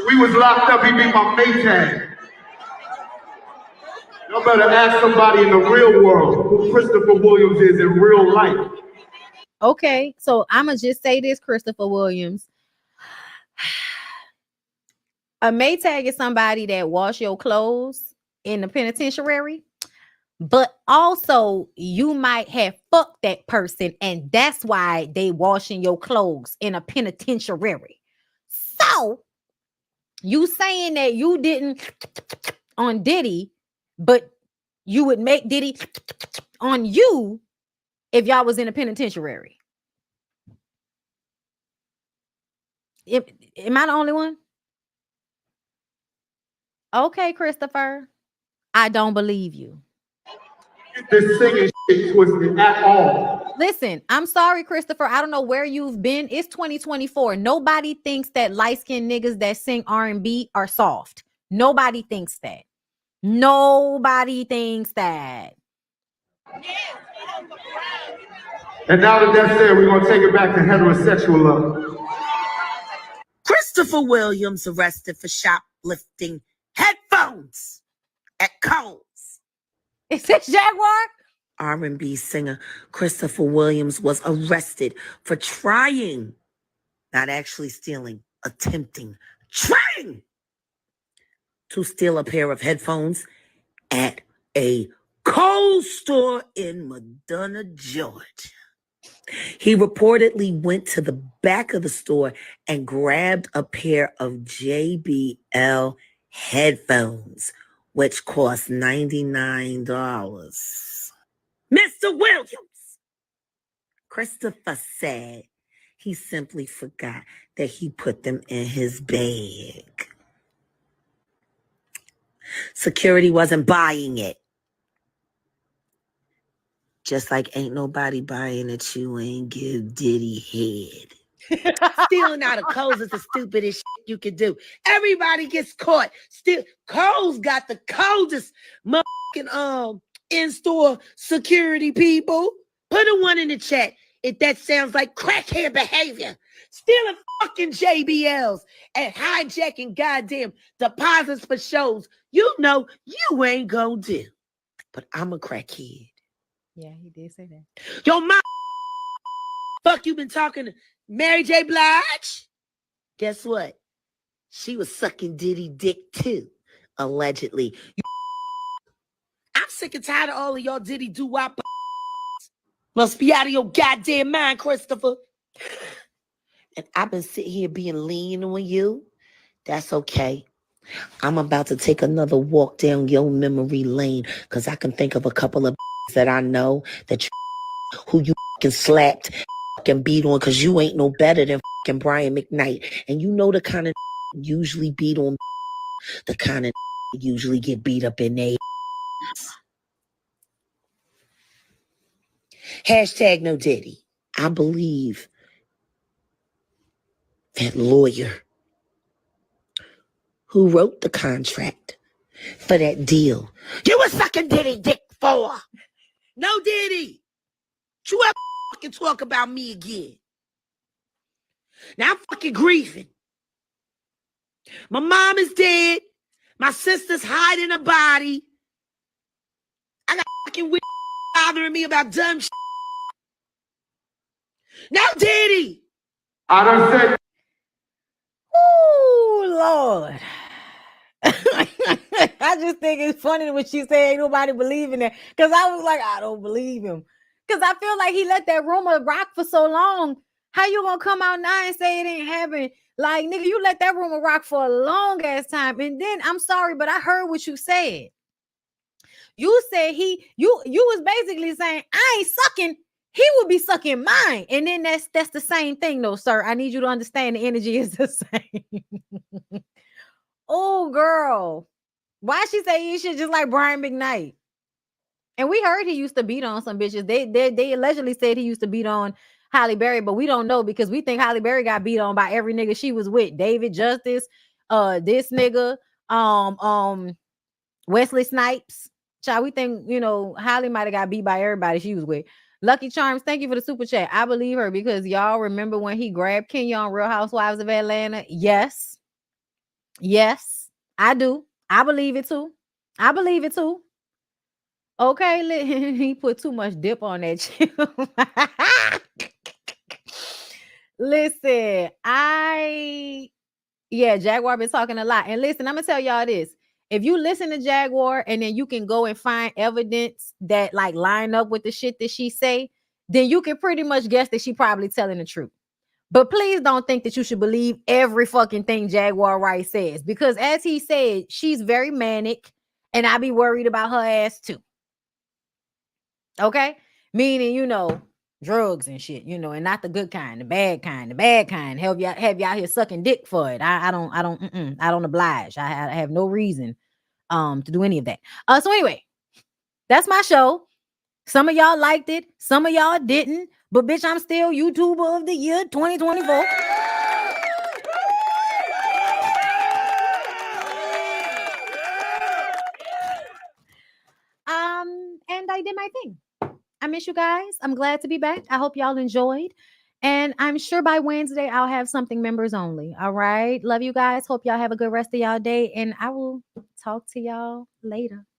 Speaker 4: We was locked up, he be my Maytag. Y'all better ask somebody in the real world who Christopher Williams is in real life.
Speaker 1: Okay, so I'm going to just say this, Christopher Williams. A Maytag is somebody that wash your clothes in the penitentiary, but also you might have fucked that person, and that's why they washing your clothes in a penitentiary. So you saying that you didn't on Diddy, but you would make Diddy on you if y'all was in a penitentiary. Am I the only one? Okay, Christopher. I don't believe you.
Speaker 4: This singing shit twisted at all.
Speaker 1: Listen, I'm sorry, Christopher. I don't know where you've been. It's 2024. Nobody thinks that light-skinned niggas that sing R&B are soft. Nobody thinks that. Nobody thinks that.
Speaker 4: And now that that's said, we're gonna take it back to heterosexual love.
Speaker 8: Christopher Williams arrested for
Speaker 6: uplifting headphones at Kohl's.
Speaker 1: Is it Jaguar?
Speaker 6: R&B singer Christopher Williams was arrested for trying, not actually stealing, trying to steal a pair of headphones at a Kohl's store in Medina, Georgia. He reportedly went to the back of the store and grabbed a pair of JBL headphones, which cost $99. Mr. Williams, Christopher said he simply forgot that he put them in his bag. Security wasn't buying it. Just like ain't nobody buying that you ain't give Diddy head. Stealing out of Kohl's is the stupidest shit you can do. Everybody gets caught. Still, Kohl's got the coldest motherfucking in-store security people. Put a 1 in the chat if that sounds like crackhead behavior. Stealing fucking JBLs and hijacking goddamn deposits for shows you know you ain't gonna do. But I'm a crackhead.
Speaker 1: Yeah, he did say that.
Speaker 6: Yo, my fuck, you been talking to Mary J. Blige? Guess what? She was sucking Diddy dick too, allegedly. I'm sick and tired of all of y'all Diddy doo-wop. Must be out of your goddamn mind, Christopher. And I've been sitting here being lean on you. That's okay. I'm about to take another walk down your memory lane because I can think of a couple of that I know that you who you fucking slapped and beat on because you ain't no better than fucking Brian McKnight. And you know the kind of usually beat on the kind of usually get beat up in their hashtag no Diddy. I believe that lawyer who wrote the contract for that deal you were sucking Diddy dick for. No Diddy. You ever fucking talk about me again. Now I'm fucking grieving. My mom is dead. My sister's hiding her body. I got fucking weird bothering me about dumb shit. No Diddy.
Speaker 21: I done said.
Speaker 1: Oh, Lord. I just think it's funny when she said ain't nobody believing that. Because I was like, I don't believe him. Because I feel like he let that rumor rock for so long. How you gonna come out now and say it ain't happening? Like, nigga, you let that rumor rock for a long ass time. And then, I'm sorry, but I heard what you said. You said you was basically saying, I ain't sucking. He would be sucking mine. And then that's the same thing, though, sir. I need you to understand the energy is the same. Oh, girl. Why she say you should just like Brian McKnight? And we heard he used to beat on some bitches. They allegedly said he used to beat on Halle Berry, but we don't know because we think Halle Berry got beat on by every nigga she was with. David Justice, this nigga, Wesley Snipes. Child, we think, Halle might have got beat by everybody she was with. Lucky Charms, thank you for the super chat. I believe her because y'all remember when he grabbed Kenya on Real Housewives of Atlanta? Yes. Yes, I do. I believe it too. I believe it too. Okay, he put too much dip on that chip. Listen, Jaguar been talking a lot. And listen, I'm gonna tell y'all this. If you listen to Jaguar and then you can go and find evidence that like line up with the shit that she say, then you can pretty much guess that she probably telling the truth. But please don't think that you should believe every fucking thing Jaguar Wright says, because as he said, she's very manic and I be worried about her ass too. Okay? Meaning, drugs and shit, and not the good kind, the bad kind. Have y'all here sucking dick for it. I don't oblige. I have no reason to do any of that. So anyway, that's my show. Some of y'all liked it, some of y'all didn't, but bitch, I'm still YouTuber of the year 2024. And I did my thing. I miss you guys. I'm glad to be back. I hope y'all enjoyed. And I'm sure by Wednesday I'll have something members only. All right. Love you guys. Hope y'all have a good rest of y'all day. And I will talk to y'all later.